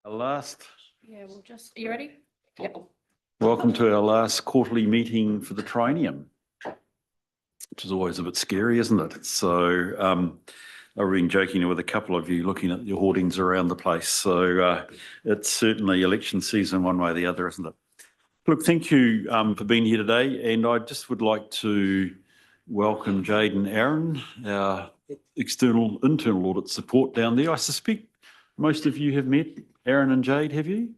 Our last, Yeah, we'll just, are you ready? Yep. welcome to our last quarterly meeting for the triennium, which is always a bit scary, isn't it? So I've been joking with a couple of you looking at your hoardings around the place. So it's certainly election season one way or the other, isn't it? Look, thank you for being here today. And I just would like to welcome Jade and Aaron, our internal audit support down there. I suspect most of you have met Aaron and Jade, have you?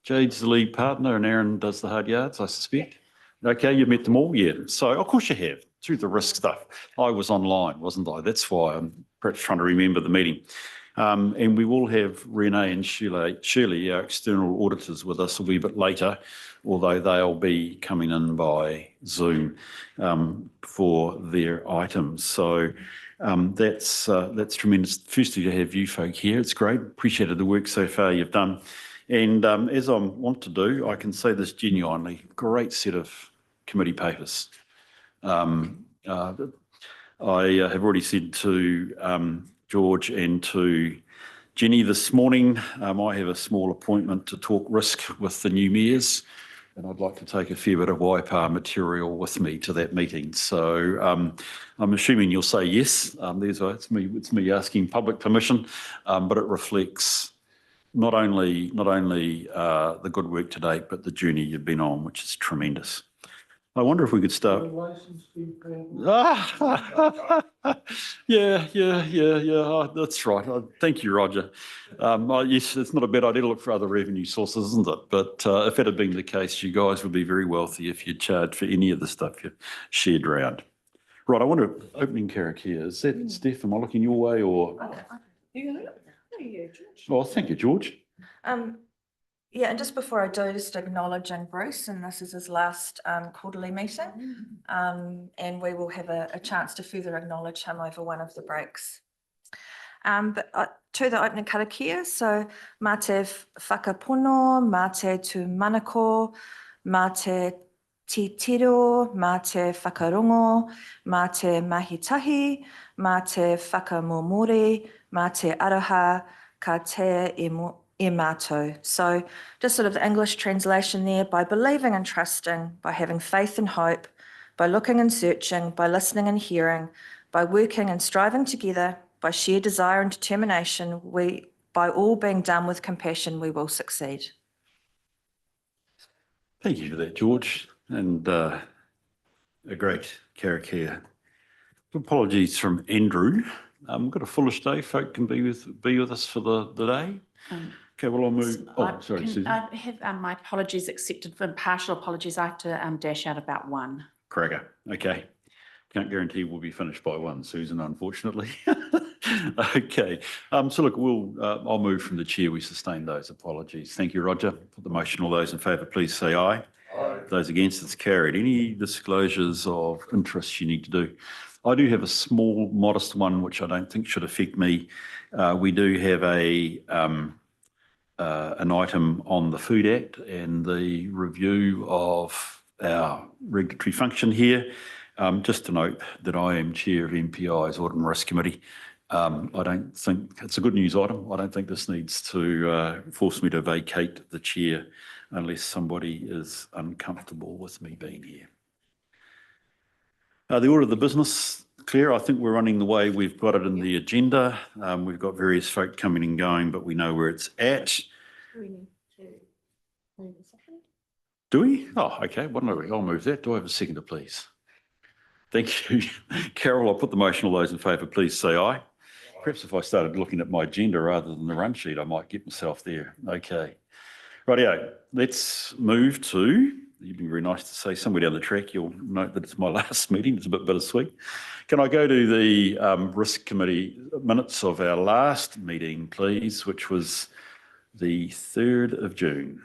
Jade's the lead partner and Aaron does the hard yards, I suspect. Okay, you've met them all, yeah. So of course you have, through the risk stuff. I was online, wasn't I? That's why I'm perhaps trying to remember the meeting. And we will have Renee and Shirley, our external auditors, with us a wee bit later, although they'll be coming in by Zoom for their items. So that's tremendous. Firstly, to have you folk here, it's great. Appreciated the work so far you've done. And as I want to do, I can say this genuinely, great set of committee papers. I have already said to George and to Jenny this morning, I have a small appointment to talk risk with the new mayors, and I'd like to take a fair bit of YPAR material with me to that meeting. So I'm assuming you'll say yes. It's me asking public permission, but it reflects not only the good work to date, but the journey you've been on, which is tremendous. I wonder if we could start. Yeah. Oh, that's right. Thank you, Roger. Yes, it's not a bad idea to look for other revenue sources, isn't it? But if it had been the case, you guys would be very wealthy if you charged for any of the stuff you shared around. Right, I want to opening carrick here. Is that Steph? Am I looking your way or? Oh, thank you, George. Yeah, and just before I do, just acknowledging Bruce, and this is his last quarterly meeting, and we will have a chance to further acknowledge him over one of the breaks. But to the opening karakia, so mā te whakapono, mā te tū manako, mā te titiro, mā te whakarongo, mā te mahitahi, mā te whakamomori, mā te araha, ka te e mātou. So just sort of the English translation there, by believing and trusting, by having faith and hope, by looking and searching, by listening and hearing, by working and striving together, by sheer desire and determination, by all being done with compassion, we will succeed. Thank you for that, George, and a great karakia. Apologies from Andrew. We've got a fullish day. Folk can be with us for the day. Okay, well, I'll move. Oh, sorry, Susan. I have my apologies accepted for partial apologies. I have to dash out about 1. Cracker. Okay. Can't guarantee we'll be finished by 1, Susan, unfortunately. Okay. So look, I'll move from the chair. We sustain those apologies. Thank you, Roger. Put the motion. All those in favour, please say aye. Aye. Those against, it's carried. Any disclosures of interest you need to do? I do have a small, modest one, which I don't think should affect me. We do have an item on the Food Act and the review of our regulatory function here. Just to note that I am chair of MPI's Audit and Risk Committee. I don't think it's a good news item. I don't think this needs to force me to vacate the chair unless somebody is uncomfortable with me being here. The order of the business, Claire, I think we're running the way we've got it in the agenda. We've got various folk coming and going, but we know where it's at. We need to move a second. Do we? Oh, okay. Why don't I'll move that. Do I have a seconder, please? Thank you. Carol, I'll put the motion. All those in favour, please say aye. Perhaps if I started looking at my agenda rather than the run sheet, I might get myself there. Okay. Rightio. Let's move to, you've been very nice to say somewhere down the track, you'll note that it's my last meeting. It's a bit bittersweet. Can I go to the Risk Committee minutes of our last meeting, please, which was the 3rd of June.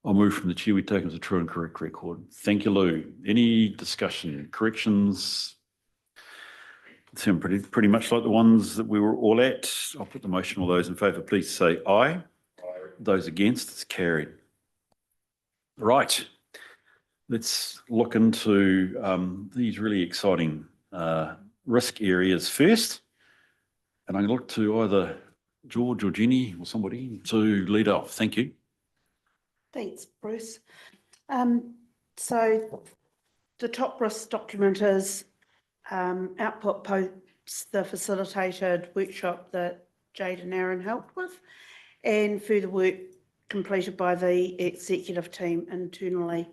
I'll move from the chair. We take as a true and correct record. Thank you, Lou. Any discussion, corrections? Sound pretty much like the ones that we were all at. I'll put the motion. All those in favour, please say aye. Aye. Those against, it's carried. Right. Let's look into these really exciting risk areas first. And I'm going to look to either George or Jenny or somebody to lead off. Thank you. Thanks, Bruce. So the top risk document is output posts the facilitated workshop that Jade and Aaron helped with, and further work completed by the executive team internally.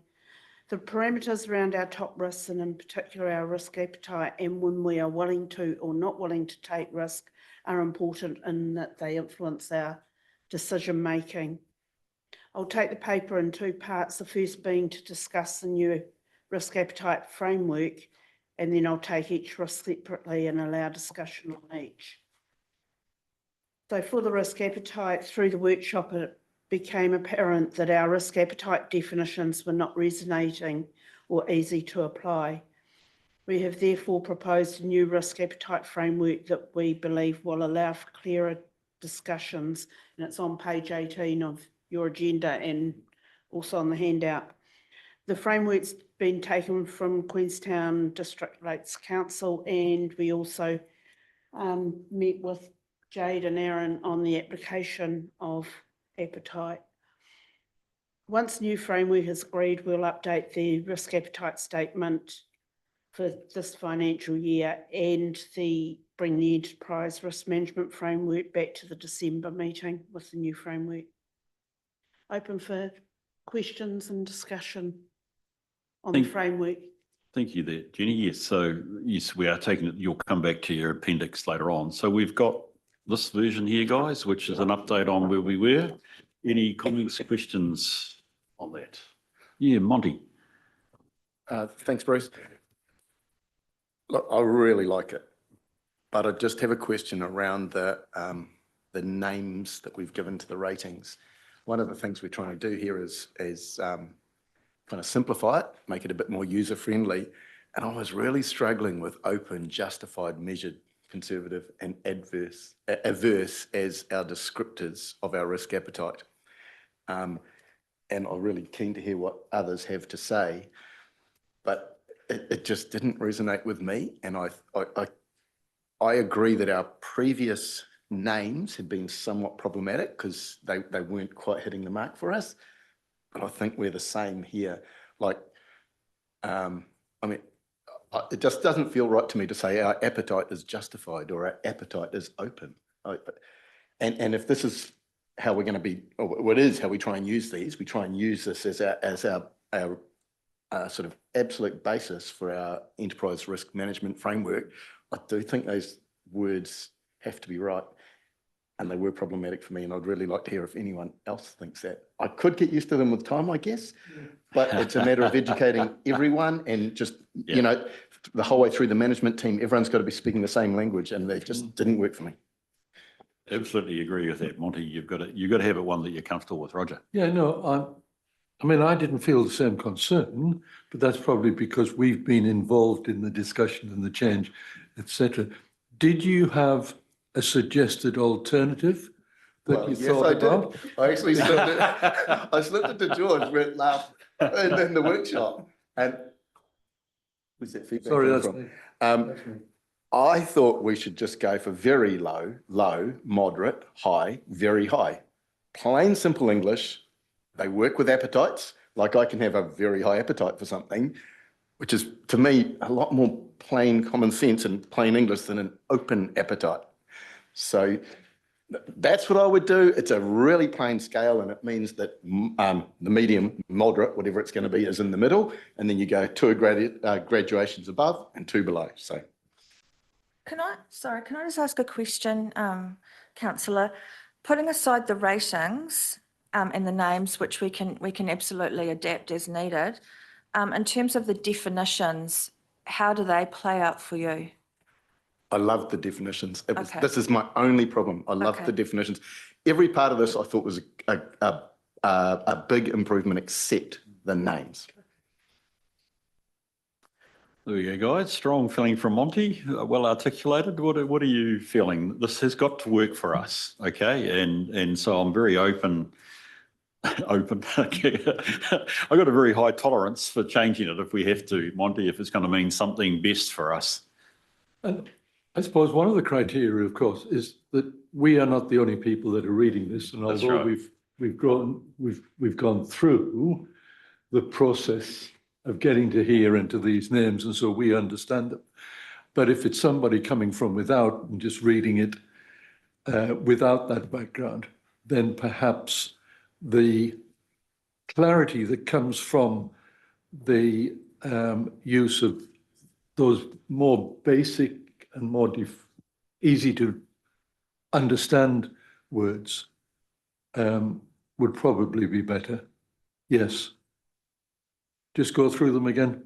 The parameters around our top risks, and in particular our risk appetite, and when we are willing to or not willing to take risk, are important in that they influence our decision making. I'll take the paper in two parts, the first being to discuss the new risk appetite framework, and then I'll take each risk separately and allow discussion on each. So for the risk appetite, through the workshop, it became apparent that our risk appetite definitions were not resonating or easy to apply. We have therefore proposed a new risk appetite framework that we believe will allow for clearer discussions, and it's on page 18 of your agenda and also on the handout. The framework's been taken from Queenstown District Rates Council, and we also met with Jade and Aaron on the application of appetite. Once new framework is agreed, we'll update the risk appetite statement for this financial year and bring the enterprise risk management framework back to the December meeting with the new framework. Open for questions and discussion on the framework. Thank you there, Jenny. Yes, so yes, we are taking it. You'll come back to your appendix later on. So we've got this version here, guys, which is an update on where we were. Any comments, questions on that? Yeah, Monty. Thanks, Bruce. Look, I really like it, but I just have a question around the names that we've given to the ratings. One of the things we're trying to do here is kind of simplify it, make it a bit more user-friendly. And I was really struggling with open, justified, measured, conservative, and averse as our descriptors of our risk appetite. And I'm really keen to hear what others have to say, but it just didn't resonate with me. And I agree that our previous names had been somewhat problematic because they weren't quite hitting the mark for us. But I think we're the same here. Like, I mean, it just doesn't feel right to me to say our appetite is justified or our appetite is open. And if this is how we're going to be, or what is how we try and use these, we try and use this as our sort of absolute basis for our enterprise risk management framework. I do think those words have to be right. And they were problematic for me, and I'd really like to hear if anyone else thinks that. I could get used to them with time, I guess, but it's a matter of educating everyone and just, you know, the whole way through the management team, everyone's got to be speaking the same language, and they just didn't work for me. Absolutely agree with that, Monty. You've got to have it one that you're comfortable with, Roger. Yeah, no, I mean, I didn't feel the same concern, but that's probably because we've been involved in the discussion and the change, etc. Did you have a suggested alternative that you thought about? I actually slipped it to George where it laughed in the workshop. And was that feedback? Sorry, that's me. I thought we should just go for very low, low, moderate, high, very high. Plain simple English. They work with appetites. Like I can have a very high appetite for something, which is to me a lot more plain common sense and plain English than an open appetite. So that's what I would do. It's a really plain scale, and it means that the medium, moderate, whatever it's going to be, is in the middle, and then you go two graduations above and two below. So, Can I just ask a question, Councillor? Putting aside the ratings and the names, which we can absolutely adapt as needed, in terms of the definitions, how do they play out for you? I love the definitions. Okay. This is my only problem. I love the definitions. Every part of this I thought was a big improvement, except the names. There we go, guys. Strong feeling from Monty, well articulated. What are you feeling? This has got to work for us, okay? And so I'm very open. Okay. I've got a very high tolerance for changing it if we have to, Monty, if it's going to mean something best for us. I suppose one of the criteria, of course, is that we are not the only people that are reading this, and That's although right. we've gone through the process of getting to here and to these names, and so we understand them. But if it's somebody coming from without and just reading it without that background, then perhaps the clarity that comes from the use of those more basic and more easy to understand words would probably be better. Yes. Just go through them again.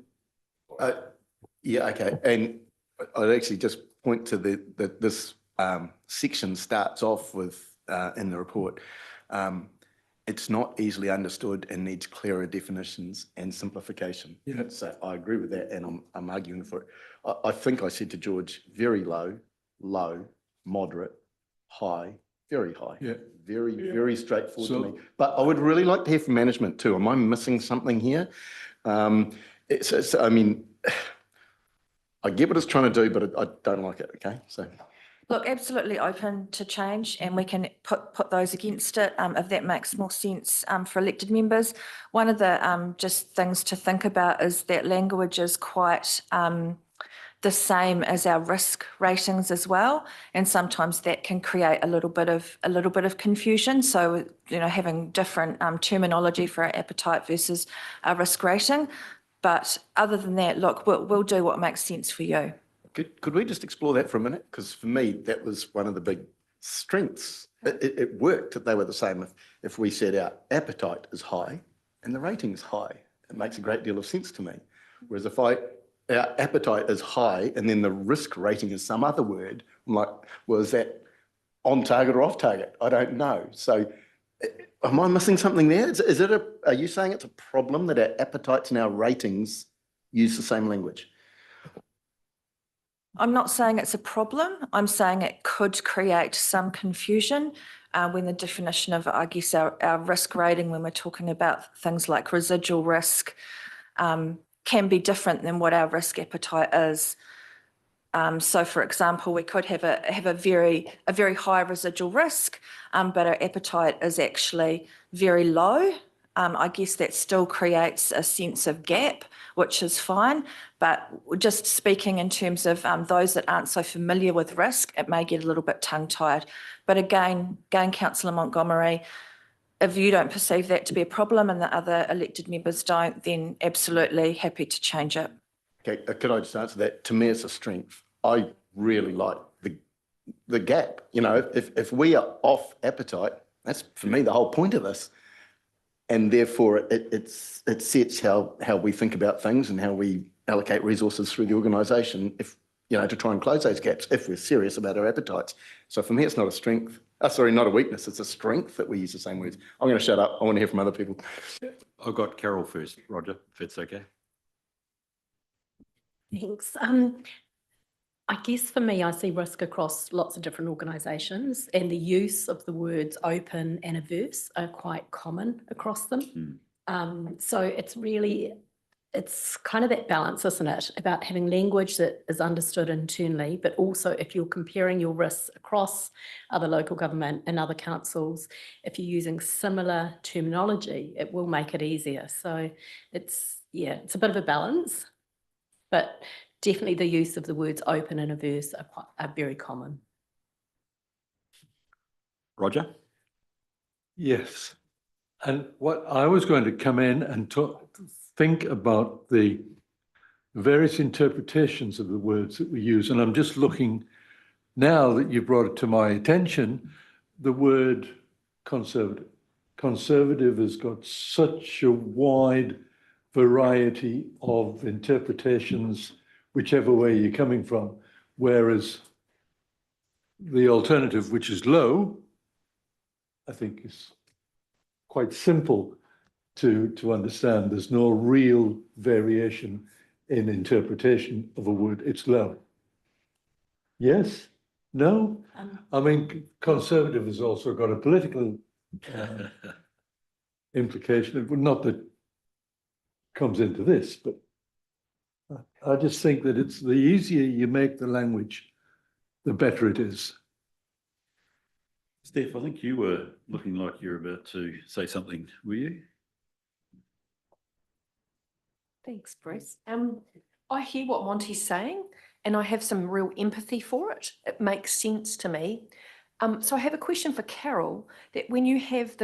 Yeah, okay. And I'd actually just point to that this section starts off with, in the report, it's not easily understood and needs clearer definitions and simplification. Yeah. So I agree with that, and I'm arguing for it. I think I said to George, very low, low, moderate, high, very high. Yeah. Very straightforward So- to me. But I would really like to hear from management too. Am I missing something here? I mean, I get what it's trying to do, but I don't like it, okay? So. Look, absolutely open to change, and we can put those against it if that makes more sense for elected members. One of the just things to think about is that language is quite the same as our risk ratings as well, and sometimes that can create a little bit of confusion. So, you know, having different terminology for our appetite versus our risk rating. But other than that, look, we'll do what makes sense for you. Could we just explore that for a minute? Because for me, that was one of the big strengths. It worked. They were the same. If we said our appetite is high and the rating is high, it makes a great deal of sense to me. Whereas if our appetite is high and then the risk rating is some other word, I'm like, well, is that on target or off target? I don't know. So am I missing something there? Are you saying it's a problem that our appetites and our ratings use the same language? I'm not saying it's a problem. I'm saying it could create some confusion when the definition of, I guess, our risk rating, when we're talking about things like residual risk, can be different than what our risk appetite is. So, for example, we could have a very high residual risk, but our appetite is actually very low. I guess that still creates a sense of gap, which is fine. But just speaking in terms of those that aren't so familiar with risk, it may get a little bit tongue-tied. But again, Councillor Montgomery, if you don't perceive that to be a problem and the other elected members don't, then absolutely happy to change it. Okay, could I just answer that? To me, it's a strength. I really like the gap. You know, if we are off appetite, that's for me the whole point of this. And therefore, it sets how we think about things and how we allocate resources through the organisation, if, you know, to try and close those gaps if we're serious about our appetites. So for me, it's not a strength. Sorry, not a weakness. It's a strength that we use the same words. I'm going to shut up. I want to hear from other people. I've got Carol first, Roger, if it's okay. Thanks. I guess for me, I see risk across lots of different organisations, and the use of the words open and averse are quite common across them. So it's kind of that balance, isn't it, about having language that is understood internally, but also if you're comparing your risks across other local government and other councils, if you're using similar terminology, it will make it easier. So it's a bit of a balance, but definitely the use of the words open and averse are very common. Roger? Yes. And what I was going to come in and think about the various interpretations of the words that we use. And I'm just looking, now that you brought it to my attention, the word conservative. Conservative has got such a wide variety of interpretations, whichever way you're coming from, whereas the alternative, which is low, I think is quite simple to understand. There's no real variation in interpretation of a word. It's low. Yes? No? I mean, conservative has also got a political implication. Not that comes into this, but I just think that it's the easier you make the language, the better it is. Steph, I think you were looking like you're about to say something, were you? Thanks, Bruce. I hear what Monty's saying and I have some real empathy for it. It makes sense to me. So I have a question for Carol, that when you have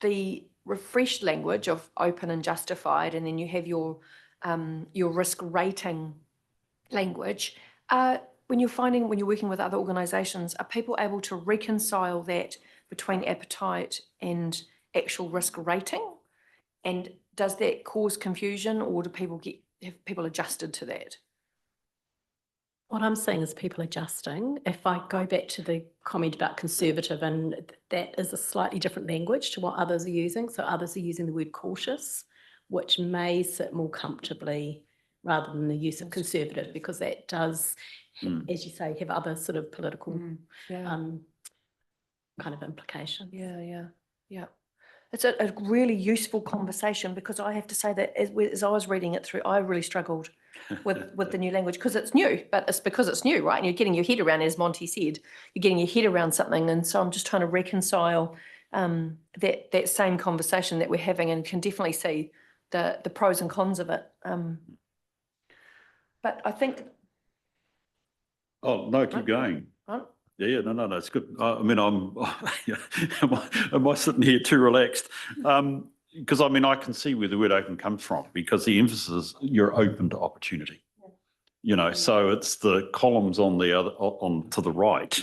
the refreshed language of open and justified, and then you have your risk rating language, when you're working with other organisations, are people able to reconcile that between appetite and actual risk rating? And does that cause confusion, or have people adjusted to that? What I'm seeing is people adjusting. If I go back to the comment about conservative, and that is a slightly different language to what others are using. So others are using the word cautious, which may sit more comfortably rather than the use of conservative, because that does, as you say, have other sort of political kind of implications. Yeah. It's a really useful conversation, because I have to say that as I was reading it through, I really struggled with the new language, because it's new, but it's because it's new, right? And you're getting your head around, as Monty said, you're getting your head around something. And so I'm just trying to reconcile that same conversation that we're having, and can definitely see the pros and cons of it. But I think... Oh, no, keep going. Right? Yeah, no, it's good. I mean, am I sitting here too relaxed? Because I mean, I can see where the word open comes from, because the emphasis is you're open to opportunity. You know, so it's the columns on to the right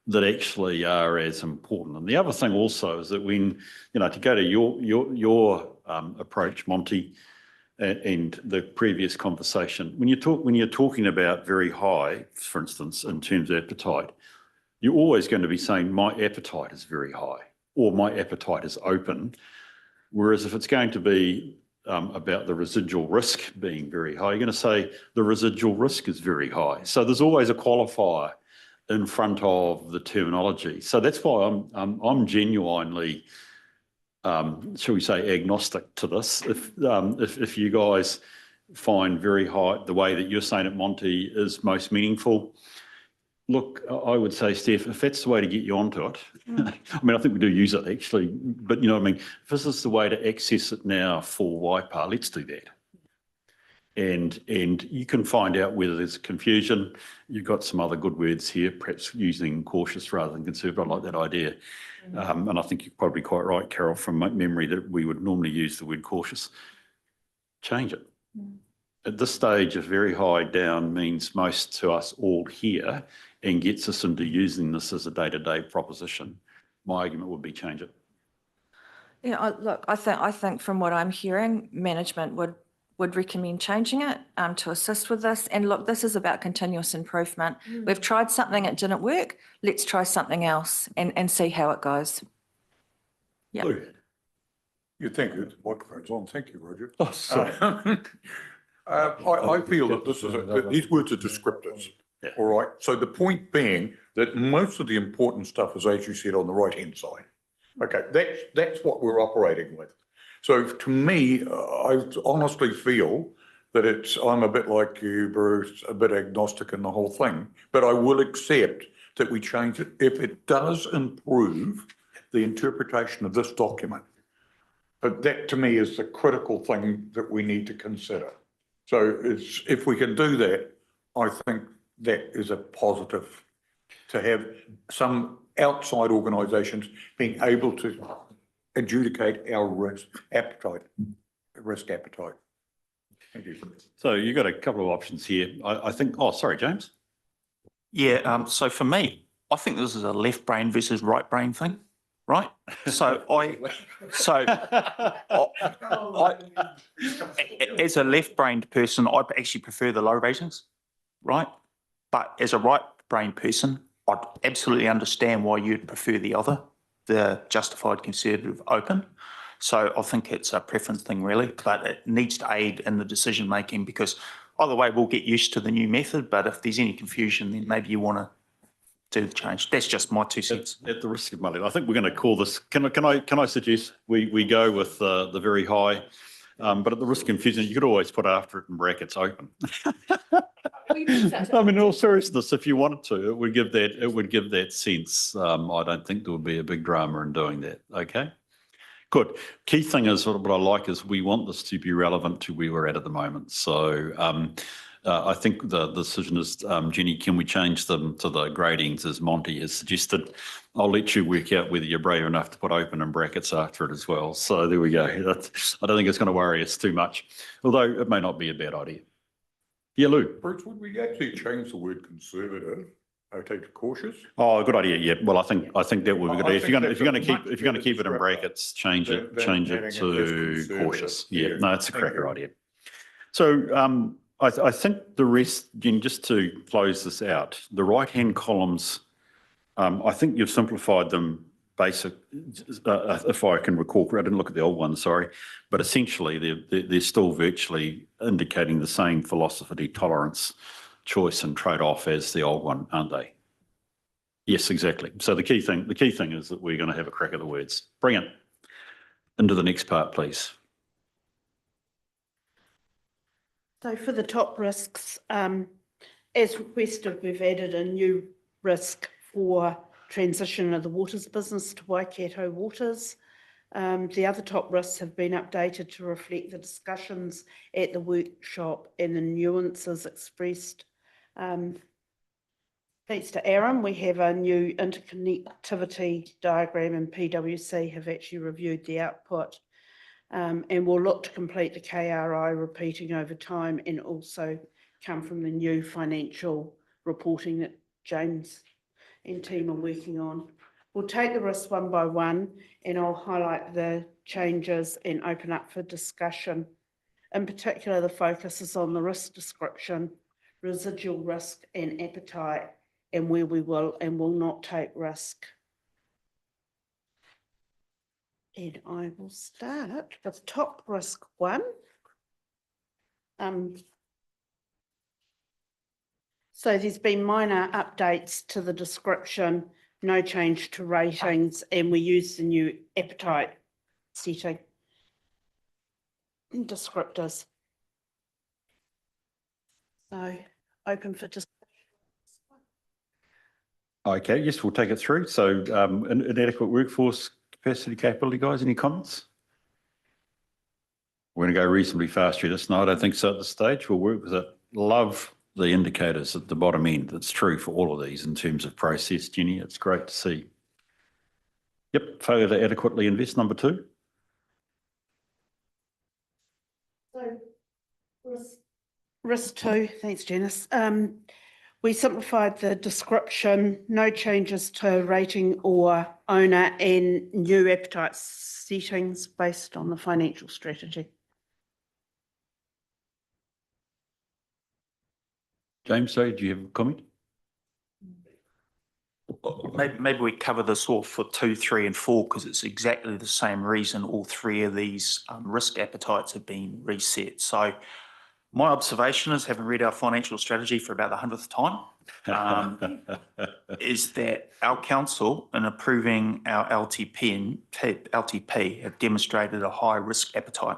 that actually are as important. And the other thing also is that when, to go to your approach, Monty, and the previous conversation, when you're talking about very high, for instance, in terms of appetite, you're always going to be saying my appetite is very high, or my appetite is open. Whereas if it's going to be about the residual risk being very high, you're going to say the residual risk is very high. So there's always a qualifier in front of the terminology. So that's why I'm genuinely, shall we say, agnostic to this. If you guys find very high, the way that you're saying it, Monty, is most meaningful, look, I would say, Steph, if that's the way to get you onto it, I mean, I think we do use it actually, but you know what I mean? If this is the way to access it now for Waipa, let's do that. And you can find out whether there's confusion. You've got some other good words here, perhaps using cautious rather than conservative. I like that idea. And I think you're probably quite right, Carol, from memory, that we would normally use the word cautious. Change it. At this stage, if very high down means most to us all here and gets us into using this as a day-to-day proposition, my argument would be change it. Yeah, look, I think from what I'm hearing, management would recommend changing it to assist with this. And look, this is about continuous improvement. We've tried something, it didn't work. Let's try something else and see how it goes. Yeah. You think the microphone's on? Thank you, Roger. Oh, sorry. I feel that these words are descriptors. Yeah. All right. So the point being that most of the important stuff is, as you said, on the right-hand side. Okay, that's what we're operating with. So to me, I honestly feel that I'm a bit like you, Bruce, a bit agnostic in the whole thing, but I will accept that we change it if it does improve the interpretation of this document. But that to me is the critical thing that we need to consider. So if we can do that, I think that is a positive, to have some outside organisations being able to adjudicate our risk appetite. Thank you. So you've got a couple of options here. I think, oh, sorry, James. Yeah, so for me, I think this is a left brain versus right brain thing, right? So as a left brained person, I actually prefer the low ratings, right? But as a right brain person, I'd absolutely understand why you'd prefer the other, the justified, conservative, open. So I think it's a preference thing really, but it needs to aid in the decision making, because either way we'll get used to the new method, but if there's any confusion, then maybe you want to do the change. That's just my 2 cents. At the risk of muddling, I think we're going to call this, can I suggest we go with the very high. But at the risk of confusion, you could always put after it in brackets open. I mean, in all seriousness, if you wanted to, it would give that sense. I don't think there would be a big drama in doing that. Okay. Good. Key thing is what I like is we want this to be relevant to where we're at the moment. So I think the decision is, Jenny, can we change them to the gradings as Monty has suggested? I'll let you work out whether you're brave enough to put open and brackets after it as well. So there we go. I don't think it's going to worry us too much, although it may not be a bad idea. Yeah, Lou. Bruce, would we actually change the word conservative? Okay, to cautious? Oh, good idea. Yeah. Well, I think that would be good. I If you're think going to that's a keep much if you're going to keep it in better brackets, change it than adding it as to conservative. cautious. Yeah. Yeah. No, it's a Thank cracker you. idea. So I think the rest, Jen, just to close this out, the right-hand columns, I think you've simplified them basic, if I can recall, I didn't look at the old one, sorry, but essentially they're still virtually indicating the same philosophy, tolerance, choice and trade-off as the old one, aren't they? Yes, exactly. So the key thing is that we're going to have a crack at the words. Bring it into the next part, please. So for the top risks, as requested, we've added a new risk for transition of the waters business to Waikato Waters. The other top risks have been updated to reflect the discussions at the workshop and the nuances expressed. Thanks to Aaron, we have a new interconnectivity diagram, and PwC have actually reviewed the output. And we'll look to complete the KRI repeating over time and also come from the new financial reporting that James and team are working on. We'll take the risks one by one and I'll highlight the changes and open up for discussion. In particular, the focus is on the risk description, residual risk and appetite, and where we will and will not take risk. And I will start with top risk one. So there's been minor updates to the description, no change to ratings, and we use the new appetite setting descriptors. So open for discussion. Okay, yes, we'll take it through. So inadequate workforce capacity capability, guys, any comments? We're going to go reasonably fast through this. No, I don't think so at this stage. We'll work with it. Love the indicators at the bottom end. That's true for all of these in terms of process, Jenny. It's great to see. Yep, failure to adequately invest, number 2. So risk 2, thanks Janice. We simplified the description, no changes to rating or owner, and new appetite settings based on the financial strategy. James, sorry, do you have a comment? Maybe we cover this off for 2, 3 and 4 because it's exactly the same reason all 3 of these risk appetites have been reset. So my observation is, having read our financial strategy for about the 100th time, is that our council, in approving our LTP have demonstrated a high risk appetite.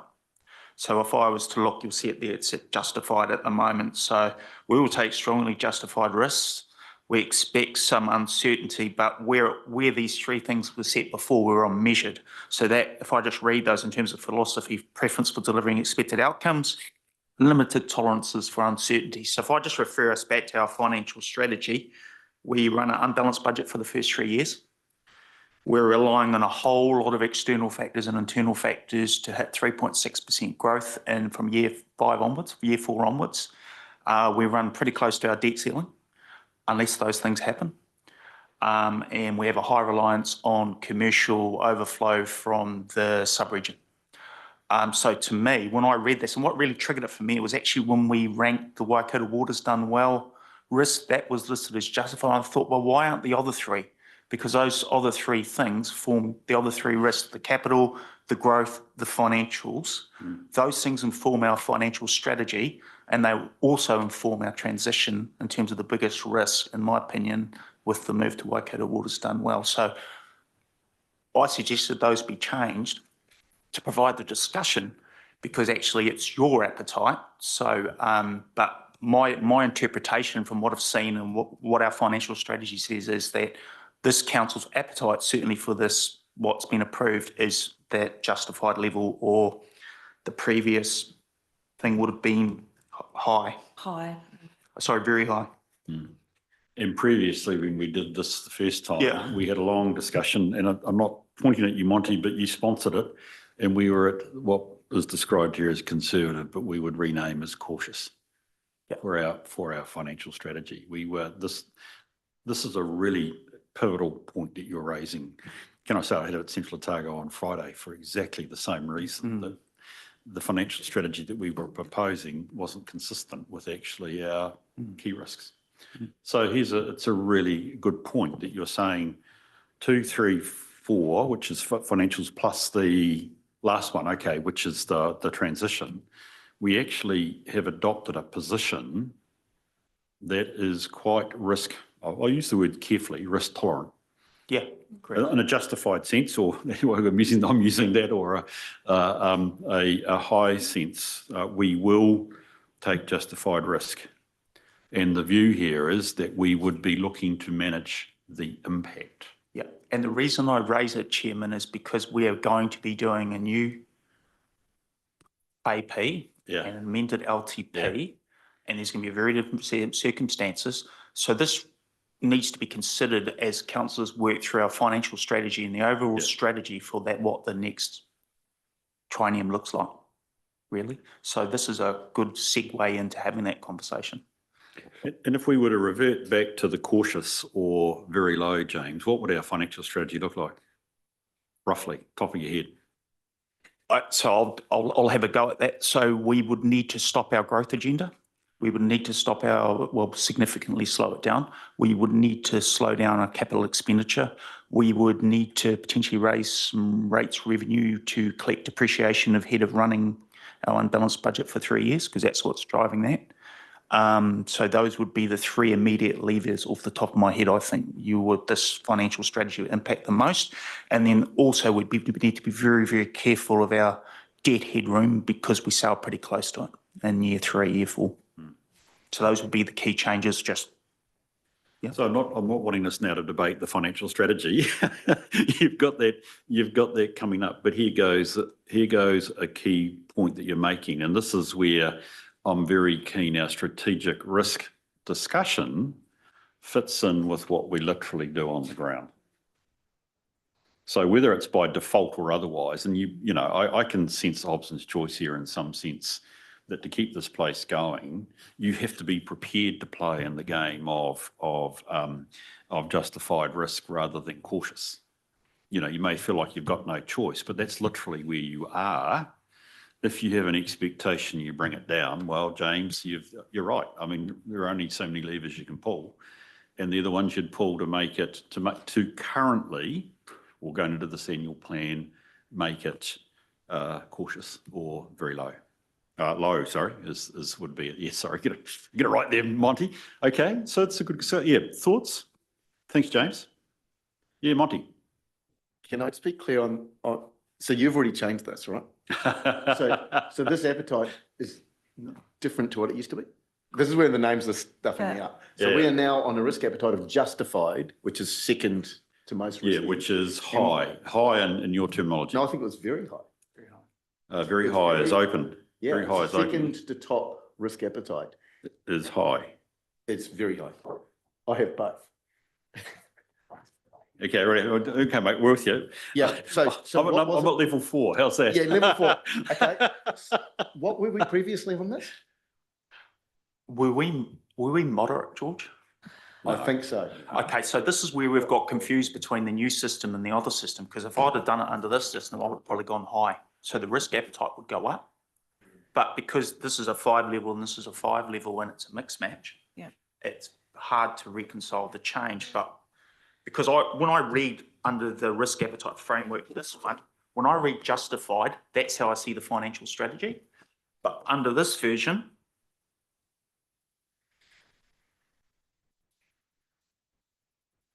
So if I was to look, you'll see it there, it's justified at the moment. So we will take strongly justified risks. We expect some uncertainty, but where these 3 things were set before, we were on measured. So that, if I just read those in terms of philosophy, preference for delivering expected outcomes, limited tolerances for uncertainty. So if I just refer us back to our financial strategy, we run an unbalanced budget for the first 3 years. We're relying on a whole lot of external factors and internal factors to hit 3.6% growth, and from year 4 onwards, we run pretty close to our debt ceiling, unless those things happen. And we have a high reliance on commercial overflow from the sub-region. So to me, when I read this, and what really triggered it for me, it was actually when we ranked the Waikato Waters Done Well risk, that was listed as justified. I thought, well, why aren't the other 3? Because those other 3 things form the other 3 risks: the capital, the growth, the financials. Those things inform our financial strategy, and they also inform our transition in terms of the biggest risk, in my opinion, with the move to Waikato Waters Done Well. So I suggested those be changed to provide the discussion, because actually it's your appetite. So, but my interpretation from what I've seen and what our financial strategy says is that this council's appetite, certainly for this, what's been approved, is that justified level, or the previous thing would have been high. High. Sorry, very high. And previously, when we did this the first time, Yeah. we had a long discussion, and I'm not pointing at you, Monty, but you sponsored it. And we were at what is described here as conservative, but we would rename as cautious for our financial strategy. We were, this is a really pivotal point that you're raising. Can I say I had it at Central Otago on Friday for exactly the same reason, that the financial strategy that we were proposing wasn't consistent with actually our key risks. So it's a really good point that you're saying 2, 3, 4, which is financials plus the last one, okay, which is the transition. We actually have adopted a position that is quite I'll use the word carefully, risk tolerant. Yeah, correct. In a justified sense, or I'm using that, or a high sense. We will take justified risk. And the view here is that we would be looking to manage the impact. Yeah, and the reason I raise it, Chairman, is because we are going to be doing a new AP and amended LTP, and there's going to be very different circumstances. So this needs to be considered as councillors work through our financial strategy and the overall strategy for that, what the next triennium looks like, really. So this is a good segue into having that conversation. And if we were to revert back to the cautious or very low, James, what would our financial strategy look like? Roughly, top of your head. So I'll have a go at that. So we would need to stop our growth agenda. We would need to significantly slow it down. We would need to slow down our capital expenditure. We would need to potentially raise some rates revenue to collect depreciation ahead of running our unbalanced budget for 3 years, because that's what's driving that. So those would be the 3 immediate levers off the top of my head. I think this financial strategy would impact the most. And then also we need to be very, very careful of our debt headroom, because we sail pretty close to it in year 3, year 4. So those would be the key changes. So I'm not wanting us now to debate the financial strategy. You've got that coming up. But here goes a key point that you're making, and this is where I'm very keen our strategic risk discussion fits in with what we literally do on the ground. So whether it's by default or otherwise, and I can sense Hobson's choice here in some sense, that to keep this place going, you have to be prepared to play in the game of justified risk rather than cautious. You may feel like you've got no choice, but that's literally where you are. If you have an expectation, you bring it down. Well, James, you're right. I mean, there are only so many levers you can pull, and they're the ones you'd pull to make it to currently, or going into this annual plan, make it cautious or very low. Low, sorry, would be it. Yes, sorry, get it right there, Monty. Okay, so it's a good. So yeah, thoughts? Thanks, James. Yeah, Monty. Can I speak clear on? So you've already changed this, right? So this appetite is different to what it used to be. This is where the names are stuffing me up. So we are now on a risk appetite of justified, which is second to most risk. Yeah, which is high in your terminology. No, I think it was very high. Very high is open. Yeah, very high is open. second to top risk appetite. Is high. It's very high. I have both. Okay, right. Okay, mate, we're with you. Yeah. So I'm at level 4. How's that? Yeah, level 4. Okay. What were we previously on this? Were we moderate, George? I think so. Okay, so this is where we've got confused between the new system and the other system, because if I'd have done it under this system, I would have probably gone high. So the risk appetite would go up. But because this is a 5 level and this is a 5 level and it's a mixed match, it's hard to reconcile the change. But because when I read under the risk appetite framework, this one, when I read justified, that's how I see the financial strategy. But under this version,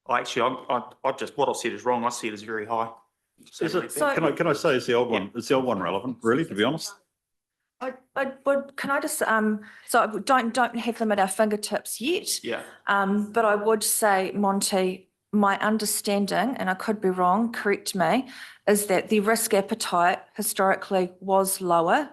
I just, what I've said is wrong. I see it as very high. Is it, can I say it's the old one? Is the old one relevant, really, to be honest? I would, can I just, so I don't have them at our fingertips yet. Yeah. But I would say, Monty, my understanding, and I could be wrong, correct me, is that the risk appetite historically was lower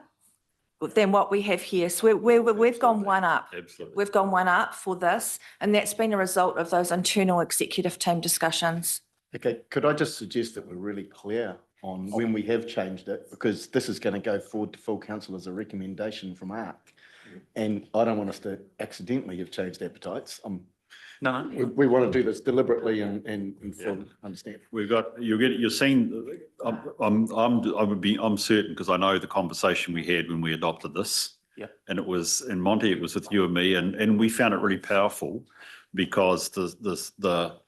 than what we have here. So we've gone one up. Absolutely. We've gone one up for this, and that's been a result of those internal executive team discussions. Okay, could I just suggest that we're really clear on when we have changed it, because this is going to go forward to full council as a recommendation from ARC. And I don't want us to accidentally have changed appetites. No, We want to do this deliberately and full understand. You're seeing, I'm certain, because I know the conversation we had when we adopted this. Yeah. And it was, in Monty, it was with you and me, and we found it really powerful because the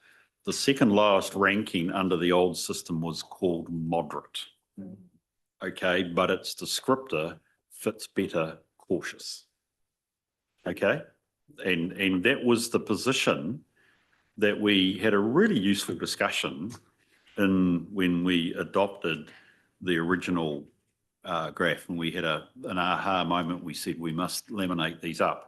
second lowest ranking under the old system was called moderate. Okay, but its descriptor fits better cautious. Okay, and that was the position that we had a really useful discussion in when we adopted the original graph, and we had an aha moment. We said we must laminate these up.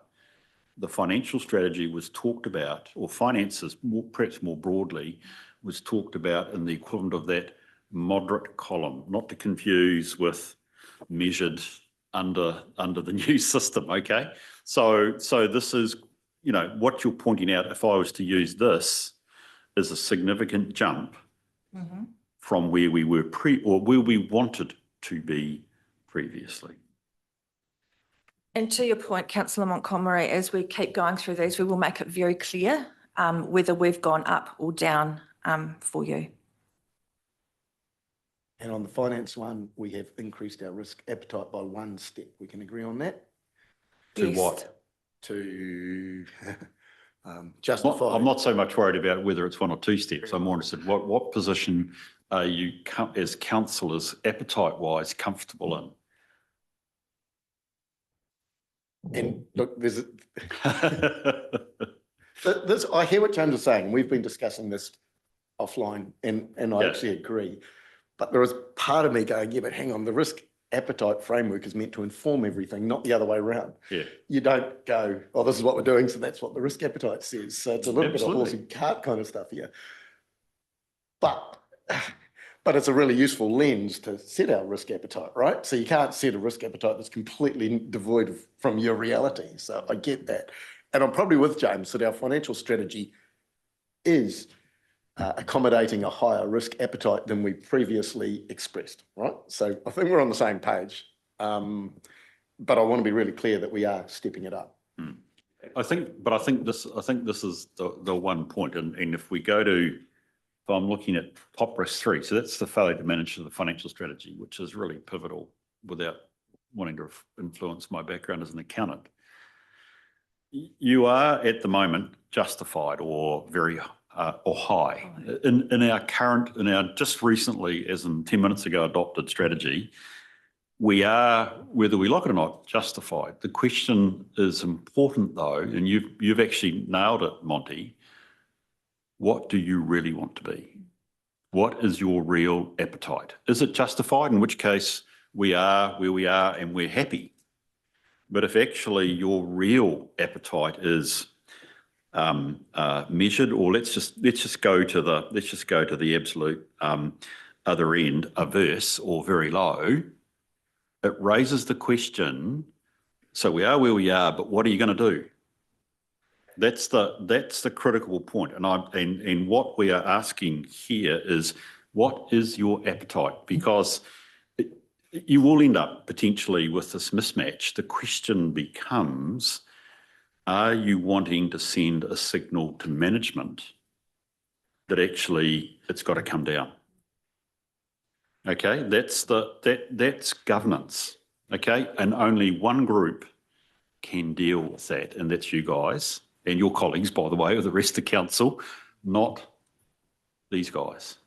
The financial strategy was talked about, or finances, perhaps more broadly, was talked about in the equivalent of that moderate column, not to confuse with measured under the new system. Okay, so this is, you know, what you're pointing out. If I was to use this, is a significant jump from where we were where we wanted to be previously. And to your point, Councillor Montgomery, as we keep going through these, we will make it very clear whether we've gone up or down for you. And on the finance one, we have increased our risk appetite by one step. We can agree on that? To Yes. what? To justify. I'm not so much worried about whether it's 1 or 2 steps. I'm more interested, what position are you as councillors appetite-wise comfortable in? And look, there's this, I hear what James is saying. We've been discussing this offline, and I Yeah. actually agree. But there is part of me going, yeah, but hang on, the risk appetite framework is meant to inform everything, not the other way around. Yeah. You don't go, oh, this is what we're doing, so that's what the risk appetite says. So it's a little bit of horse and cart kind of stuff here. But it's a really useful lens to set our risk appetite, right? So you can't set a risk appetite that's completely devoid from your reality. So I get that. And I'm probably with James that our financial strategy is accommodating a higher risk appetite than we previously expressed, right? So I think we're on the same page. But I want to be really clear that we are stepping it up. I think this is the one point. And if we go to, if I'm looking at top risk 3, so that's the failure to manage the financial strategy, which is really pivotal without wanting to influence my background as an accountant. You are at the moment justified or very or high in our just recently, as in 10 minutes ago, adopted strategy. We are, whether we like it or not, justified. The question is important though, and you've actually nailed it, Monty. What do you really want to be? What is your real appetite? Is it justified? In which case we are where we are and we're happy. But if actually your real appetite is measured, or let's just go to the absolute other end, averse or very low, it raises the question. So we are where we are, but what are you going to do? That's the critical point. And what we are asking here is, what is your appetite? Because you will end up potentially with this mismatch. The question becomes, are you wanting to send a signal to management that actually it's got to come down? Okay, that's governance. Okay, and only one group can deal with that, and that's you guys and your colleagues, by the way, of the rest of council, not these guys.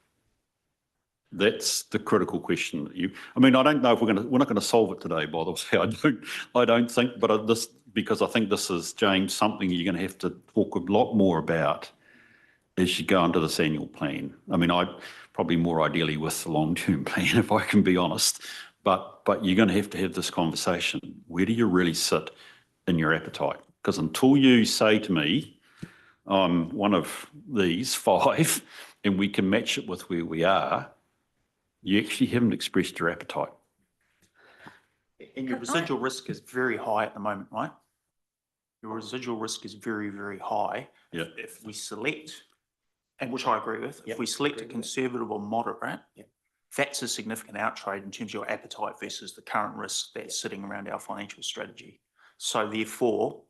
That's the critical question. I mean, I don't know if we're not going to solve it today, by the way. I don't think, but because I think this is, James, something you're going to have to talk a lot more about as you go into this annual plan. I mean, I probably more ideally with the long-term plan, if I can be honest. But you're going to have this conversation. Where do you really sit in your appetite? Because until you say to me, I'm one of these 5 and we can match it with where we are, you actually haven't expressed your appetite. And your residual risk is very high at the moment, right? Your residual risk is very, very high. Yeah. If we select, and which I agree with, if we select a conservative or moderate, that's a significant outtrade in terms of your appetite versus the current risk that's sitting around our financial strategy. So therefore,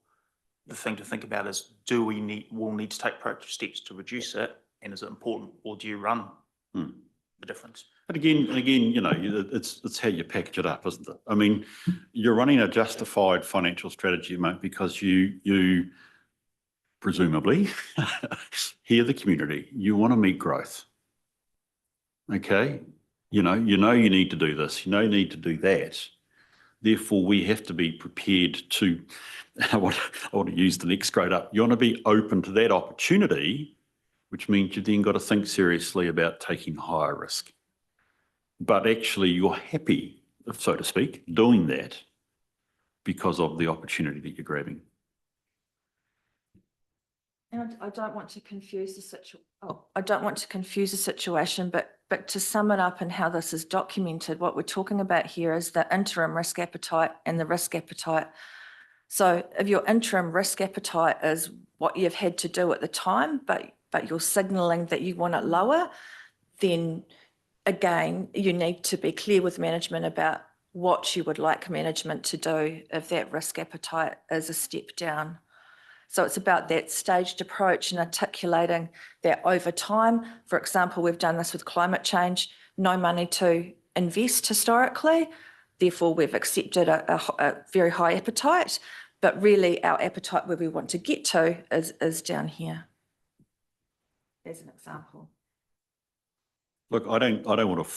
the thing to think about is, we'll need to take proactive steps to reduce it, and is it important, or do you run the difference? But again, you know, it's how you package it up, isn't it? I mean, you're running a justified financial strategy, mate, because you presumably hear the community. You want to meet growth. Okay? You know you need to do this. You need to do that. Therefore, we have to be prepared to, I want to use the next grade up. You want to be open to that opportunity, which means you've then got to think seriously about taking higher risk. But actually, you're happy, so to speak, doing that because of the opportunity that you're grabbing. And I don't want to confuse the situation, but to sum it up and how this is documented, what we're talking about here is the interim risk appetite and the risk appetite. So if your interim risk appetite is what you've had to do at the time, but you're signalling that you want it lower, then again, you need to be clear with management about what you would like management to do if that risk appetite is a step down. So it's about that staged approach and articulating that over time. For example, we've done this with climate change, no money to invest historically. Therefore, we've accepted a very high appetite, but really our appetite where we want to get to is down here, as an example. Look, I don't want to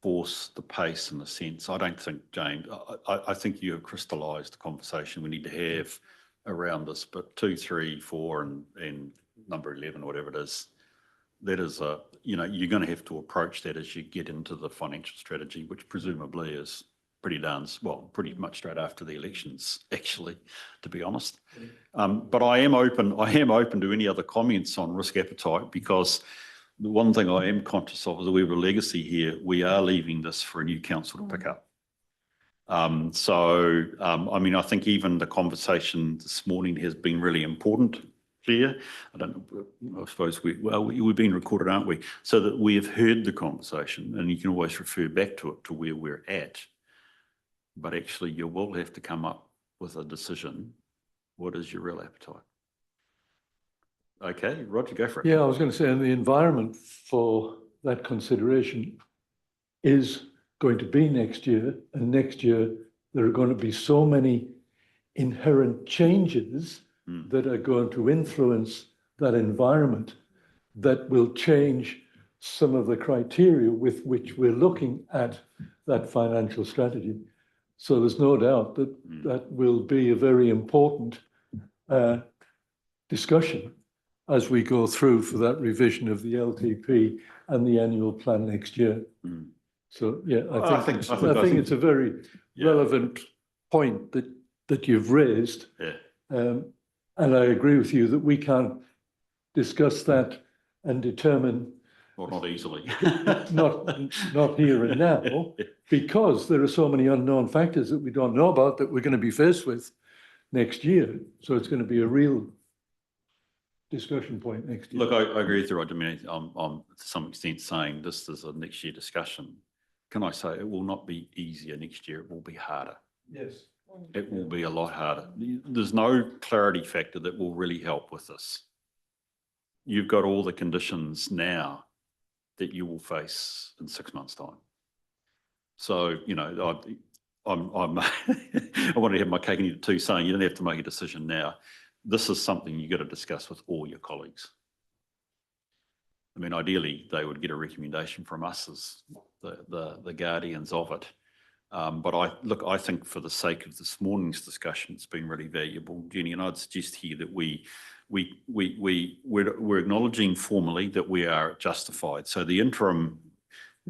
force the pace in a sense. I don't think, Jane, I think you have crystallised the conversation we need to have around this, but 2, 3, 4 and number 11, whatever it is, that is you're going to have to approach that as you get into the financial strategy, which presumably is pretty much straight after the elections, actually, to be honest. But I am open to any other comments on risk appetite, because the one thing I am conscious of is that we have a legacy here. We are leaving this for a new council to pick up. I mean, I think even the conversation this morning has been really important here. I don't know, I suppose we've been recorded, aren't we? So that we have heard the conversation, and you can always refer back to it, to where we're at. But actually, you will have to come up with a decision. What is your real appetite? Okay, Roger, go for it. Yeah, I was going to say, and the environment for that consideration is going to be next year, and next year there are going to be so many inherent changes that are going to influence that environment that will change some of the criteria with which we're looking at that financial strategy. So there's no doubt that that will be a very important discussion as we go through for that revision of the LTP and the annual plan next year. So yeah, I think it's a very relevant point that you've raised. Yeah. And I agree with you that we can't discuss that and determine. Well, not easily. not here and now, because there are so many unknown factors that we don't know about that we're going to be faced with next year. So it's going to be a real discussion point next year. Look, I agree with you, Roger. I mean, I'm to some extent saying this is a next year discussion. Can I say it will not be easier next year? It will be harder. Yes. It will be a lot harder. There's no clarity factor that will really help with this. You've got all the conditions now that you will face in 6 months' time. So, I'm I want to have my cake and eat it too, saying you don't have to make a decision now. This is something you've got to discuss with all your colleagues. I mean, ideally, they would get a recommendation from us as the guardians of it. But I think for the sake of this morning's discussion, it's been really valuable, Jenny, and I'd suggest here that we're acknowledging formally that we are justified. So the interim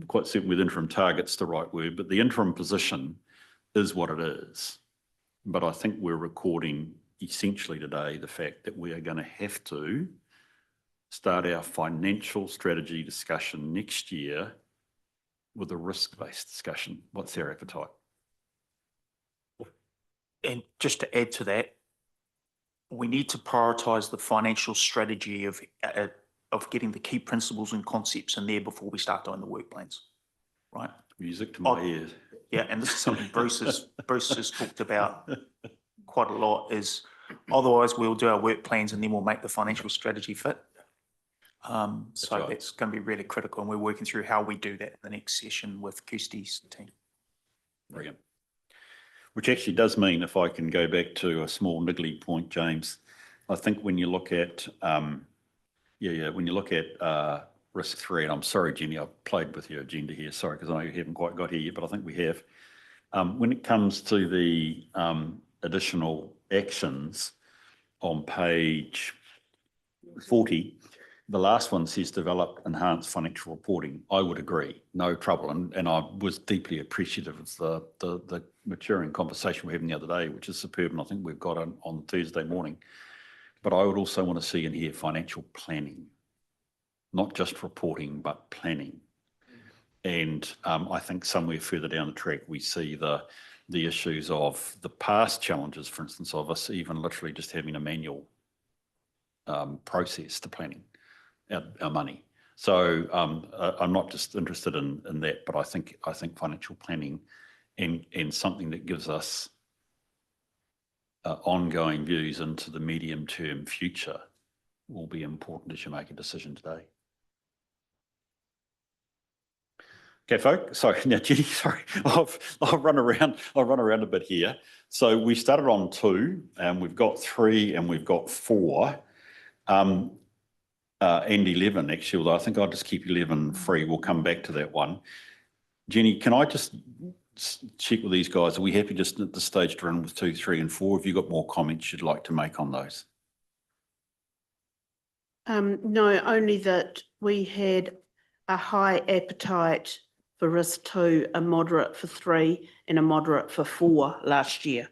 quite certain with interim target's the right word, but the interim position is what it is. But I think we're recording essentially today the fact that we are going to have to start our financial strategy discussion next year with a risk-based discussion. What's their appetite? And just to add to that, we need to prioritise the financial strategy of getting the key principles and concepts in there before we start doing the work plans, right? Music to my ears. Yeah, and this is something Bruce has talked about quite a lot, is otherwise we'll do our work plans and then we'll make the financial strategy fit. So right. that's going to be really critical, and we're working through how we do that in the next session with Kirsty's team. Brilliant. Which actually does mean, if I can go back to a small niggly point, James, I think when you look at, when you look at risk 3, and I'm sorry, Jenny, I've played with your agenda here, sorry, because I know you haven't quite got here yet, but I think we have. When it comes to the additional actions on page 40, the last one says develop enhanced financial reporting. I would agree, no trouble. And I was deeply appreciative of the maturing conversation we were having the other day, which is superb. And I think we've got on Thursday morning. But I would also want to see in here financial planning, not just reporting, but planning. And I think somewhere further down the track, we see the issues of the past challenges, for instance, of us even literally just having a manual process to planning our money. So I'm not just interested in that, but I think financial planning and something that gives us ongoing views into the medium-term future will be important as you make a decision today. Okay, folks. Sorry, now Jenny. Sorry, I'll run around a bit here. So we started on 2, and we've got 3, and we've got 4. And 11 actually, although I think I'll just keep 11 free. We'll come back to that one. Jenny, can I just check with these guys? Are we happy just at this stage to run with 2, 3 and 4? Have you got more comments you'd like to make on those? No, only that we had a high appetite for risk 2, a moderate for 3 and a moderate for 4 last year.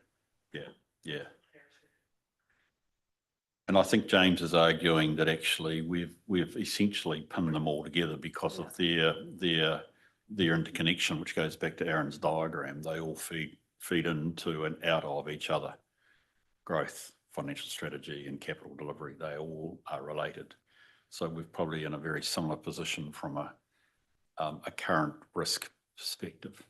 Yeah. And I think James is arguing that actually we've essentially pinned them all together because of their interconnection, which goes back to Aaron's diagram. They all feed into and out of each other. Growth, financial strategy, and capital delivery, they all are related. So we're probably in a very similar position from a current risk perspective.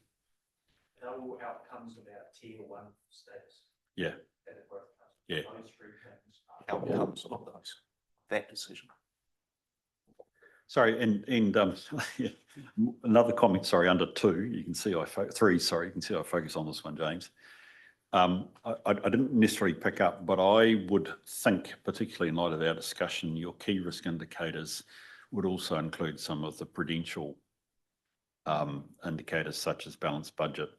They're all outcomes of our tier 1 status. Yeah. Yeah. Outcomes of those, that decision. Sorry, and another comment, sorry, under 2, you can see 3, sorry, you can see I focus on this one, James. I didn't necessarily pick up, but I would think, particularly in light of our discussion, your key risk indicators would also include some of the prudential indicators such as balanced budget,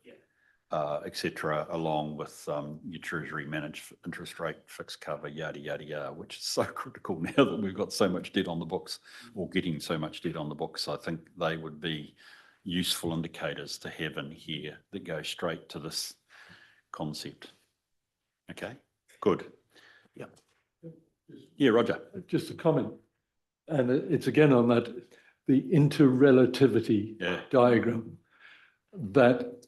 etc., along with your treasury managed interest rate, fixed cover, yada, yada, yada, which is so critical now that we've got so much debt on the books or getting so much debt on the books. I think they would be useful indicators to have in here that go straight to this concept. Okay, good. Yeah, Roger. Just a comment, and it's again on that, the interrelativity diagram, that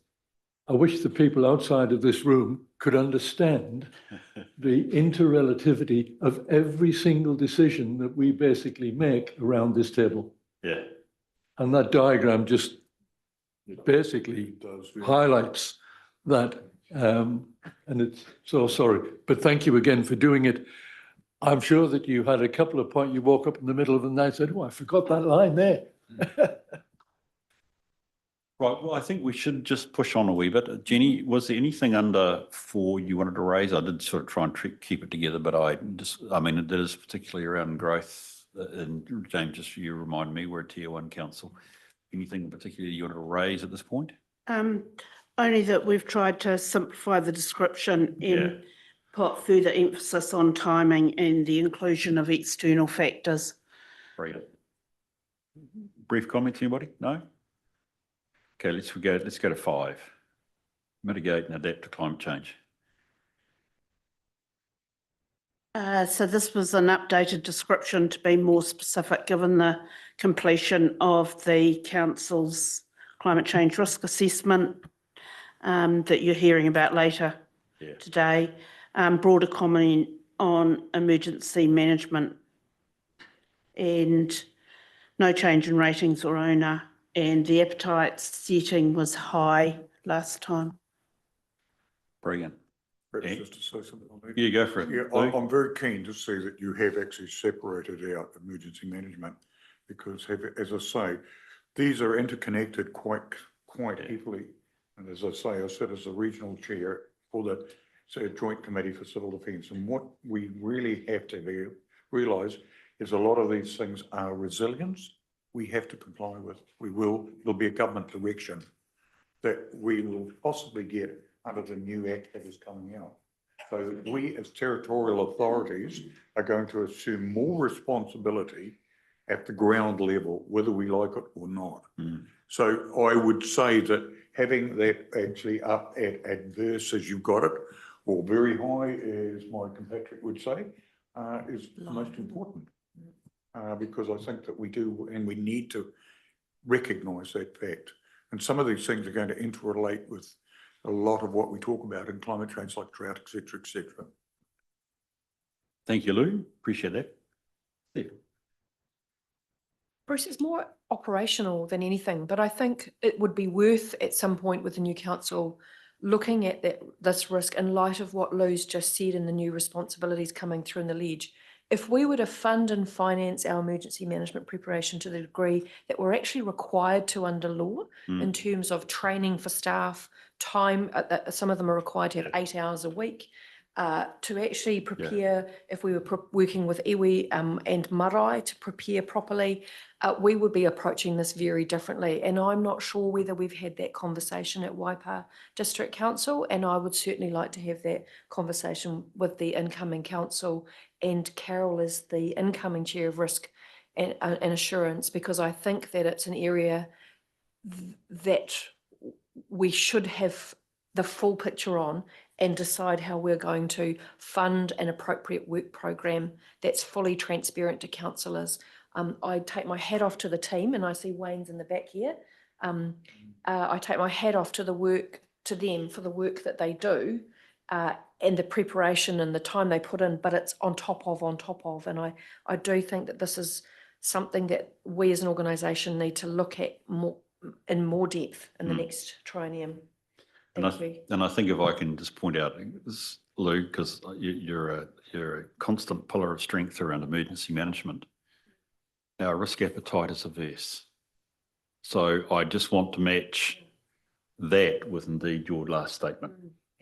I wish the people outside of this room could understand the interrelativity of every single decision that we basically make around this table. Yeah. And that diagram just basically highlights that. And it's so sorry, but thank you again for doing it. I'm sure that you had a couple of points, you woke up in the middle of the night and said, oh, I forgot that line there. Right, well, I think we should just push on a wee bit. Jenny, was there anything under 4 you wanted to raise? I did sort of try and keep it together, but I mean, it is particularly around growth. And James, just you remind me, we're a tier 1 council. Anything in particular you wanted to raise at this point? Only that we've tried to simplify the description and put further emphasis on timing and the inclusion of external factors. Brief comments, anybody? No? Okay, let's go to 5. Mitigate and adapt to climate change. So this was an updated description to be more specific, given the completion of the council's climate change risk assessment that you're hearing about later Yeah. today. Broader comment on emergency management and no change in ratings or owner, and the appetite setting was high last time. Brilliant. Perhaps Yeah. just to say something on that. You go for it. Yeah, Lou. I'm very keen to see that you have actually separated out emergency management because as I say, these are interconnected quite heavily. And as I say, I sit as the regional chair for the Joint Committee for Civil Defence. And what we really have to realise is a lot of these things are resilience we have to comply with. There'll be a government direction that we will possibly get under the new act that is coming out. So we as territorial authorities are going to assume more responsibility at the ground level, whether we like it or not. So I would say that having that actually up at adverse as you've got it, or very high as my compatriot would say, is the most important. Because I think that we do and we need to recognise that fact. And some of these things are going to interrelate with a lot of what we talk about in climate change, like drought, et cetera, et cetera. Thank you, Lou. Appreciate that. Yeah. Bruce, it's more operational than anything, but I think it would be worth at some point with the new council looking at this risk in light of what Lou's just said and the new responsibilities coming through in the ledge. If we were to fund and finance our emergency management preparation to the degree that we're actually required to under law in terms of training for staff, time, some of them are required to have 8 hours a week, to actually prepare, if we were working with iwi and marae to prepare properly, we would be approaching this very differently. And I'm not sure whether we've had that conversation at Waipa District Council, and I would certainly like to have that conversation with the incoming council and Carol as the incoming chair of risk and assurance, because I think that it's an area that we should have the full picture on and decide how we're going to fund an appropriate work program that's fully transparent to councillors. I take my hat off to the team, and I see Wayne's in the back here. I take my hat off to them for the work that they do and the preparation and the time they put in, but it's on top of. And I do think that this is something that we as an organisation need to look at in more depth in the next triennium. Thank you. And I think if I can just point out, Lou, because you're a constant pillar of strength around emergency management. Our risk appetite is averse. So I just want to match that with indeed your last statement.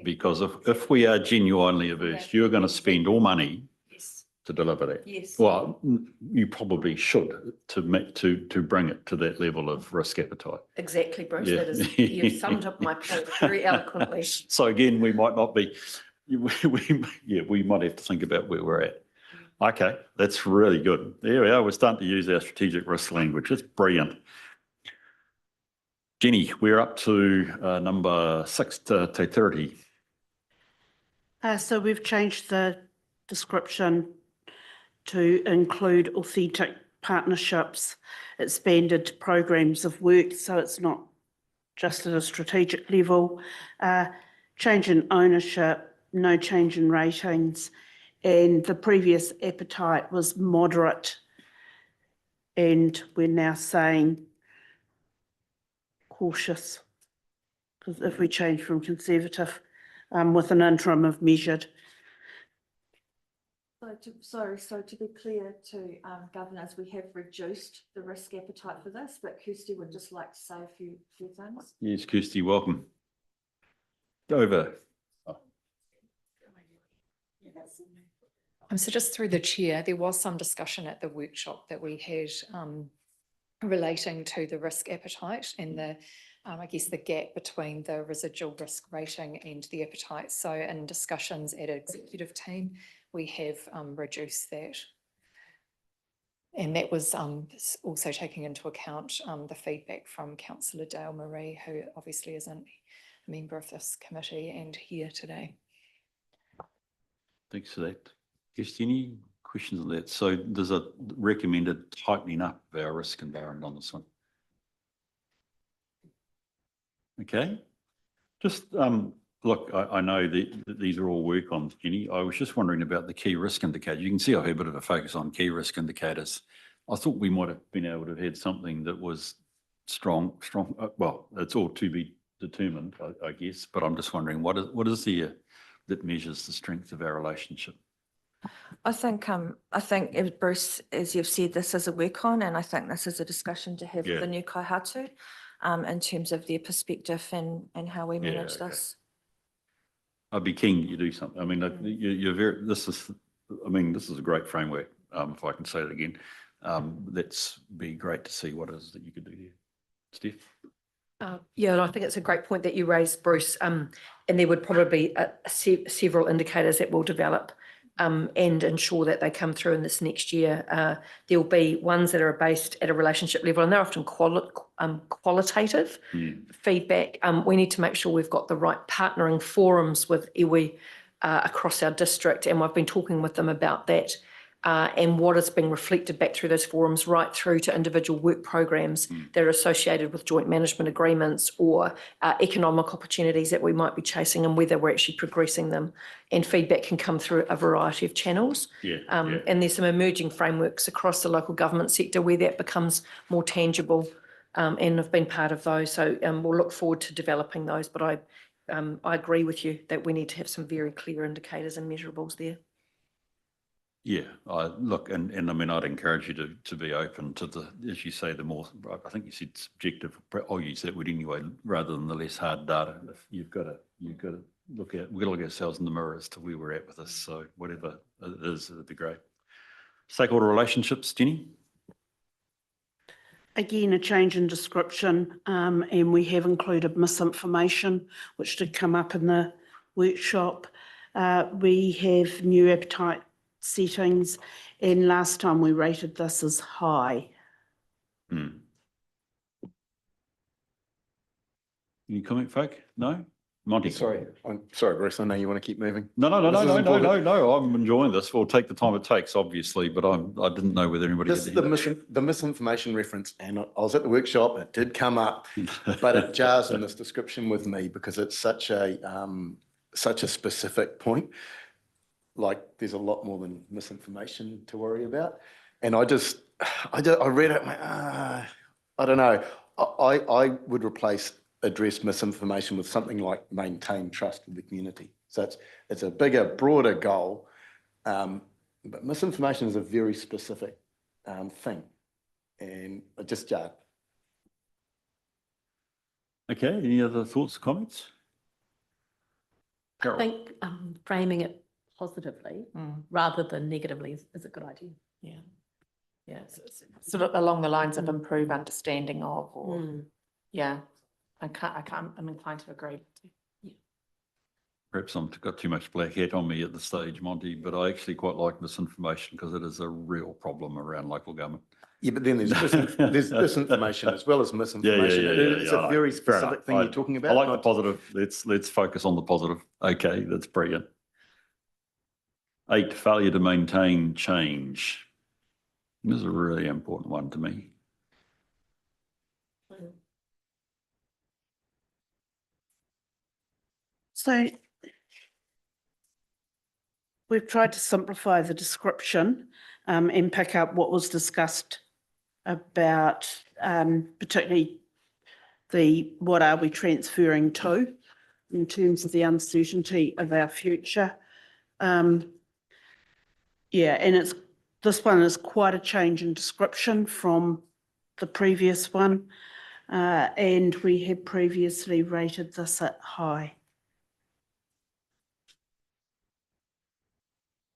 Because if we are genuinely averse, you're going to spend all money to deliver that. Yes. Well, you probably should to bring it to that level of risk appetite. Exactly, Bruce. Yeah. That is, you've summed up my point very eloquently. So again, we might not be, we might have to think about where we're at. Okay, that's really good. There we are. We're starting to use our strategic risk language. It's brilliant. Jenny, we're up to number 6 to 30. So we've changed the description to include authentic partnerships, expanded programs of work, so it's not just at a strategic level. Change in ownership, no change in ratings, and the previous appetite was moderate, and we're now saying cautious, because if we change from conservative with an interim of measured. So to be clear to governors, we have reduced the risk appetite for this, but Kirsty would just like to say a few things. Yes, Kirsty, welcome. Over. So just through the chair, there was some discussion at the workshop that we had relating to the risk appetite and the, I guess, the gap between the residual risk rating and the appetite. So in discussions at executive team, we have reduced that. And that was also taking into account the feedback from Councillor Dale Marie, who obviously isn't a member of this committee and here today. Thanks for that. Just any questions on that? So there's a recommended tightening up of our risk environment on this one. Okay. Just, look, I know that these are all work on, Jenny. I was just wondering about the key risk indicators. You can see I have a bit of a focus on key risk indicators. I thought we might have been able to have had something that was strong, well, it's all to be determined, I guess, but I'm just wondering what is there that measures the strength of our relationship? I think, Bruce, as you've said, this is a work on, and I think this is a discussion to have with the new kaihatu in terms of their perspective and how we manage this. I'd be keen you do something. I mean, this is a great framework, if I can say it again. That's be great to see what it is that you could do there. Steph? Yeah, and I think it's a great point that you raised, Bruce. And there would probably be several indicators that will develop and ensure that they come through in this next year. There'll be ones that are based at a relationship level, and they're often qualitative feedback. We need to make sure we've got the right partnering forums with iwi across our district, and I've been talking with them about that. And what is being reflected back through those forums right through to individual work programs that are associated with joint management agreements or economic opportunities that we might be chasing, and whether we're actually progressing them. And feedback can come through a variety of channels. And there's some emerging frameworks across the local government sector where that becomes more tangible, and I've been part of those. So we'll look forward to developing those. But I agree with you that we need to have some very clear indicators and measurables there. Yeah, look, and I mean, I'd encourage you to be open to the, as you say, the more, I think you said subjective, I'll use that word anyway, rather than the less hard data. If you've got to look at, we've got to look at ourselves in the mirror as to where we're at with this. So whatever it is, it'd be great. Stakeholder relationships, Jenny? Again, a change in description, and we have included misinformation, which did come up in the workshop. We have new appetite settings, and last time we rated this as high. Any comment, folk? No? Monty? Sorry, Bruce, I know you want to keep moving. No, I'm enjoying this. We'll take the time it takes, obviously, but I didn't know whether anybody Just the misinformation reference, and I was at the workshop, it did come up, but it jars in this description with me because it's such a specific point. Like there's a lot more than misinformation to worry about. And I read it, I don't know. I would address misinformation with something like maintain trust with the community. So it's a bigger, broader goal, but misinformation is a very specific thing, and it just jarred. Okay, any other thoughts, comments? Carol? I think framing it positively rather than negatively is a good idea. Yeah, sort of along the lines of improve understanding of, or I'm inclined to agree. Perhaps I've got too much black hat on me at this stage, Monty, but I actually quite like misinformation because it is a real problem around local government. Yeah, but then there's disinformation as well as misinformation. It's a very specific thing you're talking about. I like the positive. Let's focus on the positive. Okay, that's brilliant. 8, failure to maintain change. This is a really important one to me. So we've tried to simplify the description and pick up what was discussed about particularly what are we transferring to in terms of the uncertainty of our future. And this one is quite a change in description from the previous one, and we had previously rated this at high.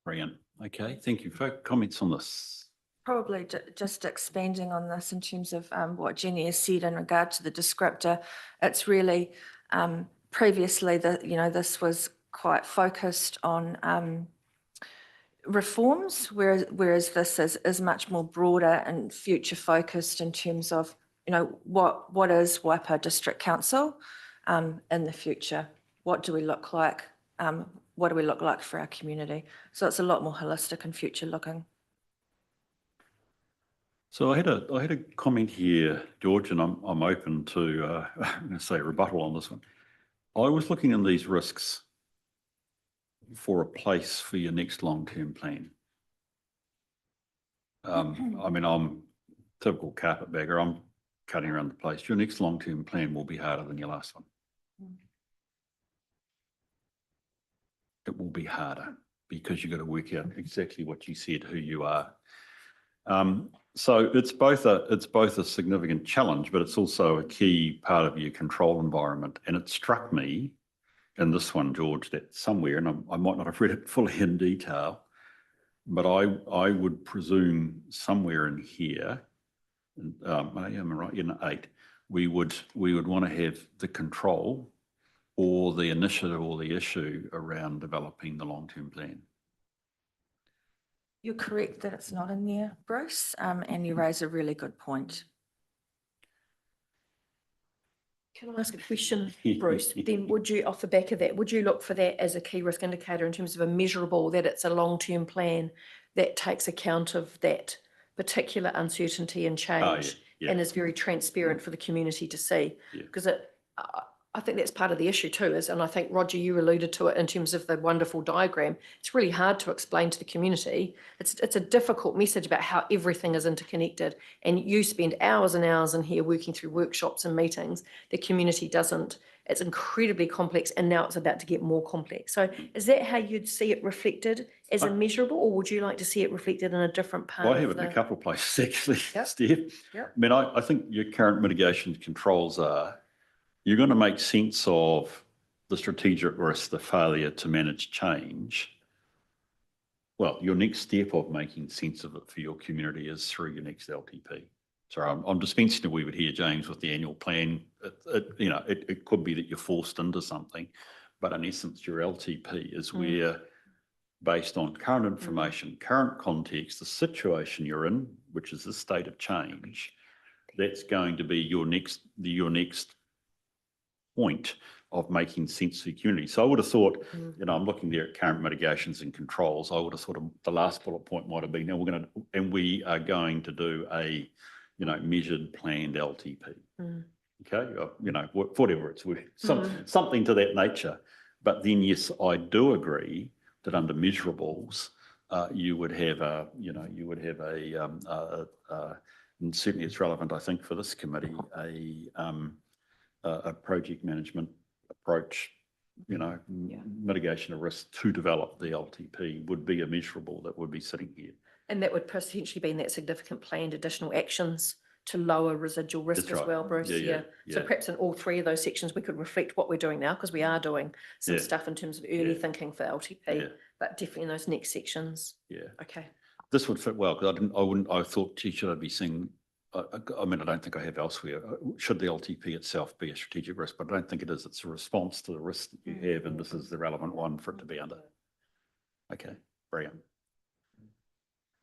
Brilliant. Okay, thank you. Folk, comments on this? Probably just expanding on this in terms of what Jenny has said in regard to the descriptor. It's really previously this was quite focused on reforms, whereas this is much more broader and future focused in terms of, you know, what is Waipa District Council in the future? What do we look like? What do we look like for our community? So it's a lot more holistic and future looking. So I had a comment here, George, and I'm open to I'm going to say rebuttal on this one. I was looking in these risks for a place for your next long-term plan. I mean, I'm typical carpetbagger. I'm cutting around the place. Your next long-term plan will be harder than your last one. It will be harder because you've got to work out exactly what you said, who you are. So it's both a significant challenge, but it's also a key part of your control environment. And it struck me in this one, George, that somewhere, and I might not have read it fully in detail, but I would presume somewhere in here, am I right? In 8, we would want to have the control or the initiative or the issue around developing the long-term plan. You're correct that it's not in there, Bruce, and you raise a really good point. Can I ask a question, Bruce? Then would you, off the back of that, would you look for that as a key risk indicator in terms of a measurable, that it's a long-term plan that takes account of that particular uncertainty and change yeah. and is very transparent for the community to see? Yeah. Because I think that's part of the issue too, and I think, Roger, you alluded to it in terms of the wonderful diagram. It's really hard to explain to the community. It's a difficult message about how everything is interconnected, and you spend hours and hours in here working through workshops and meetings. The community doesn't. It's incredibly complex, and now it's about to get more complex. So is that how you'd see it reflected as a measurable, or would you like to see it reflected in a different part I have it in a couple of places actually, Yep. Steve. Yep. I mean, I think your current mitigation controls are, you're going to make sense of the strategic risk, the failure to manage change. Well, your next step of making sense of it for your community is through your next LTP. Sorry, I'm dispensing that we would hear James with the annual plan. It could be that you're forced into something, but in essence, your LTP is where, based on current information, current context, the situation you're in, which is the state of change, that's going to be your next point of making sense for your community. So I would have thought, I'm looking there at current mitigations and controls. I would have thought the last bullet point might have been, we are going to do a, measured, planned LTP. Okay, whatever it's worth, something to that nature. But then, yes, I do agree that under measurables, you would have and certainly it's relevant, I think, for this committee, a project management approach, mitigation of risk to develop the LTP would be a measurable that would be sitting here. And that would potentially be in that significant planned additional actions to lower residual risk That's as right. well, Bruce. Yeah. So perhaps in all 3 of those sections, we could reflect what we're doing now, because we are doing some stuff in terms of early thinking for LTP, but definitely in those next sections. Yeah. Okay. This would fit well, because I thought, gee, should I be seeing, I mean, I don't think I have elsewhere. Should the LTP itself be a strategic risk? But I don't think it is. It's a response to the risk that you have, and this is the relevant one for it to be under. Okay, brilliant.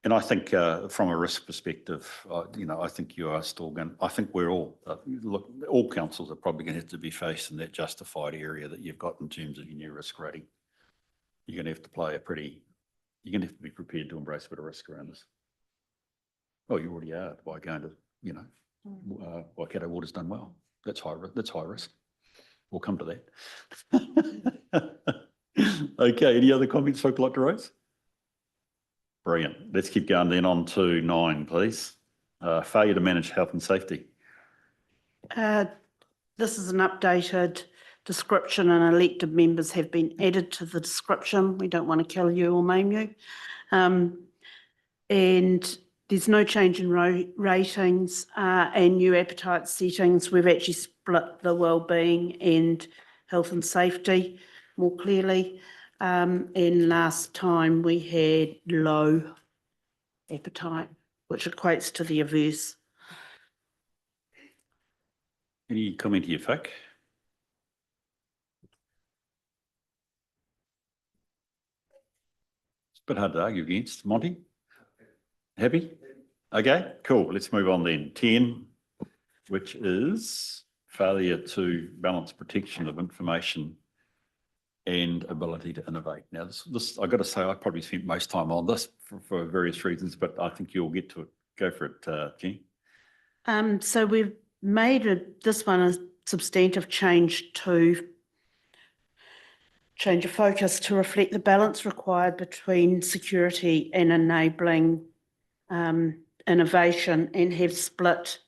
And I think from a risk perspective, I think you are still going, I think we're all, look, all councils are probably going to have to be faced in that justified area that you've got in terms of your new risk rating. You're going to have to you're going to have to be prepared to embrace a bit of risk around this. Oh, you already are by going to, Waikato Water's done well. That's high risk. We'll come to that. Okay, any other comments folk like to raise? Brilliant. Let's keep going then on to 9, please. Failure to manage health and safety. This is an updated description, and elected members have been added to the description. We don't want to kill you or maim you. And there's no change in ratings and new appetite settings. We've actually split the wellbeing and health and safety more clearly. And last time we had low appetite, which equates to the averse. Any comment here, Fick? bit hard to argue against. Monty? Happy? Okay, cool. Let's move on then. 10, which is failure to balance protection of information and ability to innovate. Now, this I've got to say, I probably spent most time on this for various reasons, but I think you'll get to it. Go for it, Jenny. So we've made this one a substantive change of focus to reflect the balance required between security and enabling innovation, and have split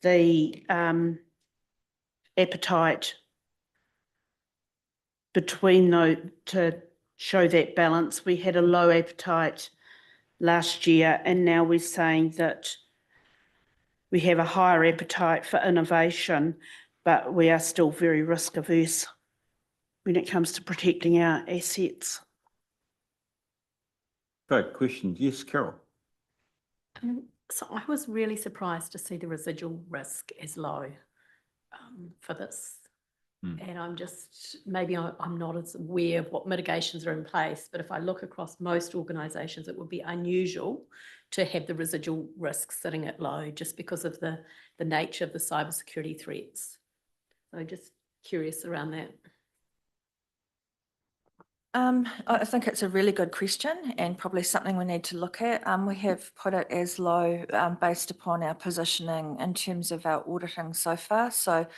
the appetite between those to show that balance. We had a low appetite last year, and now we're saying that we have a higher appetite for innovation, but we are still very risk averse when it comes to protecting our assets. Great question. Yes, Carol. So I was really surprised to see the residual risk as low for this. And I'm just, maybe I'm not as aware of what mitigations are in place, but if I look across most organisations, it would be unusual to have the residual risk sitting at low just because of the nature of the cybersecurity threats. So just curious around that. I think it's a really good question and probably something we need to look at. We have put it as low based upon our positioning in terms of our auditing so far. So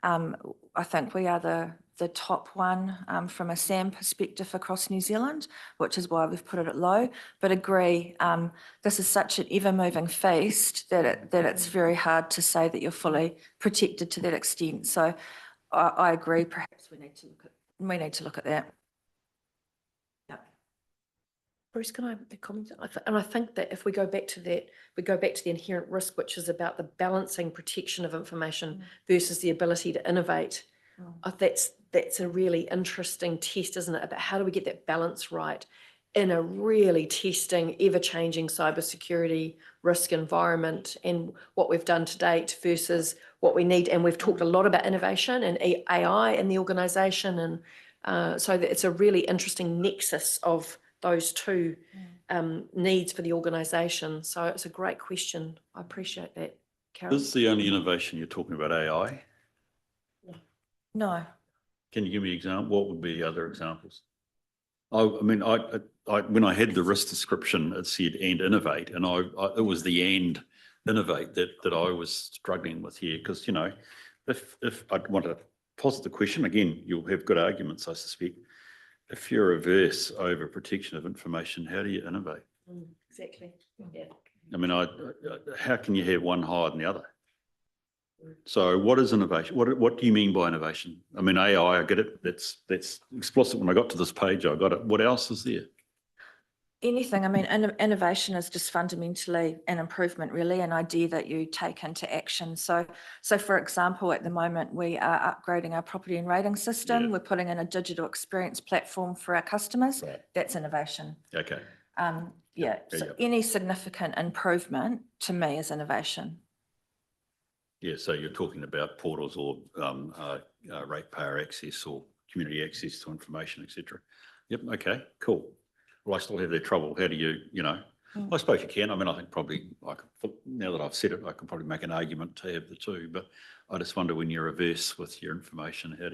I think we are the top one from a SAM perspective across New Zealand, which is why we've put it at low. But agree, this is such an ever-moving feast that it's very hard to say that you're fully protected to that extent. So I agree. Perhaps we need to look at that. Bruce, can I comment? And I think that if we go back to that, we go back to the inherent risk, which is about the balancing protection of information versus the ability to innovate. That's a really interesting test, isn't it? About how do we get that balance right in a really testing, ever-changing cybersecurity risk environment, and what we've done to date versus what we need. And we've talked a lot about innovation and AI in the organisation, and so that it's a really interesting nexus of those two needs for the organisation. So it's a great question. I appreciate that, Carol. Is the only innovation you're talking about AI? No. Can you give me an example? What would be other examples? I mean, when I had the risk description, it said and innovate, and it was the and innovate that I was struggling with here, because, you know, if I want to posit the question, again, you'll have good arguments, I suspect. If you're averse over protection of information, how do you innovate? Exactly. Yeah. I mean, how can you have one higher than the other? So what is innovation? What do you mean by innovation? I mean, AI, I get it. That's explicit. When I got to this page, I got it. What else is there? Anything. I mean, innovation is just fundamentally an improvement, really, an idea that you take into action. So for example, at the moment, we are upgrading our property and rating system. Yeah. We're putting in a digital experience platform for our customers. Right. That's innovation. Okay. Yeah. So any significant improvement to me is innovation. Yeah. So you're talking about portals or ratepayer access or community access to information, etc. Yep. Okay. Cool. Well, I still have that trouble. How do you know? I suppose you can. I mean, I think probably now that I've said it, I could probably make an argument to have the two. But I just wonder, when you're averse with your information, how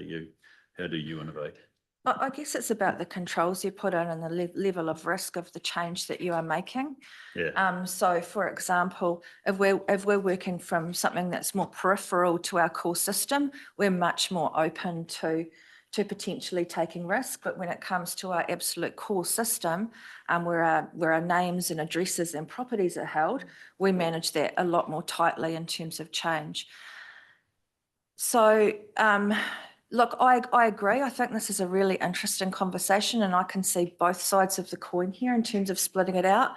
do you innovate? I guess it's about the controls you put in and the level of risk of the change that you are making. Yeah. So, for example, if we're working from something that's more peripheral to our core system, we're much more open to potentially taking risk. But when it comes to our absolute core system, where our names and addresses and properties are held, we manage that a lot more tightly in terms of change. So, look, I agree. I think this is a really interesting conversation, and I can see both sides of the coin here in terms of splitting it out.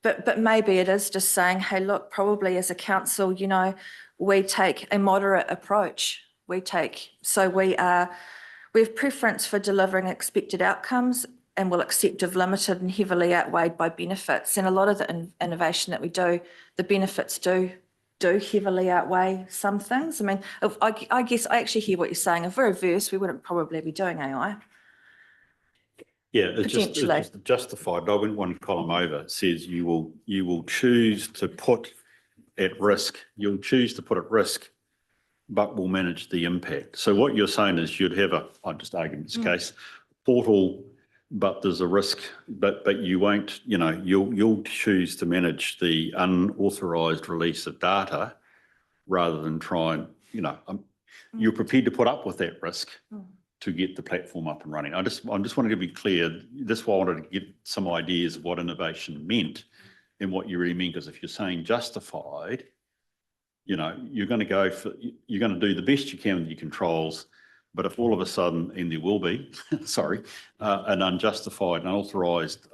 But maybe it is just saying, hey, look, probably as a council, you know, we take a moderate approach. We have preference for delivering expected outcomes, and will accept if limited and heavily outweighed by benefits. And a lot of the innovation that we do, the benefits do heavily outweigh some things. I mean, I guess I actually hear what you're saying. If we're averse, we wouldn't probably be doing AI. Yeah, it's Potentially. just justified. I went one column over. It says you will choose to put at risk, but will manage the impact. So what you're saying is you'd have I'm just arguing this case, portal, but there's a risk, but you won't, you'll choose to manage the unauthorized release of data rather than try and, you're prepared to put up with that risk to get the platform up and running. I just wanted to be clear. This is why I wanted to get some ideas of what innovation meant and what you really mean, because if you're saying justified, you're going to do the best you can with your controls, but if all of a sudden, and there will be, an unjustified, unauthorized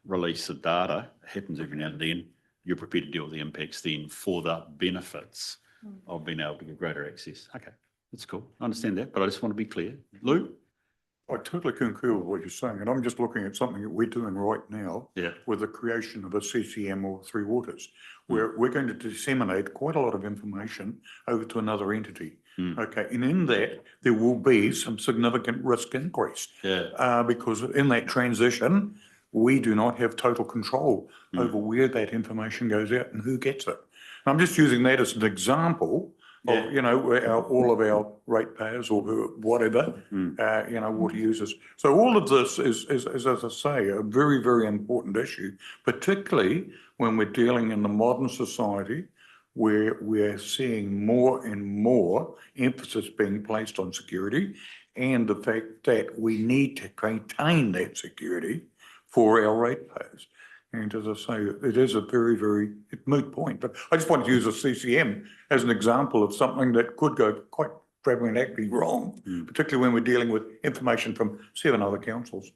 release of data happens every now and then, you're prepared to deal with the impacts then for the benefits of being able to get greater access. Okay, that's cool. I understand that, but I just want to be clear. Lou? I totally concur with what you're saying, and I'm just looking at something that we're doing right now with the creation of a CCM or Three Waters, where we're going to disseminate quite a lot of information over to another entity. Okay, and in that, there will be some significant risk increase. Because in that transition, we do not have total control over where that information goes out and who gets it. And I'm just using that as an example of, where all of our ratepayers or whatever, water users. So all of this is, as I say, a very, very important issue, particularly when we're dealing in the modern society where we're seeing more and more emphasis being placed on security and the fact that we need to maintain that security for our ratepayers. And as I say, it is a very, very moot point. But I just wanted to use a CCM as an example of something that could go quite dramatically wrong, particularly when we're dealing with information from 7 other councils.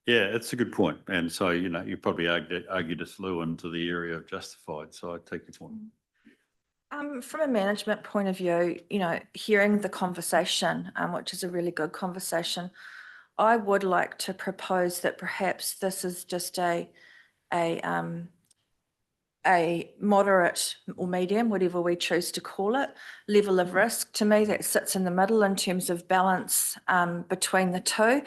Yeah, it's a good point. And so, you probably argued us, Lou, into the area of justified. So I take your point. From a management point of view, hearing the conversation, which is a really good conversation, I would like to propose that perhaps this is just a moderate or medium, whatever we choose to call it, level of risk. To me, that sits in the middle in terms of balance between the two.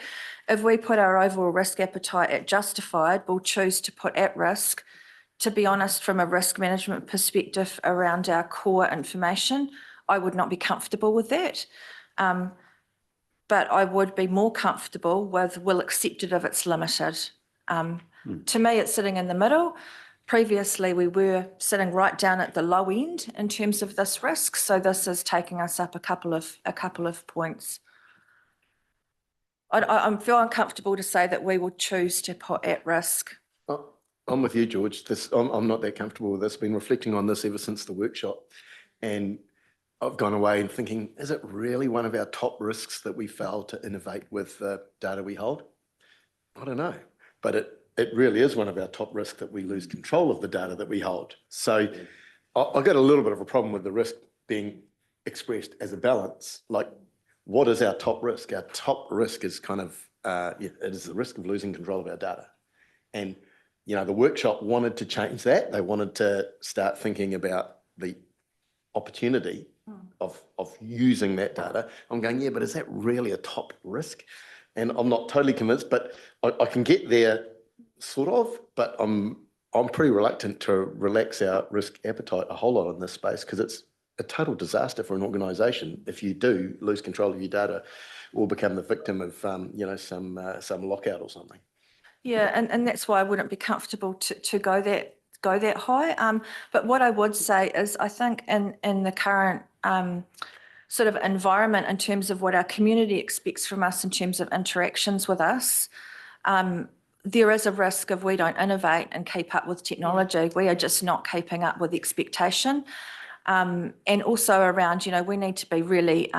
If we put our overall risk appetite at justified, we'll choose to put at risk. To be honest, from a risk management perspective around our core information, I would not be comfortable with that. But I would be more comfortable with we'll accept it if it's limited. To me, it's sitting in the middle. Previously, we were sitting right down at the low end in terms of this risk. So this is taking us up a couple of points. I feel uncomfortable to say that we will choose to put at risk. I'm with you, George. I'm not that comfortable with this. I've been reflecting on this ever since the workshop. And I've gone away and thinking, is it really one of our top risks that we fail to innovate with the data we hold? I don't know. But it really is one of our top risks that we lose control of the data that we hold. So I've got a little bit of a problem with the risk being expressed as a balance. Like, what is our top risk? Our top risk is kind of, it is the risk of losing control of our data. And the workshop wanted to change that. They wanted to start thinking about the opportunity of using that data. I'm going, yeah, but is that really a top risk? And I'm not totally convinced, but I can get there sort of, but I'm pretty reluctant to relax our risk appetite a whole lot in this space because it's a total disaster for an organisation if you do lose control of your data or become the victim of some lockout or something. Yeah, and that's why I wouldn't be comfortable to go that high. But what I would say is I think in the current sort of environment in terms of what our community expects from us in terms of interactions with us, there is a risk if we don't innovate and keep up with technology. We are just not keeping up with expectation. And also around, we need to be really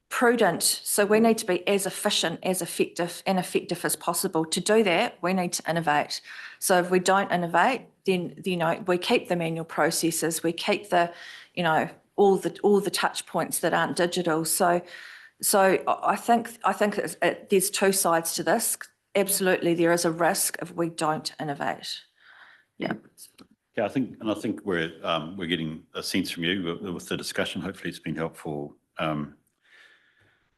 prudent. So we need to be as efficient, as effective as possible. To do that, we need to innovate. So if we don't innovate, then we keep the manual processes, we keep the, all the touch points that aren't digital. So I think there's two sides to this. Absolutely, there is a risk if we don't innovate. Yeah. Yeah, I think we're getting a sense from you with the discussion. Hopefully, it's been helpful.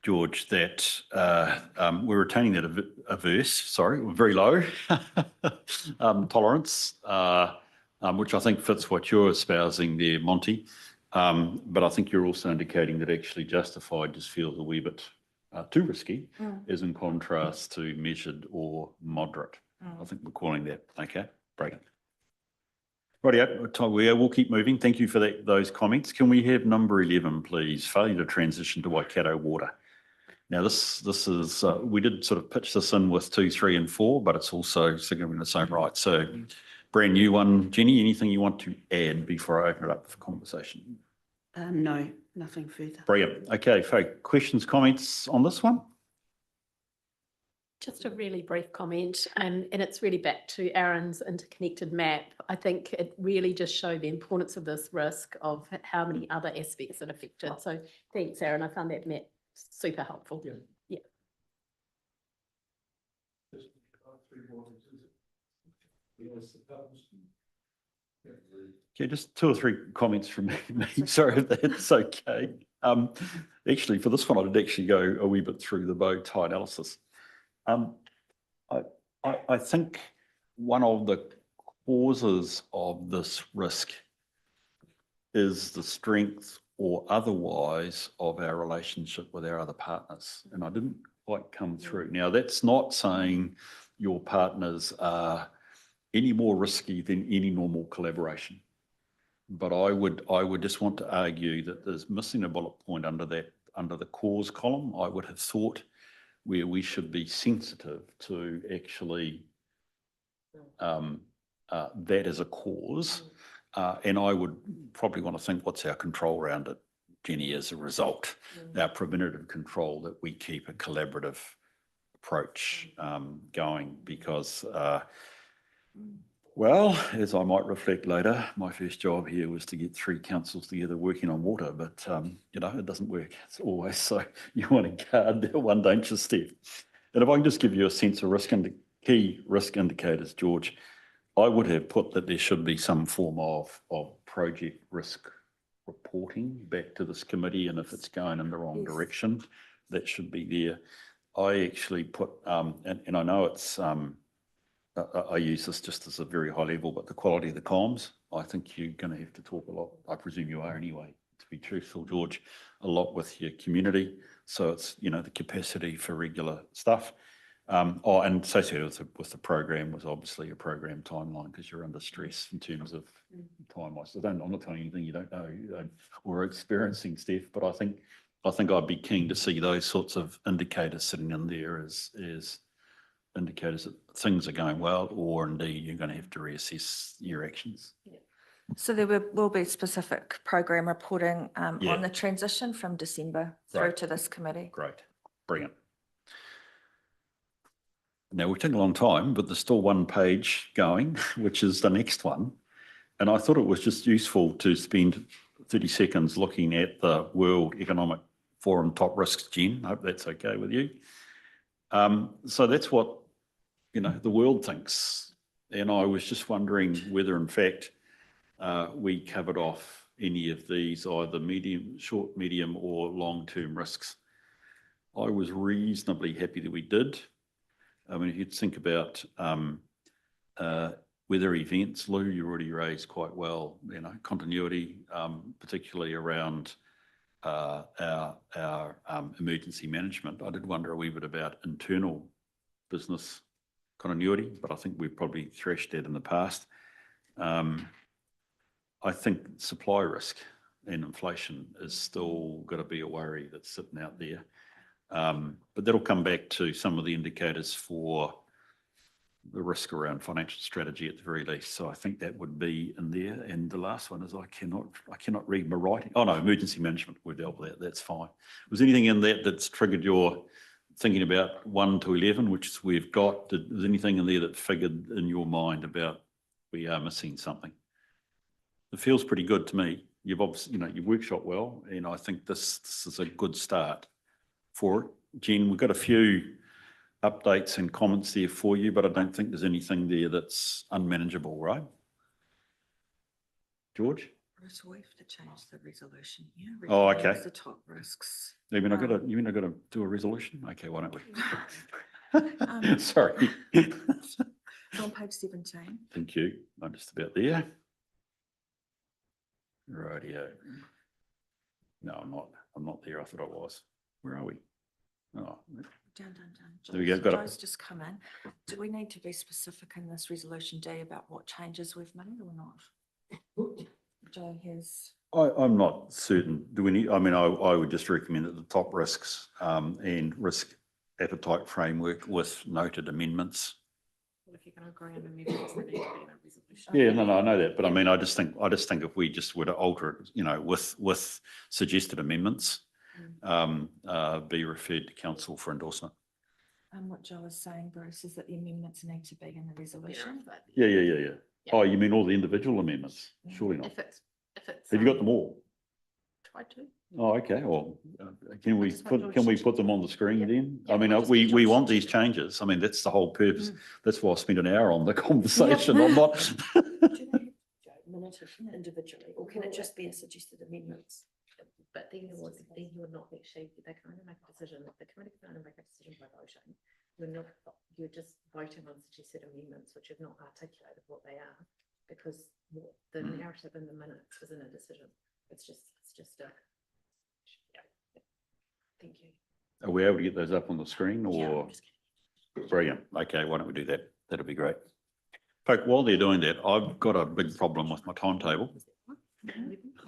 George, that we're retaining that very low tolerance, which I think fits what you're espousing there, Monty. But I think you're also indicating that actually justified just feels a wee bit too risky, as in contrast to measured or moderate. I think we're calling that. Okay, brilliant. Rightio, we'll keep moving. Thank you for those comments. Can we have number 11, please? Failure to transition to Waikato water. Now, this is, we did sort of pitch this in with 2, 3 and 4, but it's also significant in its own right. So brand new one. Jenny, anything you want to add before I open it up for conversation? No, nothing further. Brilliant. Okay, folks, questions, comments on this one? Just a really brief comment, and it's really back to Aaron's interconnected map. I think it really just showed the importance of this risk of how many other aspects that affected. So thanks, Aaron. I found that map super helpful. Yeah. Okay, just 2 or 3 comments from me. Sorry if that's okay. Actually, for this one, I did actually go a wee bit through the bow tie analysis. I think one of the causes of this risk is the strength or otherwise of our relationship with our other partners. And I didn't quite come through. Now, that's not saying your partners are any more risky than any normal collaboration. But I would just want to argue that there's missing a bullet point under the cause column. I would have thought where we should be sensitive to actually that as a cause. And I would probably want to think, what's our control around it, Jenny, as a result, our preventative control, that we keep a collaborative approach going, because, well, as I might reflect later, my first job here was to get 3 councils together working on water, but, you know, it doesn't work. It's always so. You want to guard that one, don't you, Steph? And if I can just give you a sense of key risk indicators, George, I would have put that there should be some form of project risk reporting back to this committee, and if it's going in the wrong direction, that should be there. I actually put, and I know it's, I use this just as a very high level, but the quality of the comms, I think you're going to have to talk a lot. I presume you are anyway, to be truthful, George, a lot with your community. So it's, you know, the capacity for regular stuff. And associated with the program was obviously a program timeline, because you're under stress in terms of time-wise. So I'm not telling you anything you don't know or experiencing, Steph, but I think I'd be keen to see those sorts of indicators sitting in there as indicators that things are going well, or indeed you're going to have to reassess your actions. So there will be specific program reporting on the transition from December through to this committee. Great, brilliant. Now, we've taken a long time, but there's still one page going, which is the next one. And I thought it was just useful to spend 30 seconds looking at the World Economic Forum top risks, Jen. I hope that's okay with you. So that's what, you know, the world thinks. And I was just wondering whether, in fact, we covered off any of these, either short, medium, or long-term risks. I was reasonably happy that we did. I mean, if you think about weather events, Lou, you already raised quite well, you know, continuity, particularly around our emergency management. I did wonder a wee bit about internal business continuity, but I think we've probably threshed that in the past. I think supply risk and inflation is still going to be a worry that's sitting out there. But that'll come back to some of the indicators for the risk around financial strategy at the very least. So I think that would be in there. And the last one is I cannot read my writing. Oh no, emergency management, we dealt with that. That's fine. Was anything in that that's triggered your thinking about 1 to 11, which we've got? Is anything in there that figured in your mind about we are missing something? It feels pretty good to me. You've obviously, you know, you've workshopped well, and I think this is a good start for it. Jen, we've got a few updates and comments there for you, but I don't think there's anything there that's unmanageable, right? George? Bruce, we have to change the resolution here. Oh, Recognise okay. The top risks. You mean I gotta do a resolution? Okay, why don't we? Um, Sorry. It's on page 17. Thank you. I'm just about there. Rightio. No, I'm not there. I thought I was. Where are we? Oh, Down. There we go, got it. Joe's just come in. Do we need to be specific in this resolution D about what changes we've made or not? Joe has, I'm not certain. Do we need, I mean, I would just recommend that the top risks and risk appetite framework with noted amendments. Well, if you're going to agree on amendments, they need to be in a resolution. Yeah, no, I know that, but I mean, I just think if we just were to alter it, with suggested amendments, be referred to council for endorsement. what Joe is saying, Bruce, is that the amendments need to be in the resolution. Yeah. Oh, you mean all the individual amendments? Surely not. If it's. Have you got them all? Tried to. Oh, okay. Well, can we just want put, George can we to- put them on the screen Yeah. then? Yeah, I mean, I'll just we get George want to these check. changes. I mean, that's the whole purpose. That's why I spent an hour on the conversation. I'm not. Do they have to minute it individually, or can it just be a suggested amendments? But then you're not actually, they can only make a decision, the committee can only make a decision by voting. You're just voting on suggested amendments, which have not articulated what they are, because the narrative in the minutes isn't a decision. It's just a. Yeah. Thank you. Are we able to get those up on the screen Yeah, or? I'm just kidding. Brilliant. Okay, why don't we do that? That'd be great. Folk, while they're doing that, I've got a big problem with my timetable.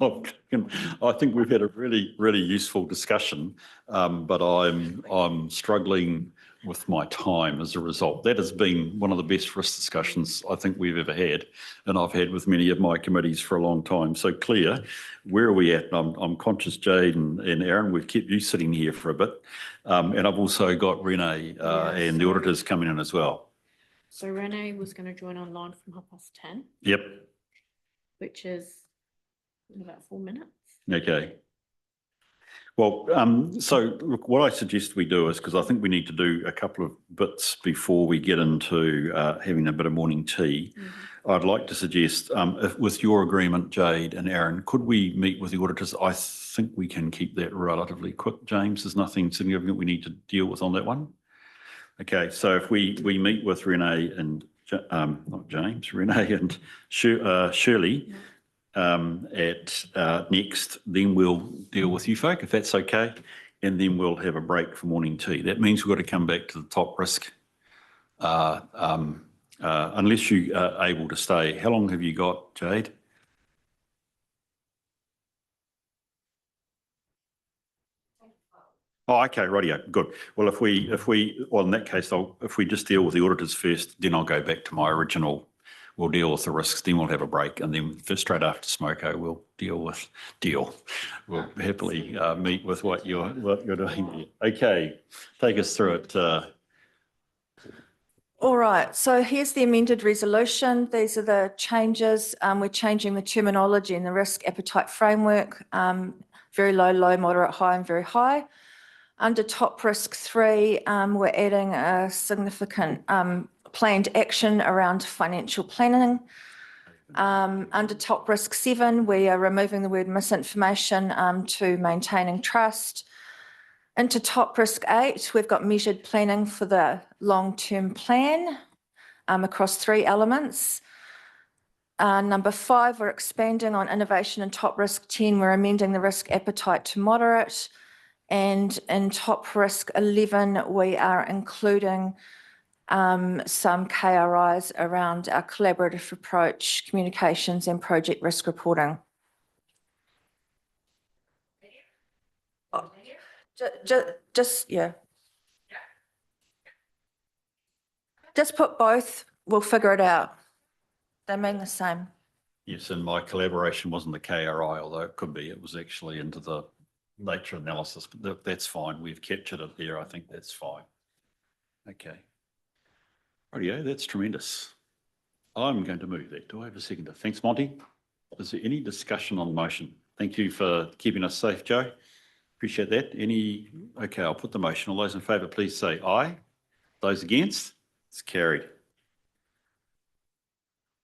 I think we've had a really, really useful discussion, but I'm struggling with my time as a result. That has been one of the best risk discussions I think we've ever had, and I've had with many of my committees for a long time. So Claire, where are we at? I'm conscious, Jade and Aaron, we've kept you sitting here for a bit, and I've also got Renee and the auditors coming in as well. So Renee was going to join online from 10:30, Yep. which is in about 4 minutes. Okay. Well, so look, what I suggest we do is, because I think we need to do a couple of bits before we get into having a bit of morning tea. I'd like to suggest, if, with your agreement, Jade and Aaron, could we meet with the auditors? I think we can keep that relatively quick, James. There's nothing significant we need to deal with on that one. Okay, so if we meet with Renee and, not James, Renee and Shirley, at next, then we'll deal with you folk, if that's okay, and then we'll have a break for morning tea. That means we've got to come back to the top risk, unless you are able to stay. How long have you got, Jade? Oh, okay, rightio, good. Well, well, in that case, if we just deal with the auditors first, then I'll go back to my original. We'll deal with the risks, then we'll have a break, and then straight after Smoko, we'll We'll happily meet with what you're doing. Okay, take us through it. All right, so here's the amended resolution. These are the changes. We're changing the terminology in the risk appetite framework. Very low, low, moderate, high, and very high. Under top risk 3, we're adding a significant planned action around financial planning. Under top risk 7, we are removing the word misinformation to maintaining trust. Into top risk 8, we've got measured planning for the long-term plan across 3 elements. Number 5, we're expanding on innovation and top risk 10, we're amending the risk appetite to moderate. And in top risk 11, we are including some KRIs around our collaborative approach, communications and project risk reporting. Just put both, we'll figure it out. They mean the same. Yes, and my collaboration wasn't the KRI, although it could be. It was actually into the nature analysis, but that's fine. We've captured it there. I think that's fine. Okay. Rightio, that's tremendous. I'm going to move that. Do I have a seconder? Thanks, Monty. Is there any discussion on the motion? Thank you for keeping us safe, Joe. Appreciate that. Okay, I'll put the motion. All those in favour, please say aye. Those against? It's carried.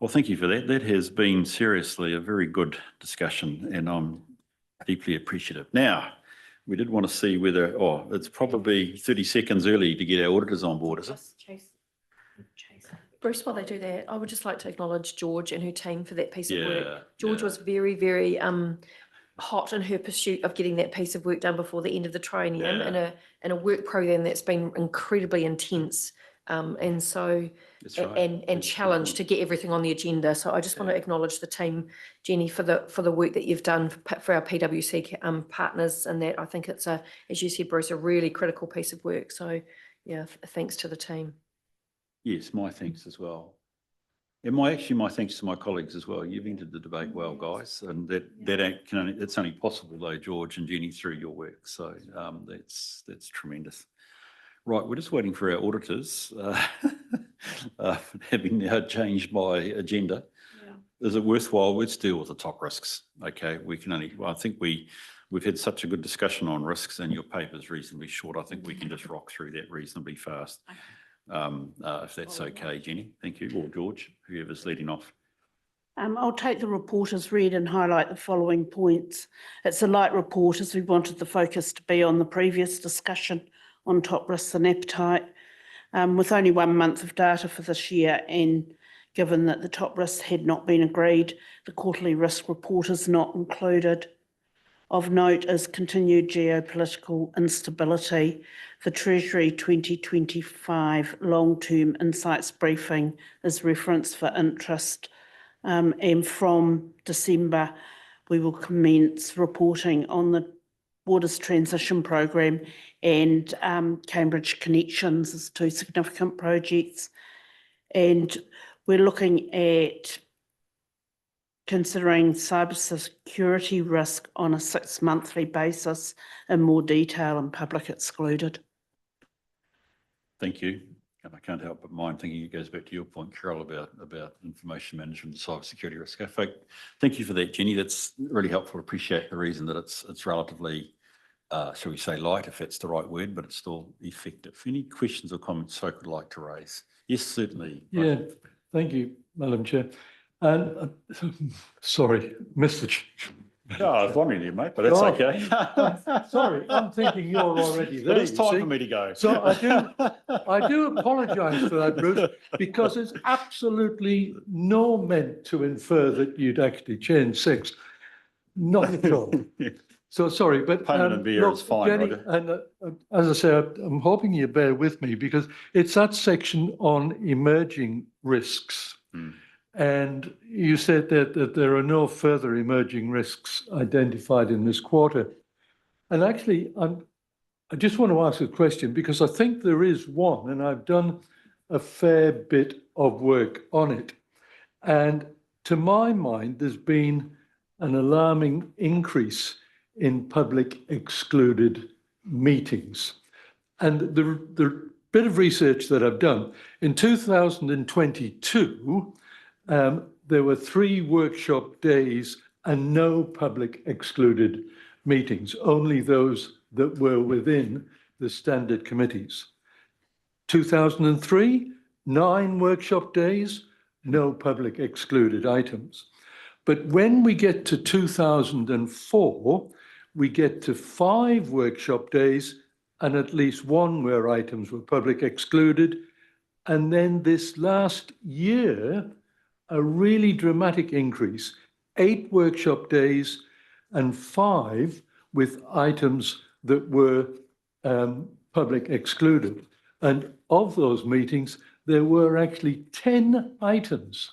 Well, thank you for that. That has been seriously a very good discussion and I'm deeply appreciative. Now, we did want to see whether, it's probably 30 seconds early to get our auditors on board, is it? Bruce, while they do that, I would just like to acknowledge George and her team for that piece of Yeah, work. George yeah. was very, very hot in her pursuit of getting that piece of work done before the end of the triennium in a work program that's been incredibly intense. And so, That's right. and That's a good challenged to point. get everything on the agenda. So I just want to acknowledge the team, Jenny, for the work that you've done for our PwC partners, and that I think it's as you said, Bruce, a really critical piece of work. So yeah, thanks to the team. Yes, my thanks as well. And my thanks to my colleagues as well. You've entered the debate well, guys, and it's only possible though, George and Jenny, through your work. So that's tremendous. Right, we're just waiting for our auditors, having now changed my agenda. Is it worthwhile? Let's deal with the top risks. Okay, I think we've had such a good discussion on risks and your paper's reasonably short. I think we can just rock through that reasonably fast. If that's okay, Jenny. Thank you. Or George, whoever's leading off. I'll take the report as read and highlight the following points. It's a light report as we wanted the focus to be on the previous discussion on top risks and appetite. With only 1 month of data for this year and given that the top risks had not been agreed, the quarterly risk report is not included. Of note is continued geopolitical instability. The Treasury 2025 long-term insights briefing is referenced for interest, and from December we will commence reporting on the Waters Transition Programme and Cambridge Connections as 2 significant projects. And we're looking at considering cybersecurity risk on a 6-monthly basis in more detail and public excluded. Thank you. And I can't help but mind thinking it goes back to your point, Carol, about information management and cybersecurity risk. In fact, thank you for that, Jenny. That's really helpful. Appreciate the reason that it's relatively, shall we say, light, if that's the right word, but it's still effective. Any questions or comments folk would like to raise? Yes, certainly. Yeah, thank you, Madam Chair. And sorry, Mr. No, I was wondering you, mate, but that's okay. Sorry, I'm thinking you're already there. But it's time for me to go. So I do apologise for that, Bruce, because it's absolutely no meant to infer that you'd actually change sex. Not at all. So sorry, but Payment and beer is fine, Jenny, Roger. and as I say, I'm hoping you bear with me because it's that section on emerging risks. And you said that there are no further emerging risks identified in this quarter. And actually, I just want to ask a question because I think there is one, and I've done a fair bit of work on it. And to my mind, there's been an alarming increase in public excluded meetings. And the bit of research that I've done, in 2022, there were 3 workshop days and no public excluded meetings, only those that were within the standard committees. 2003, 9 workshop days, no public excluded items. But when we get to 2004, we get to 5 workshop days and at least 1 where items were public excluded. And then this last year, a really dramatic increase, 8 workshop days and 5 with items that were public excluded. And of those meetings, there were actually 10 items,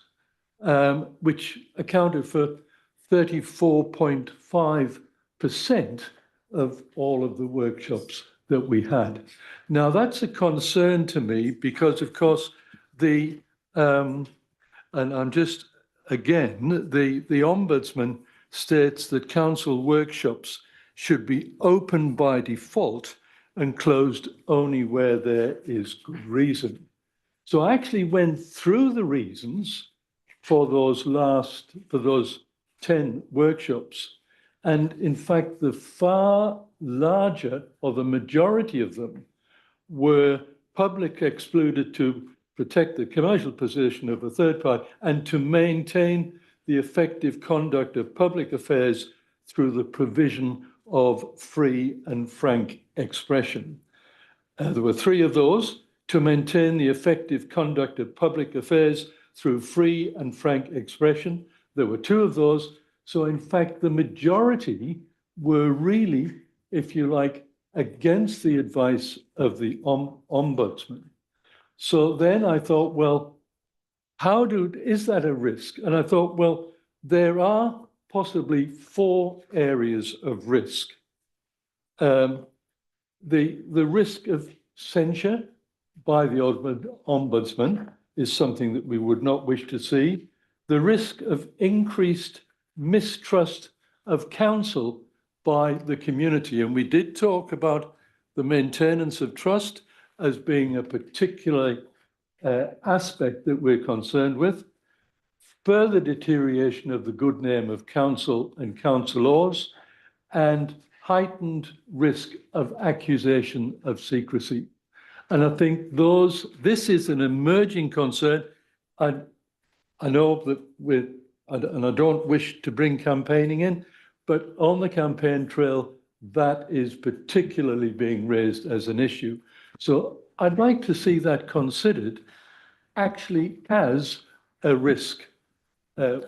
which accounted for 34.5% of all of the workshops that we had. Now, that's a concern to me because, of course, and I'm just, again, the Ombudsman states that council workshops should be open by default and closed only where there is good reason. So I actually went through the reasons for those 10 workshops. And in fact, the far larger or the majority of them were public excluded to protect the commercial position of a third party, and to maintain the effective conduct of public affairs through the provision of free and frank expression. There were three of those: to maintain the effective conduct of public affairs through free and frank expression. There were two of those. So in fact, the majority were really, if you like, against the advice of the Ombudsman. So then I thought, well, is that a risk? And I thought, well, there are possibly 4 areas of risk. The risk of censure by the Ombudsman is something that we would not wish to see. The risk of increased mistrust of council by the community. And we did talk about the maintenance of trust as being a particular aspect that we're concerned with. Further deterioration of the good name of council and councillors, and heightened risk of accusation of secrecy. And I think this is an emerging concern. And I know that and I don't wish to bring campaigning in, but on the campaign trail, that is particularly being raised as an issue. So I'd like to see that considered actually as a risk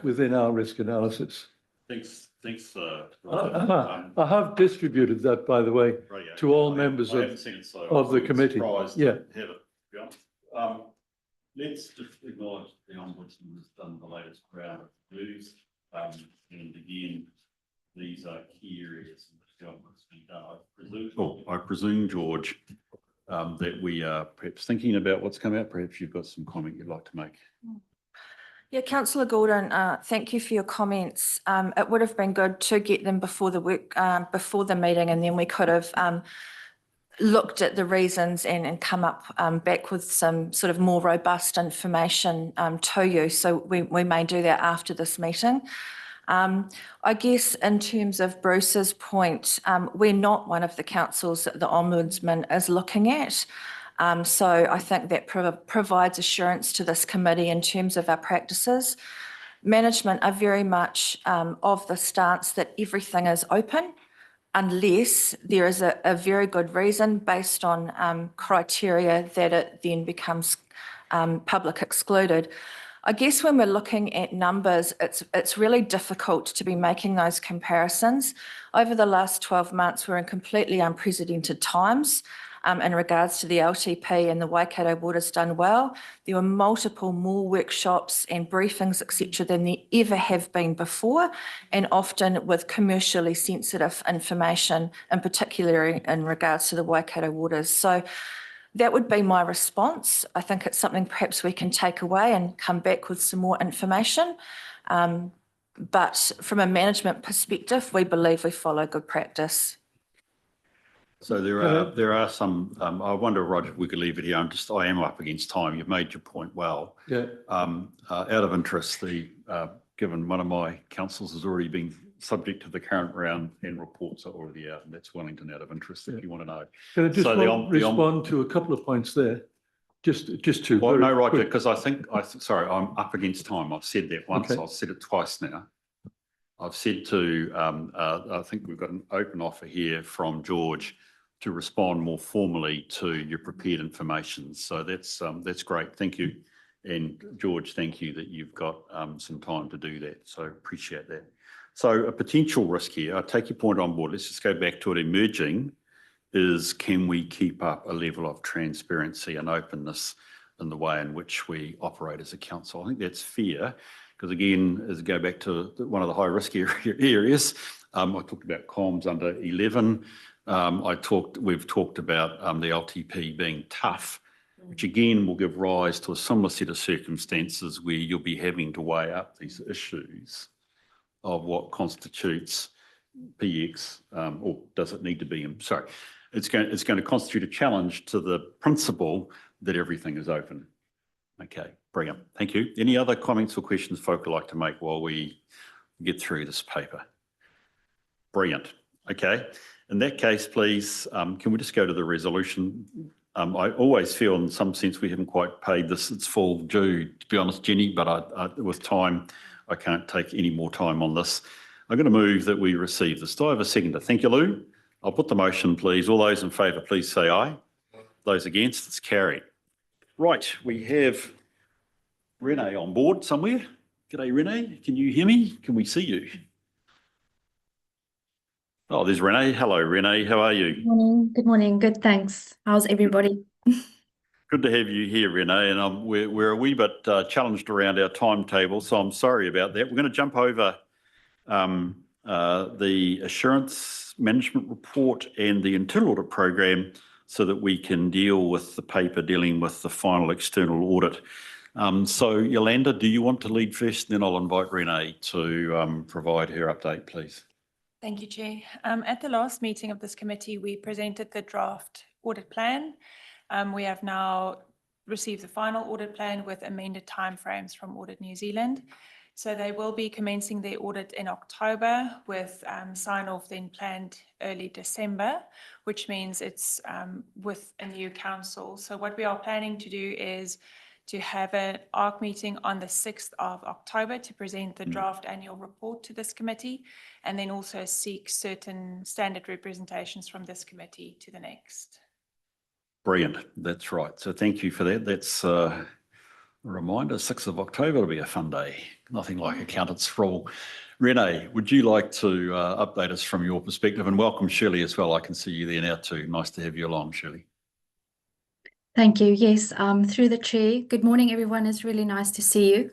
within our risk analysis. Thanks. I have distributed that, by the way, to all members of the committee. Yeah. Let's just acknowledge the Ombudsman has done the latest round of reviews. And again, these are key areas in which the Ombudsman done. I presume, George, that we are perhaps thinking about what's come out. Perhaps you've got some comment you'd like to make. Yeah, Councillor Gordon, thank you for your comments. It would have been good to get them before the meeting, and then we could have looked at the reasons and come up back with some sort of more robust information to you. So we may do that after this meeting. I guess in terms of Bruce's point, we're not one of the councils that the Ombudsman is looking at. So I think that provides assurance to this committee in terms of our practices. Management are very much of the stance that everything is open unless there is a very good reason based on criteria that it then becomes public excluded. I guess when we're looking at numbers, it's really difficult to be making those comparisons. Over the last 12 months, we're in completely unprecedented times. In regards to the LTP and the Waikato Waters done well. There were multiple more workshops and briefings, etc., than there ever have been before, and often with commercially sensitive information, in particular in regards to the Waikato Waters. So that would be my response. I think it's something perhaps we can take away and come back with some more information. But from a management perspective, we believe we follow good practice. So there are some, I wonder, Roger, if we could leave it here. I am up against time. You've made your point well. Yeah. Out of interest, given one of my councils has already been subject to the current round and reports are already out, and that's Wellington, out of interest, if you want to know. Can I just respond to a couple of points there? Just two. Well, no, Roger, because sorry, I'm up against time. I've said that once. Okay. I've said it twice now. I've said to, I think we've got an open offer here from George to respond more formally to your prepared information. So that's great. Thank you. And George, thank you that you've got some time to do that. So appreciate that. So a potential risk here, I take your point on board. Let's just go back to it. Emerging is, can we keep up a level of transparency and openness in the way in which we operate as a council? I think that's fair. Because again, as I go back to one of the high risk areas, I talked about comms under 11. We've talked about the LTP being tough, which again will give rise to a similar set of circumstances where you'll be having to weigh up these issues of what constitutes PX, or does it need to be? Sorry, it's going to constitute a challenge to the principle that everything is open. Okay, brilliant. Thank you. Any other comments or questions folk would like to make while we get through this paper? Brilliant. Okay. In that case, please, can we just go to the resolution I always feel in some sense we haven't quite paid this its full due, to be honest, Jenny, but with time, I can't take any more time on this. I'm going to move that we receive this. Do I have a seconder? Thank you, Lou. I'll put the motion, please. All those in favour, please say aye. Those against, it's carried. Right, we have Renee on board somewhere. G'day, Renee. Can you hear me? Can we see you? Oh, there's Renee. Hello, Renee. How are you? Morning. Good morning. Good, thanks. How's everybody? Good to have you here, Renee. And we're a wee bit challenged around our timetable, so I'm sorry about that. We're going to jump over the assurance management report and the internal audit program so that we can deal with the paper dealing with the final external audit. So Yolanda, do you want to lead first? Then I'll invite Renee to provide her update, please. Thank you, Chair. At the last meeting of this committee, we presented the draft audit plan. We have now received the final audit plan with amended timeframes from Audit New Zealand. So they will be commencing their audit in October with sign-off then planned early December, which means it's with a new council. So what we are planning to do is to have an ARC meeting on the 6th of October to present the draft annual report to this committee, and then also seek certain standard representations from this committee to the next. Brilliant. That's right. So thank you for that. That's a reminder, 6th of October will be a fun day. Nothing like accountants for all. Renee, would you like to update us from your perspective? And welcome Shirley as well. I can see you there now too. Nice to have you along, Shirley. Thank you. Yes, through the chair. Good morning, everyone. It's really nice to see you.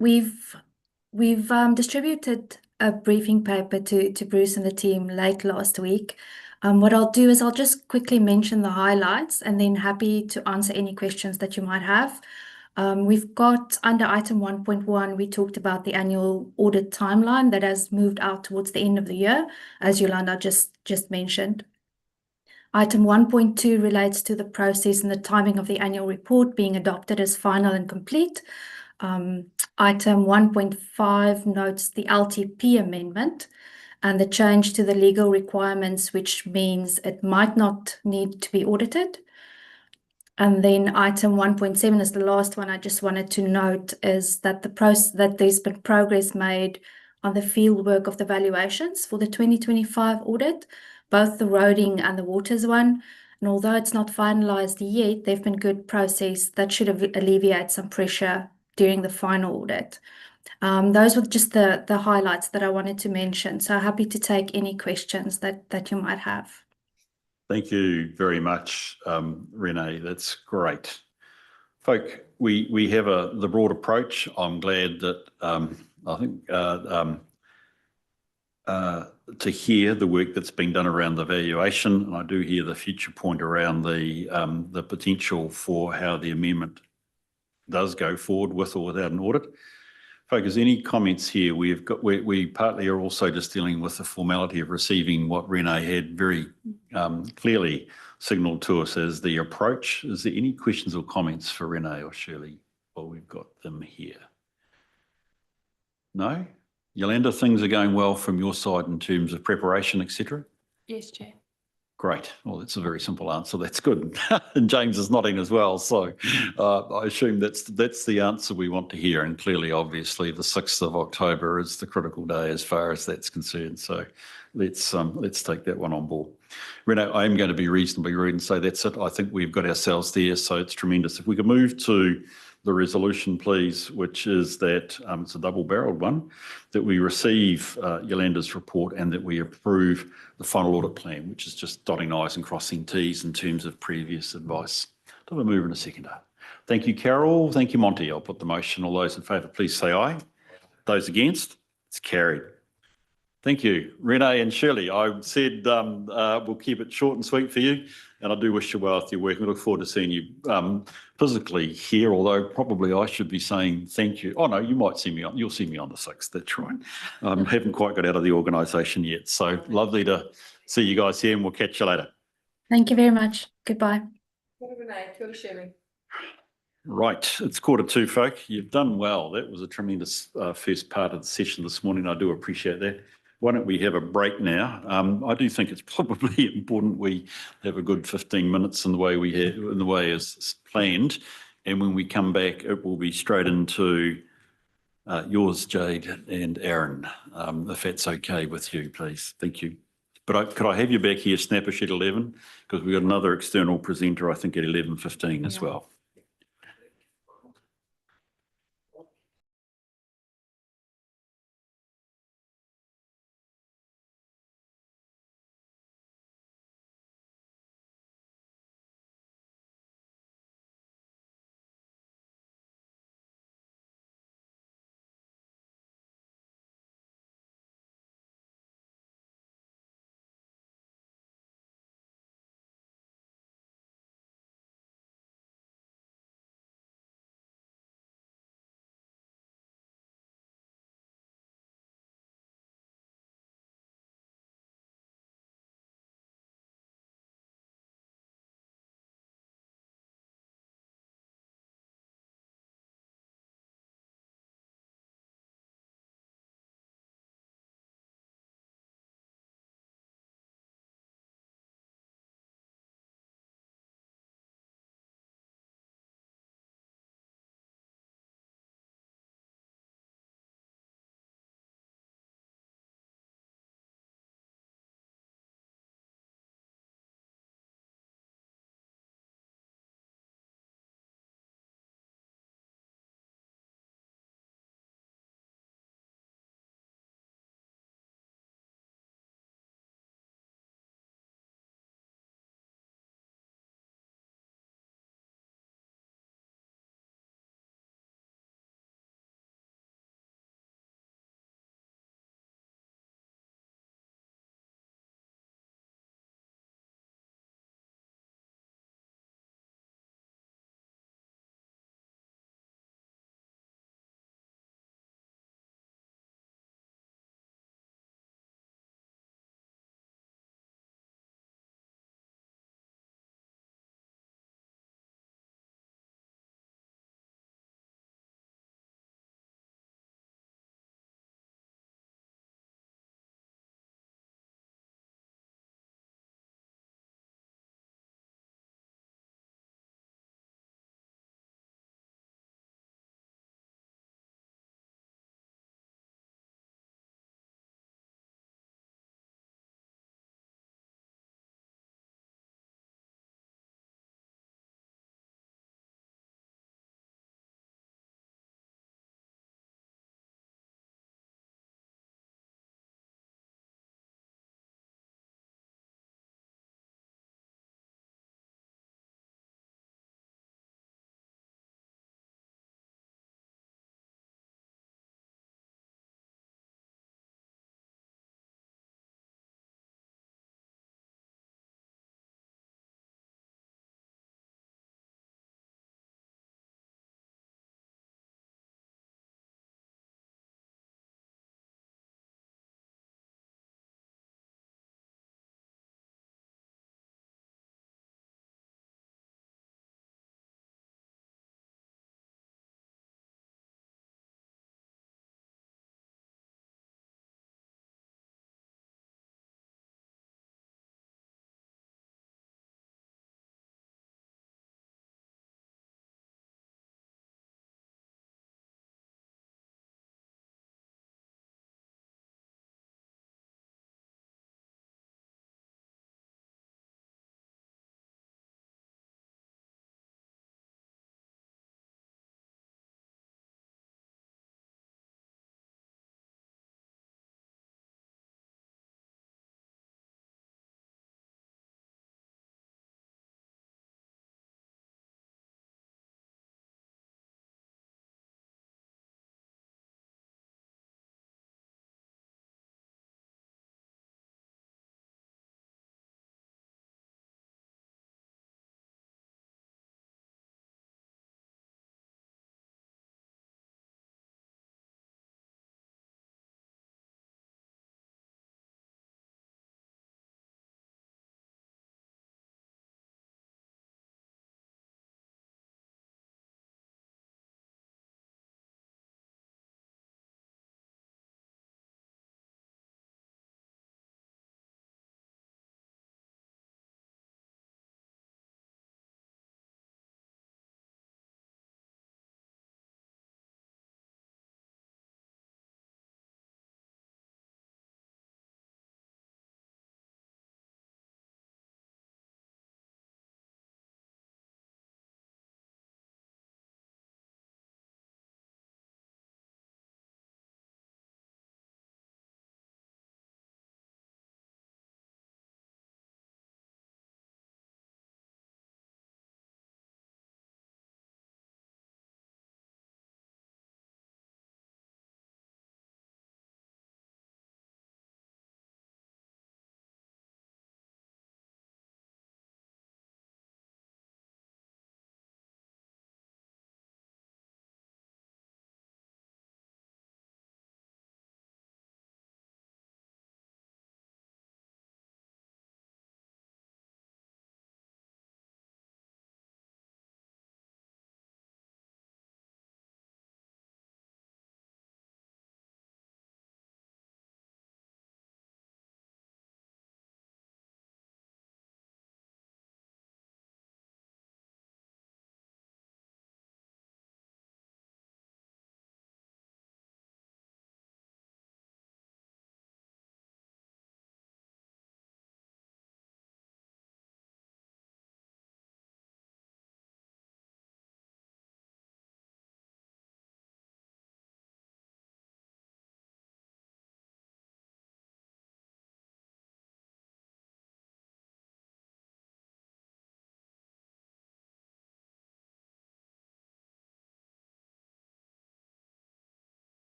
We've distributed a briefing paper to Bruce and the team late last week. What I'll do is I'll just quickly mention the highlights and then happy to answer any questions that you might have. We've got under item 1.1, we talked about the annual audit timeline that has moved out towards the end of the year, as Yolanda just mentioned. Item 1.2 relates to the process and the timing of the annual report being adopted as final and complete. Item 1.5 notes the LTP amendment and the change to the legal requirements, which means it might not need to be audited. And then item 1.7 is the last one I just wanted to note is that that there's been progress made on the field work of the valuations for the 2025 audit, both the roading and the waters one. And although it's not finalised yet, they've been good process that should alleviate some pressure during the final audit. Those were just the highlights that I wanted to mention. So happy to take any questions that you might have. Thank you very much, Renee. That's great. Folk, we have the broad approach. I'm glad that I think to hear the work that's been done around the valuation, and I do hear the future point around the potential for how the amendment does go forward with or without an audit. Folks, any comments here? We partly are also just dealing with the formality of receiving what Renee had very clearly signalled to us as the approach. Is there any questions or comments for Renee or Shirley while we've got them here? No? Yolanda, things are going well from your side in terms of preparation, etc.? Yes, Chair. Great. Well, that's a very simple answer. That's good. And James is nodding as well. So I assume that's the answer we want to hear. And clearly, obviously, the 6th of October is the critical day as far as that's concerned. So let's take that one on board. Renee, I am going to be reasonably rude and say that's it. I think we've got ourselves there. So it's tremendous. If we could move to the resolution, please, which is that it's a double-barreled one, that we receive Yolanda's report and that we approve the final audit plan, which is just dotting I's and crossing T's in terms of previous advice. Do I move in a seconder? Thank you, Carol. Thank you, Monty. I'll put the motion. All those in favour, please say aye. Those against? It's carried. Thank you. Renee and Shirley, I said we'll keep it short and sweet for you, and I do wish you well with your work. We look forward to seeing you physically here, although probably I should be saying thank you. Oh no, you might see me on, you'll see me on the 6th, that's right. Haven't quite got out of the organisation yet. So lovely to see you guys here, and we'll catch you later. Thank you very much. Goodbye. Right, it's 1:45, folk. You've done well. That was a tremendous first part of the session this morning. I do appreciate that. why don't we have a break now? I do think it's probably important we have a good 15 minutes in the way in the way as planned. And when we come back, it will be straight into yours, Jade and Aaron, if that's okay with you, please. Thank you. But could I have you back here, Snappish at 11? Because we've got another external presenter, I think, at 11:15 as well.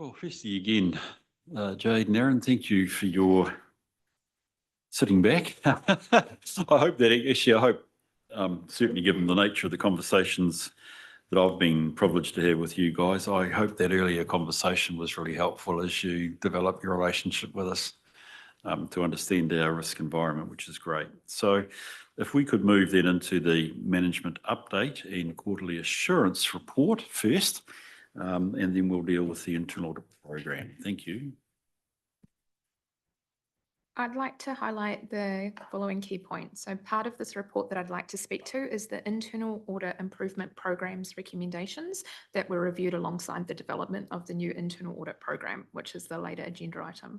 Well, firstly, again, Jade and Aaron, thank you for your sitting back. I hope that actually, I hope, certainly given the nature of the conversations that I've been privileged to have with you guys, I hope that earlier conversation was really helpful as you develop your relationship with us to understand our risk environment, which is great. So if we could move then into the management update and quarterly assurance report first, and then we'll deal with the internal audit program. Thank you. I'd like to highlight the following key points. So part of this report that I'd like to speak to is the internal audit improvement program's recommendations that were reviewed alongside the development of the new internal audit program, which is the later agenda item.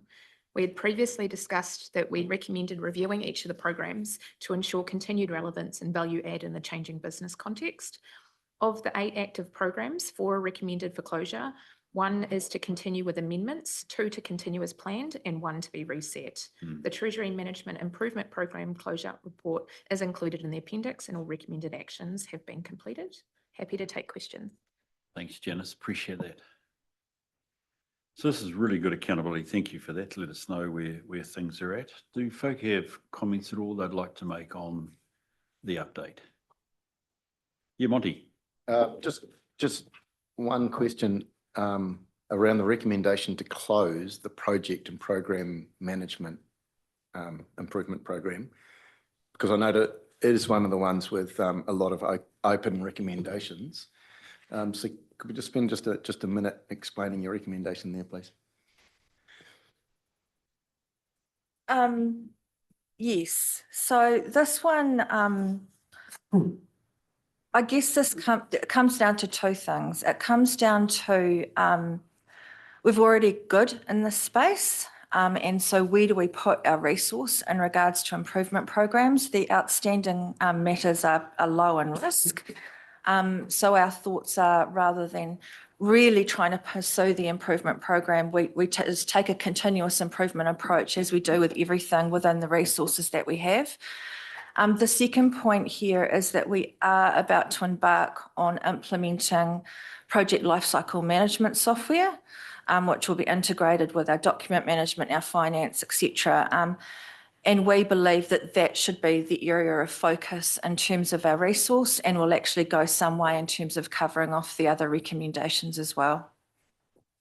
We had previously discussed that we recommended reviewing each of the programs to ensure continued relevance and value add in the changing business context. Of the 8 active programs, 4 are recommended for closure. 1 is to continue with amendments, 2 to continue as planned, and 1 to be reset. The Treasury Management Improvement Program closure report is included in the appendix and all recommended actions have been completed. Happy to take questions. Thanks, Janice. Appreciate that. So this is really good accountability. Thank you for that. Let us know where things are at. Do folk have comments at all they'd like to make on the update? Yeah, Monty. Just one question around the recommendation to close the project and program management improvement program, because I know that it is one of the ones with a lot of open recommendations. So could we just spend just a minute explaining your recommendation there, please? Yes, so this one, I guess this comes down to 2 things. It comes down to we've already good in this space, and so where do we put our resource in regards to improvement programs? The outstanding matters are low in risk. So our thoughts are, rather than really trying to pursue the improvement program, we just take a continuous improvement approach, as we do with everything within the resources that we have. The second point here is that we are about to embark on implementing project lifecycle management software, which will be integrated with our document management, our finance, etc. And we believe that that should be the area of focus in terms of our resource, and will actually go some way in terms of covering off the other recommendations as well.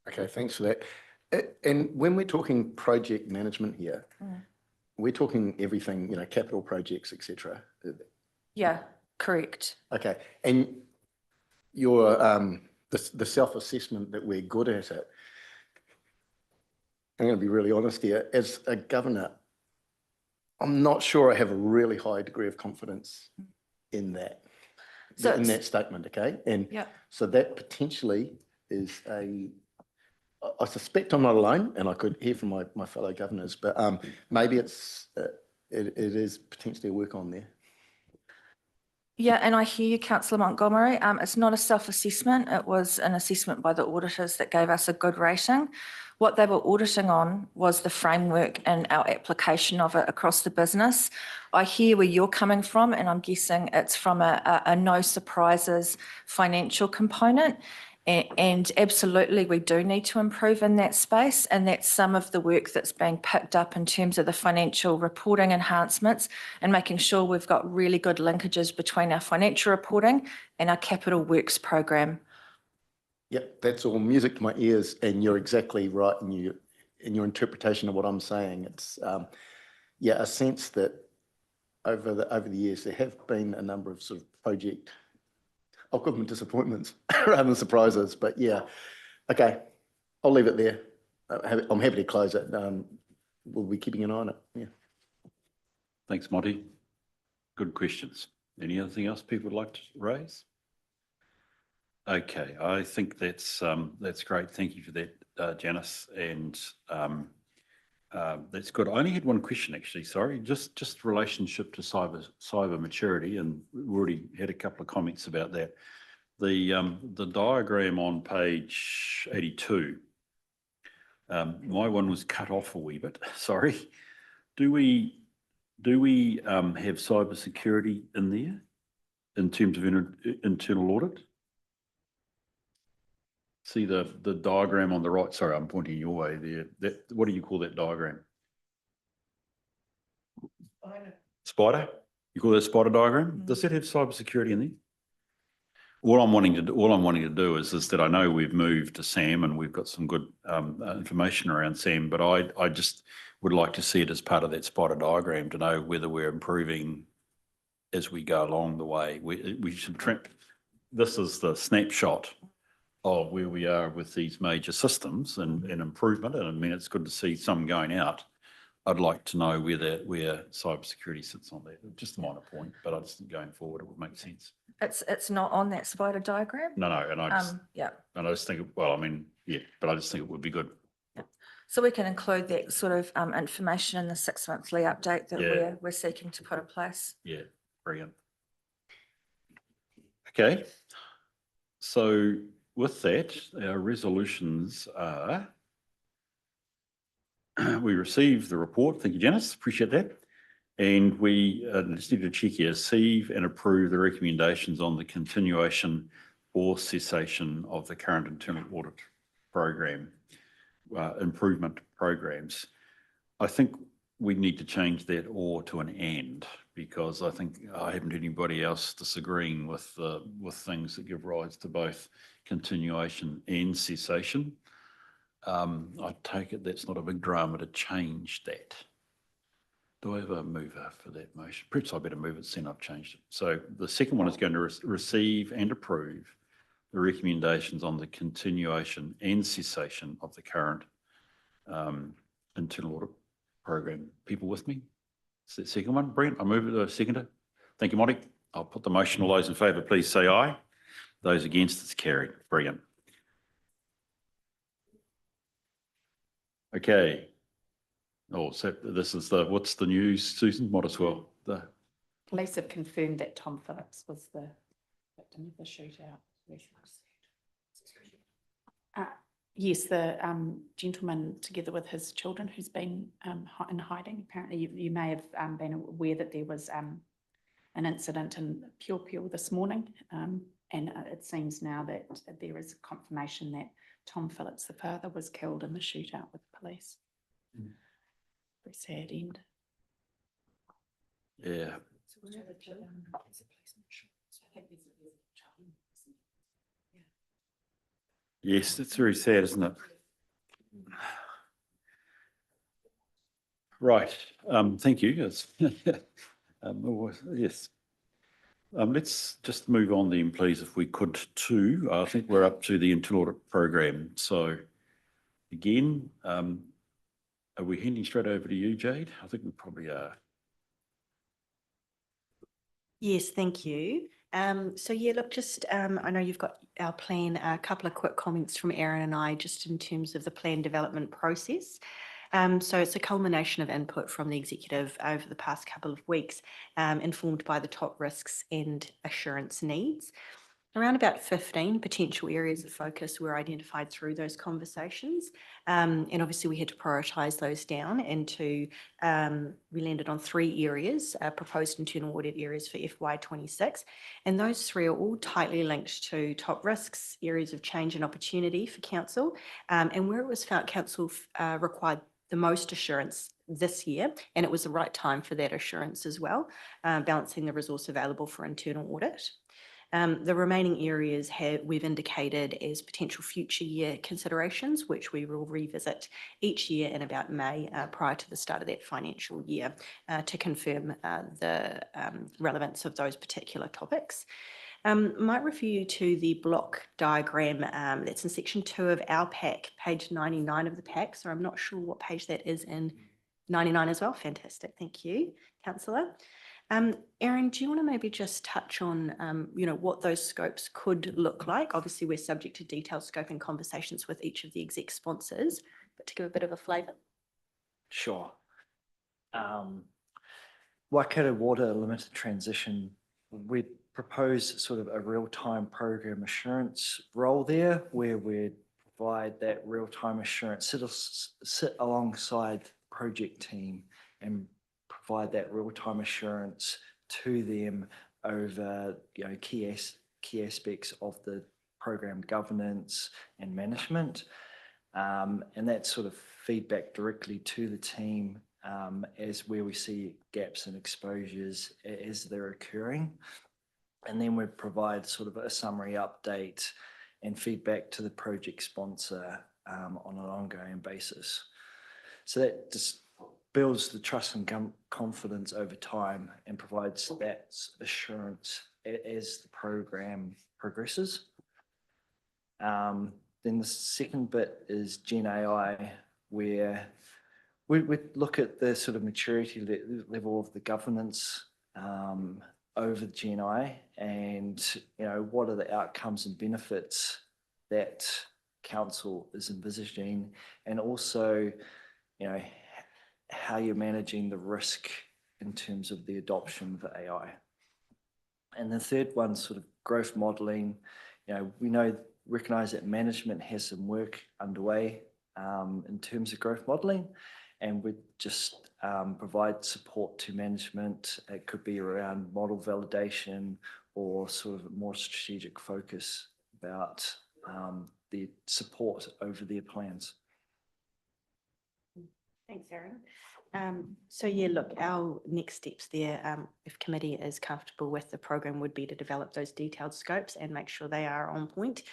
Okay, thanks for that. And when we're talking project management here, we're talking everything, you know, capital projects, etc. Yeah, correct. Okay, and your the self-assessment that we're good at it. I'm going to be really honest here. As a governor, I'm not sure I have a really high degree of confidence in that, in that statement. Okay, and so that potentially is I suspect I'm not alone, and I could hear from my fellow governors, but maybe it is potentially a work on there. Yeah, and I hear you, Councillor Montgomery. It's not a self-assessment. It was an assessment by the auditors that gave us a good rating. What they were auditing on was the framework and our application of it across the business. I hear where you're coming from, and I'm guessing it's from a no surprises financial component. And absolutely, we do need to improve in that space. And that's some of the work that's being picked up in terms of the financial reporting enhancements and making sure we've got really good linkages between our financial reporting and our capital works program. Yep, that's all music to my ears, and you're exactly right in your interpretation of what I'm saying. It's a sense that over the years there have been a number of sort of project, I'll call them disappointments rather than surprises, but yeah. Okay, I'll leave it there. I'm happy to close it. We'll be keeping an eye on it. Yeah. Thanks, Monty. Good questions. Anything else people would like to raise? Okay, I think that's great. Thank you for that, Janice, and that's good. I only had one question actually. Sorry, just relationship to cyber maturity, and we already had a couple of comments about that. The diagram on page 82. My one was cut off a wee bit. Sorry. Do we have cyber security in there in terms of internal audit? See the diagram on the right, sorry, I'm pointing your way there. What do you call that diagram? Spider? You call that a spider diagram? Does it have cybersecurity in there? All I'm wanting to do is that I know we've moved to SAM and we've got some good information around SAM, but I just would like to see it as part of that spider diagram to know whether we're improving as we go along the way. We should this is the snapshot of where we are with these major systems and improvement. And I mean, it's good to see some going out. I'd like to know where cybersecurity sits on that. Just a minor point, but I just think going forward it would make sense. It's not on that spider diagram. No, and I just Yeah. and I just think, well, I mean, yeah, but I just think it would be good. So we can include that sort of information in the 6-monthly update that Yeah. we're seeking to put in place. Yeah, brilliant. Okay. So with that, our resolutions are we received the report. Thank you, Janice. Appreciate that. And we just need to check here, receive and approve the recommendations on the continuation or cessation of the current internal audit program, improvement programs. I think we need to change that or to an and, because I think I haven't heard anybody else disagreeing with things that give rise to both continuation and cessation. I take it that's not a big drama to change that. Do I have a mover for that motion? Perhaps I better move it, since I've changed it. So the second one is going to receive and approve the recommendations on the continuation and cessation of the current internal audit program. People with me? It's that second one. Brent, I move it, seconder. Thank you, Monty. I'll put the motion. All those in favour, please say aye. Those against, it's carried. Brilliant. Okay. Oh, so this is what's the news, Susan? Might as well. Police have confirmed that Tom Phillips was the victim of the shootout. Yes, the gentleman together with his children who's been in hiding. Apparently you may have been aware that there was an incident in Pure this morning, and it seems now that there is confirmation that Tom Phillips, the father, was killed in the shootout with the police. Very sad end. Yeah. Yes, that's very sad, isn't it? Right. Thank you. Yes. Yes. Let's just move on then, please, if we could, to, I think we're up to the internal audit program. So again, are we handing straight over to you, Jade? I think we probably are. Yes, thank you. So yeah, look, just I know you've got our plan, a couple of quick comments from Erin and I just in terms of the plan development process. So it's a culmination of input from the executive over the past couple of weeks, informed by the top risks and assurance needs. Around about 15 potential areas of focus were identified through those conversations. And obviously we had to prioritise those down into, we landed on 3 areas, proposed internal audit areas for FY26. And those 3 are all tightly linked to top risks, areas of change and opportunity for council, and where it was felt council required the most assurance this year, and it was the right time for that assurance as well, balancing the resource available for internal audit. The remaining areas we've indicated as potential future year considerations, which we will revisit each year in about May prior to the start of that financial year to confirm the relevance of those particular topics. Might refer you to the block diagram that's in section 2 of our pack, page 99 of the pack. So I'm not sure what page that is in 99 as well. Fantastic. Thank you, Councillor. Erin, do you want to maybe just touch on, what those scopes could look like? Obviously, we're subject to detailed scoping conversations with each of the exec sponsors, but to give a bit of a flavour. Sure. Waikato Water Limited Transition, we propose sort of a real-time program assurance role there, where we provide that real-time assurance, sit alongside the project team and provide that real-time assurance to them over key aspects of the program governance and management. And that's sort of feedback directly to the team as where we see gaps and exposures as they're occurring. And then we provide sort of a summary update and feedback to the project sponsor on an ongoing basis. So that just builds the trust and confidence over time and provides that assurance as the program progresses. Then the second bit is Gen AI, where we look at the sort of maturity level of the governance over the Gen AI, and what are the outcomes and benefits that council is envisaging, and also how you're managing the risk in terms of the adoption of AI. And the third one, sort of growth modelling. We recognise that management has some work underway in terms of growth modelling, and we just provide support to management. It could be around model validation or sort of more strategic focus about the support over their plans. Thanks, Aaron. So yeah, look, our next steps there, if committee is comfortable with the program, would be to develop those detailed scopes and make sure they are on point,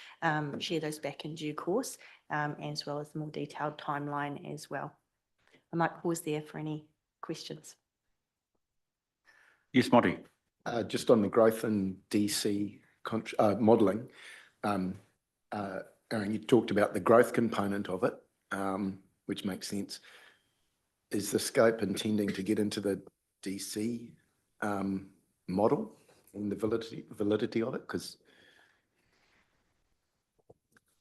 share those back in due course, as well as the more detailed timeline as well. I might pause there for any questions. Yes, Monty. Just on the growth and DC modelling, Aaron, you talked about the growth component of it, which makes sense. Is the scope intending to get into the DC model and the validity of it?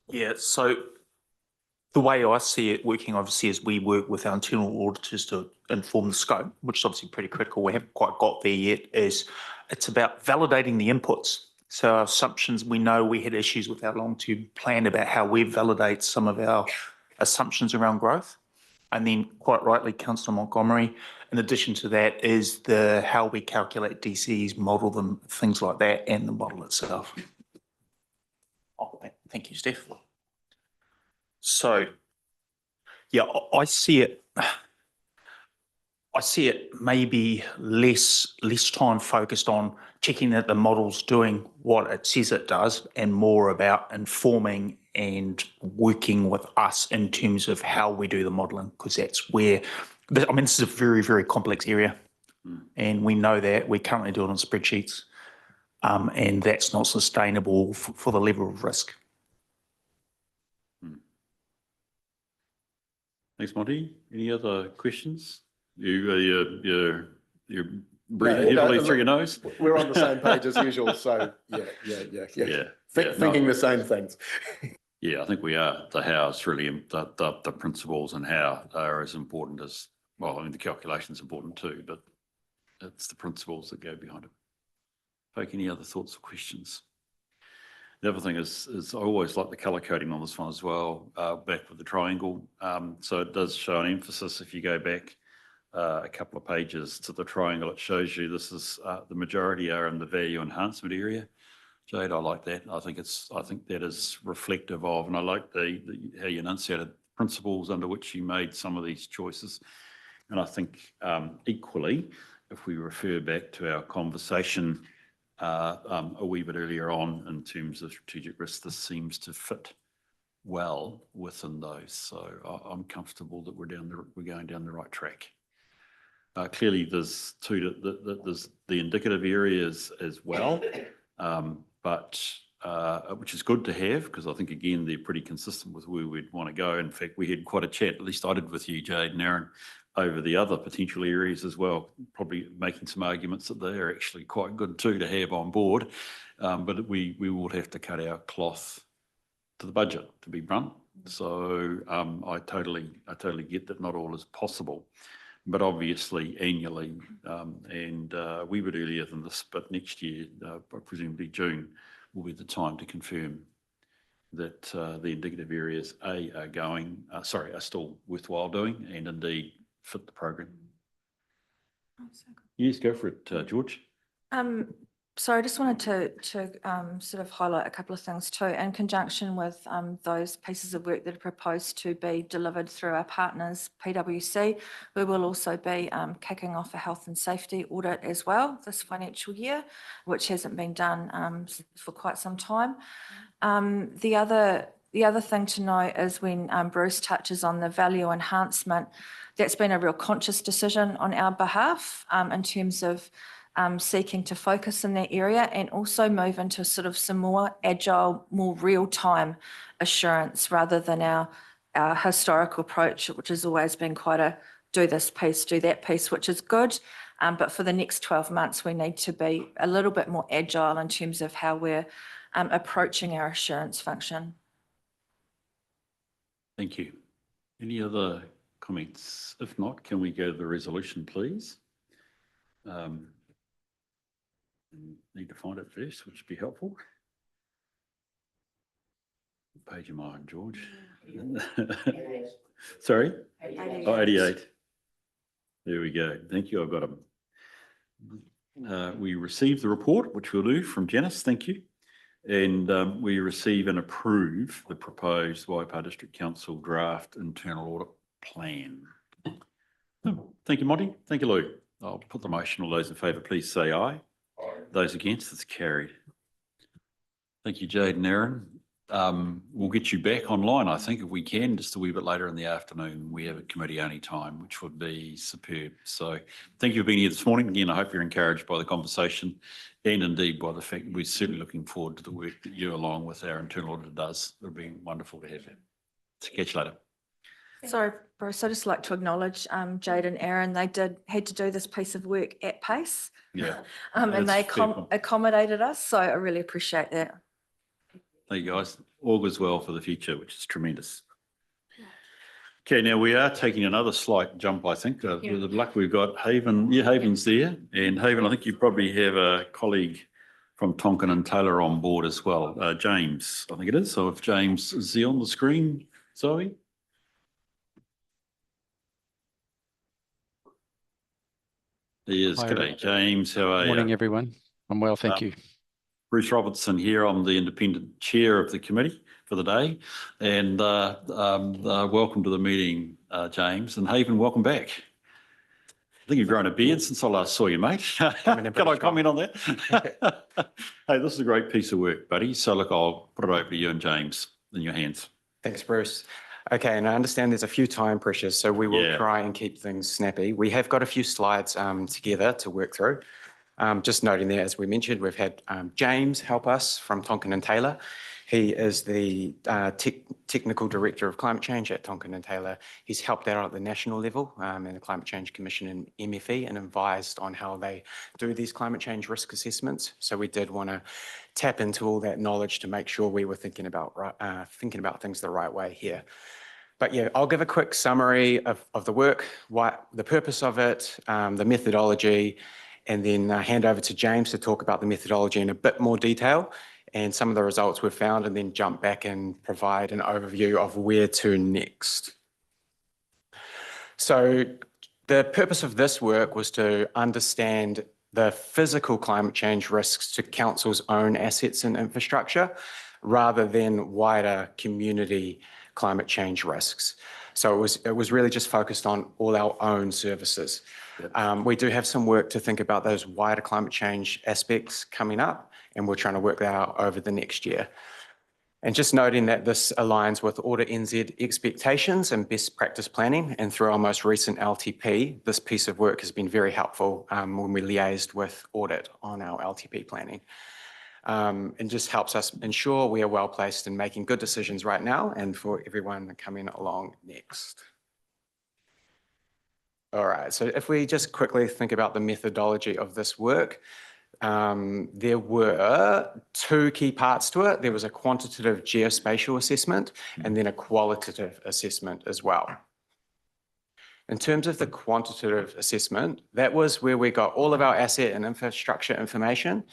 Yeah, so the way I see it working, obviously, is we work with our internal auditors to inform the scope, which is obviously pretty critical. We haven't quite got there yet. It's about validating the inputs. So our assumptions, we know we had issues with our long-term plan about how we validate some of our assumptions around growth. And then, quite rightly, Councillor Montgomery, in addition to that, is how we calculate DCs, model them, things like that, and the model itself. Oh, thank you, Steph. So, yeah, I see it maybe less time focused on checking that the model's doing what it says it does, and more about informing and working with us in terms of how we do the modelling, because that's where, this is a very, very complex area, and we know that. We currently do it on spreadsheets, and that's not sustainable for the level of risk. Thanks, Monty. Any other questions? You're breathing heavily through your nose? We're on the same page as usual, so yeah. Thinking the same things. Yeah, I think we are. The how is really, the principles and how are as important as, well, I mean, the calculation is important too, but it's the principles that go behind it. Folk, any other thoughts or questions? The other thing is I always like the colour coding on this one as well, back with the triangle. So it does show an emphasis. If you go back a couple of pages to the triangle, it shows you this is the majority are in the value enhancement area. Jade, I like that. I think that is reflective of, and I like how you enunciated principles under which you made some of these choices. And I think equally, if we refer back to our conversation a wee bit earlier on in terms of strategic risk, this seems to fit well within those. So I'm comfortable that we're going down the right track. Clearly, there's there's the indicative areas as well, but which is good to have, because I think, again, they're pretty consistent with where we'd want to go. In fact, we had quite a chat, at least I did with you, Jade and Aaron, over the other potential areas as well, probably making some arguments that they're actually quite good too to have on board. But we will have to cut our cloth to the budget, to be blunt. So I totally get that not all is possible, but obviously annually, and we would earlier than this, but next year, presumably June, will be the time to confirm that the indicative areas are still worthwhile doing, and indeed fit the program. Yes, go for it, George. So I just wanted to sort of highlight a couple of things too, in conjunction with those pieces of work that are proposed to be delivered through our partners, PwC. We will also be kicking off a health and safety audit as well this financial year, which hasn't been done for quite some time. The other thing to note is when Bruce touches on the value enhancement, that's been a real conscious decision on our behalf in terms of seeking to focus in that area and also move into sort of some more agile, more real-time assurance rather than our historical approach, which has always been quite a do this piece, do that piece, which is good. But for the next 12 months, we need to be a little bit more agile in terms of how we're approaching our assurance function. Thank you. Any other comments? If not, can we go to the resolution, please? Need to find it first, which would be helpful. Page am I on, George? Sorry? 88. Oh, 88. There we go. Thank you. I've got them. We received the report, which we'll do from Janice. Thank you. And we receive and approve the proposed Waipa District Council draft internal audit plan. Thank you, Monty. Thank you, Lou. I'll put the motion. All those in favour, please say aye. Aye. Those against, it's carried. Thank you, Jade and Aaron. We'll get you back online, I think, if we can, just a wee bit later in the afternoon. We have a committee only time, which would be superb. So thank you for being here this morning. Again, I hope you're encouraged by the conversation and indeed by the fact that we're certainly looking forward to the work that you, along with our internal auditor, does. It'll be wonderful to have you. So catch you later. Sorry, Bruce, I'd just like to acknowledge Jade and Aaron. They had to do this piece of work at pace. Yeah. And they accommodated us. So I really appreciate that. Thank you, guys. All goes well for the future, which is tremendous. Okay, now we are taking another slight jump, I think. With the luck we've got Haven. Yeah, Haven's there. And Haven, I think you probably have a colleague from Tonkin and Taylor on board as well. James, I think it is. So if James is he on the screen, Zoe? He is. G'day, James. How are you? Morning, everyone. I'm well, thank you. Bruce Robertson here. I'm the independent chair of the committee for the day. And welcome to the meeting, James. And Haven, welcome back. I think you've grown a beard since I last saw you, mate. Can I comment on that? Hey, this is a great piece of work, buddy. So look, I'll put it over to you and James in your hands. Thanks, Bruce. Okay, and I understand there's a few time pressures, so we will try and keep things snappy. We have got a few slides together to work through. Just noting there, as we mentioned, we've had James help us from Tonkin and Taylor. He is the Technical Director of Climate Change at Tonkin and Taylor. He's helped out at the national level in the Climate Change Commission and MFE and advised on how they do these climate change risk assessments. So we did want to tap into all that knowledge to make sure we were thinking about things the right way here. But yeah, I'll give a quick summary of the work, the purpose of it, the methodology, and then hand over to James to talk about the methodology in a bit more detail and some of the results we've found, and then jump back and provide an overview of where to next. So the purpose of this work was to understand the physical climate change risks to council's own assets and infrastructure, rather than wider community climate change risks. So it was really just focused on all our own services. We do have some work to think about those wider climate change aspects coming up, and we're trying to work that out over the next year. And just noting that this aligns with Audit NZ expectations and best practice planning, and through our most recent LTP, this piece of work has been very helpful when we liaised with Audit on our LTP planning. And just helps us ensure we are well placed in making good decisions right now and for everyone coming along next. All right, so if we just quickly think about the methodology of this work, there were two key parts to it. There was a quantitative geospatial assessment and then a qualitative assessment as well. In terms of the quantitative assessment, that was where we got all of our asset and infrastructure information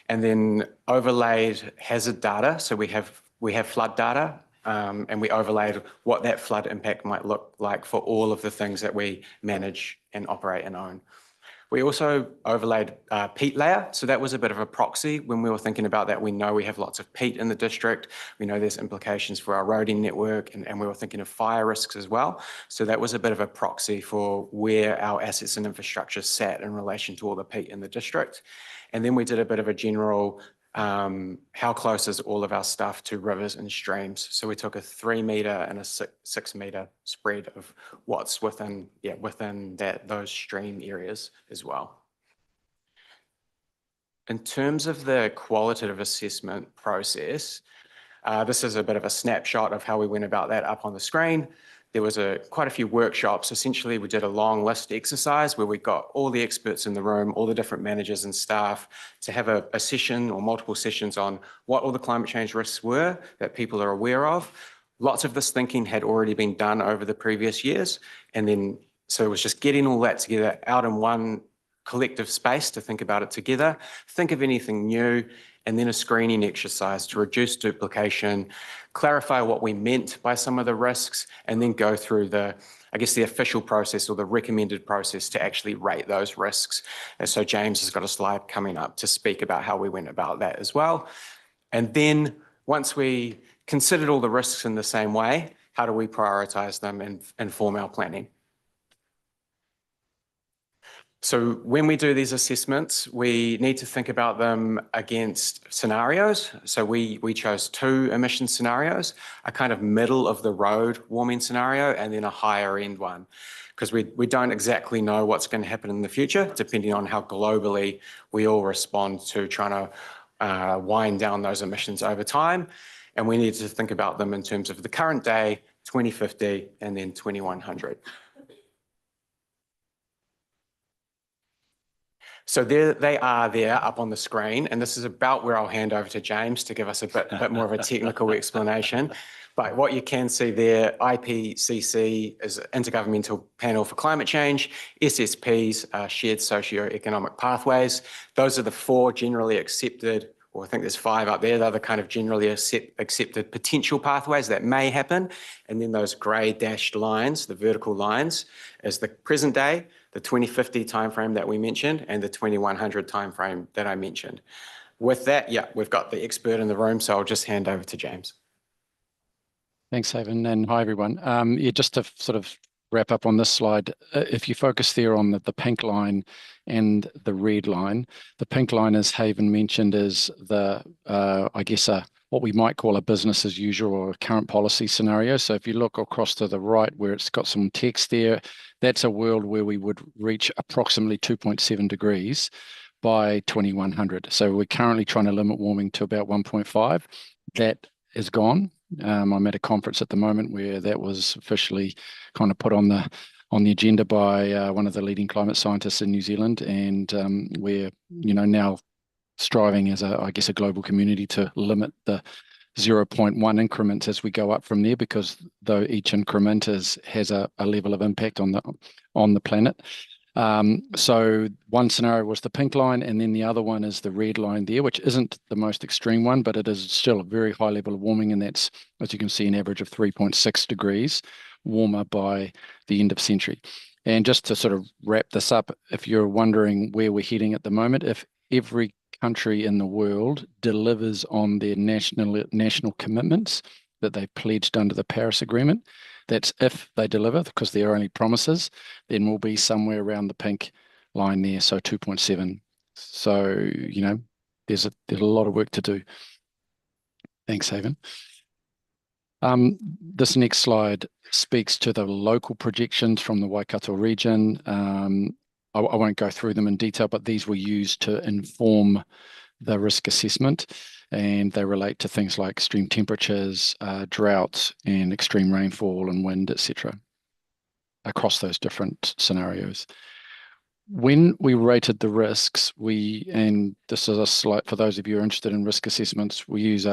and then overlaid hazard data. So we have flood data, and we overlaid what that flood impact might look like for all of the things that we manage and operate and own. We also overlaid peat layer. So that was a bit of a proxy. When we were thinking about that, we know we have lots of peat in the district. We know there's implications for our roading network, and we were thinking of fire risks as well. So that was a bit of a proxy for where our assets and infrastructure sat in relation to all the peat in the district. And then we did a bit of a general how close is all of our stuff to rivers and streams. So we took a 3 metre and a 6 metre spread of what's within those stream areas as well. In terms of the qualitative assessment process, this is a bit of a snapshot of how we went about that up on the screen. There was quite a few workshops. Essentially, we did a long list exercise where we got all the experts in the room, all the different managers and staff to have a session or multiple sessions on what all the climate change risks were that people are aware of. Lots of this thinking had already been done over the previous years. And then, so it was just getting all that together out in one collective space to think about it together, think of anything new, and then a screening exercise to reduce duplication, clarify what we meant by some of the risks, and then go through the official process or the recommended process to actually rate those risks. And so James has got a slide coming up to speak about how we went about that as well. And then once we considered all the risks in the same way, how do we prioritize them and inform our planning? So when we do these assessments, we need to think about them against scenarios. So we chose 2 emission scenarios, a kind of middle of the road warming scenario, and then a higher end one, because we don't exactly know what's going to happen in the future, depending on how globally we all respond to trying to wind down those emissions over time. And we need to think about them in terms of the current day, 2050, and then 2100. So there they are there up on the screen, and this is about where I'll hand over to James to give us a bit more of a technical explanation. But what you can see there, IPCC is Intergovernmental Panel for Climate Change, SSPs are Shared Socio-Economic Pathways. Those are the 4 generally accepted, or I think there's 5 up there, they're the kind of generally accepted potential pathways that may happen. And then those grey dashed lines, the vertical lines, is the present day, the 2050 timeframe that we mentioned, and the 2100 timeframe that I mentioned. With that, yeah, we've got the expert in the room, so I'll just hand over to James. Thanks, Haven, and hi, everyone. Just to sort of wrap up on this slide, if you focus there on the pink line and the red line, the pink line, as Haven mentioned, is the, what we might call a business as usual or a current policy scenario. So if you look across to the right where it's got some text there, that's a world where we would reach approximately 2.7 degrees by 2100. So we're currently trying to limit warming to about 1.5. That is gone. I'm at a conference at the moment where that was officially kind of put on the agenda by one of the leading climate scientists in New Zealand, and we're now striving as a global community to limit the 0.1 increments as we go up from there, because though each increment has a level of impact on the planet. So one scenario was the pink line, and then the other one is the red line there, which isn't the most extreme one, but it is still a very high level of warming, and that's, as you can see, an average of 3.6 degrees warmer by the end of century. And just to sort of wrap this up, if you're wondering where we're heading at the moment, if every country in the world delivers on their national commitments that they pledged under the Paris Agreement, that's if they deliver, because they're only promises, then we'll be somewhere around the pink line there, so 2.7. So, there's a lot of work to do. Thanks, Haven. This next slide speaks to the local projections from the Waikato region. I won't go through them in detail, but these were used to inform the risk assessment, and they relate to things like extreme temperatures, droughts, and extreme rainfall and wind, etc., across those different scenarios. When we rated the risks, and this is a slide for those of you who are interested in risk assessments, we use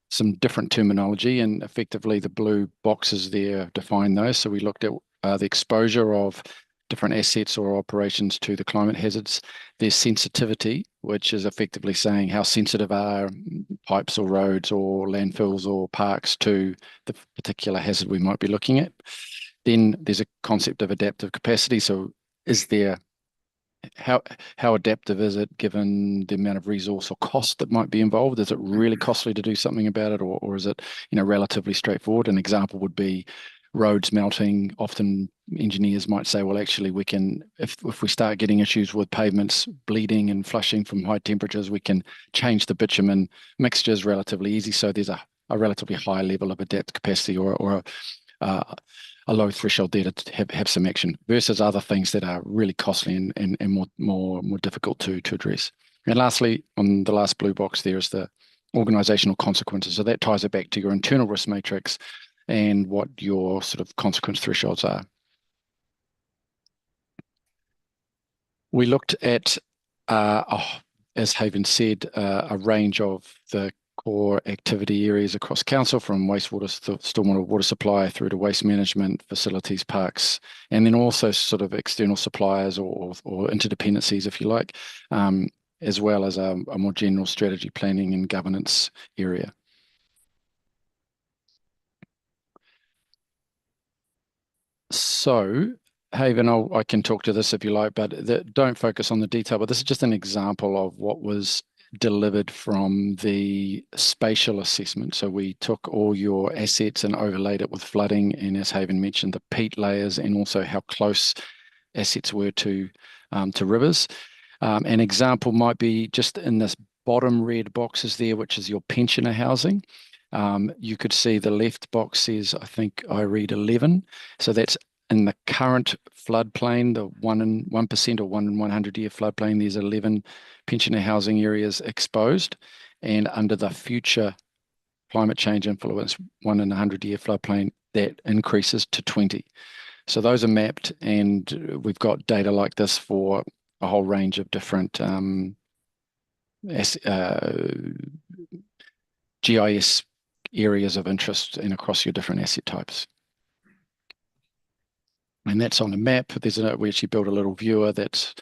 some different terminology, and effectively the blue boxes there define those. So we looked at the exposure of different assets or operations to the climate hazards. There's sensitivity, which is effectively saying how sensitive are pipes or roads or landfills or parks to the particular hazard we might be looking at. Then there's a concept of adaptive capacity. So is there how adaptive is it given the amount of resource or cost that might be involved? Is it really costly to do something about it, or is it, relatively straightforward? An example would be roads melting. Often engineers might say, well, actually we can, if we start getting issues with pavements bleeding and flushing from high temperatures, we can change the bitumen mixtures relatively easy. So there's a relatively high level of adapt capacity or a low threshold there to have some action versus other things that are really costly and more difficult to address. And lastly, on the last blue box there is the organizational consequences. So that ties it back to your internal risk matrix and what your sort of consequence thresholds are. We looked at, as Haven said, a range of the core activity areas across council, from wastewater, stormwater, water supply through to waste management, facilities, parks, and then also sort of external suppliers or interdependencies, if you like, as well as a more general strategy planning and governance area. So, Haven, I can talk to this if you like, but don't focus on the detail. But this is just an example of what was delivered from the spatial assessment. So we took all your assets and overlaid it with flooding, and as Haven mentioned, the peat layers and also how close assets were to rivers. An example might be just in this bottom red boxes there, which is your pensioner housing. You could see the left box says, I think I read 11. So that's in the current floodplain, the 1% or 1 in 100 year floodplain, there's 11 pensioner housing areas exposed. And under the future climate change influence 1 in 100 year floodplain, that increases to 20. So those are mapped, and we've got data like this for a whole range of different GIS areas of interest and across your different asset types. And that's on a map. We actually built a little viewer that's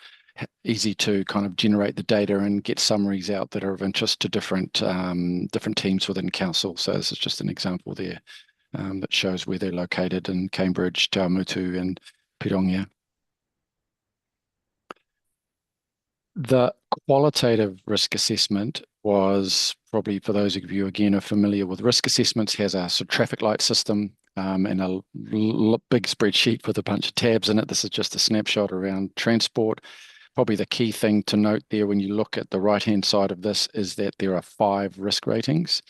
easy to kind of generate the data and get summaries out that are of interest to different teams within council. So this is just an example there that shows where they're located in Cambridge, Te Awamutu and Pirongia. The qualitative risk assessment was probably, for those of you again are familiar with risk assessments, has a sort of traffic light system and a big spreadsheet with a bunch of tabs in it. This is just a snapshot around transport. Probably the key thing to note there when you look at the right-hand side of this is that there are 5 risk ratings.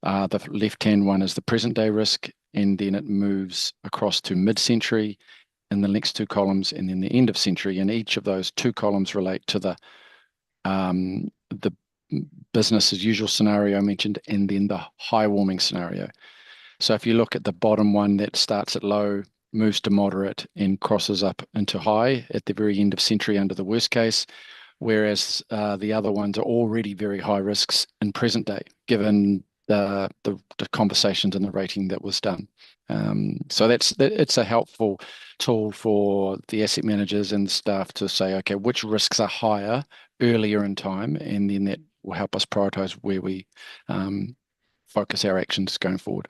The left-hand one is the present day risk, and then it moves across to mid-century in the next 2 columns, and then the end of century. And each of those 2 columns relate to the business as usual scenario I mentioned, and then the high warming scenario. So if you look at the bottom one that starts at low, moves to moderate, and crosses up into high at the very end of century under the worst case, whereas the other ones are already very high risks in present day, given the conversations and the rating that was done. So it's a helpful tool for the asset managers and staff to say, okay, which risks are higher earlier in time, and then that will help us prioritize where we focus our actions going forward.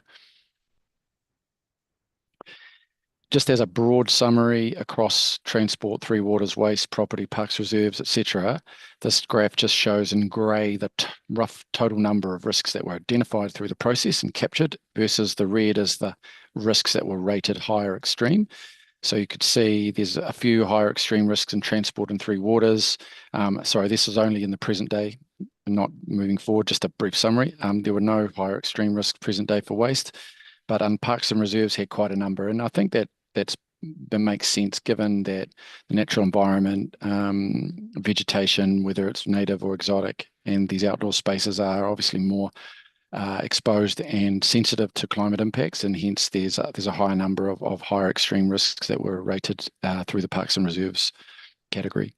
Just as a broad summary across transport, 3 waters, waste, property, parks, reserves, etc., this graph just shows in grey the rough total number of risks that were identified through the process and captured versus the red is the risks that were rated higher extreme. So you could see there's a few higher extreme risks in transport and 3 waters. Sorry, this is only in the present day, not moving forward, just a brief summary. There were no higher extreme risks present day for waste, but parks and reserves had quite a number. And I think that makes sense given that the natural environment, vegetation, whether it's native or exotic, and these outdoor spaces are obviously more exposed and sensitive to climate impacts, and hence there's a higher number of higher extreme risks that were rated through the parks and reserves category.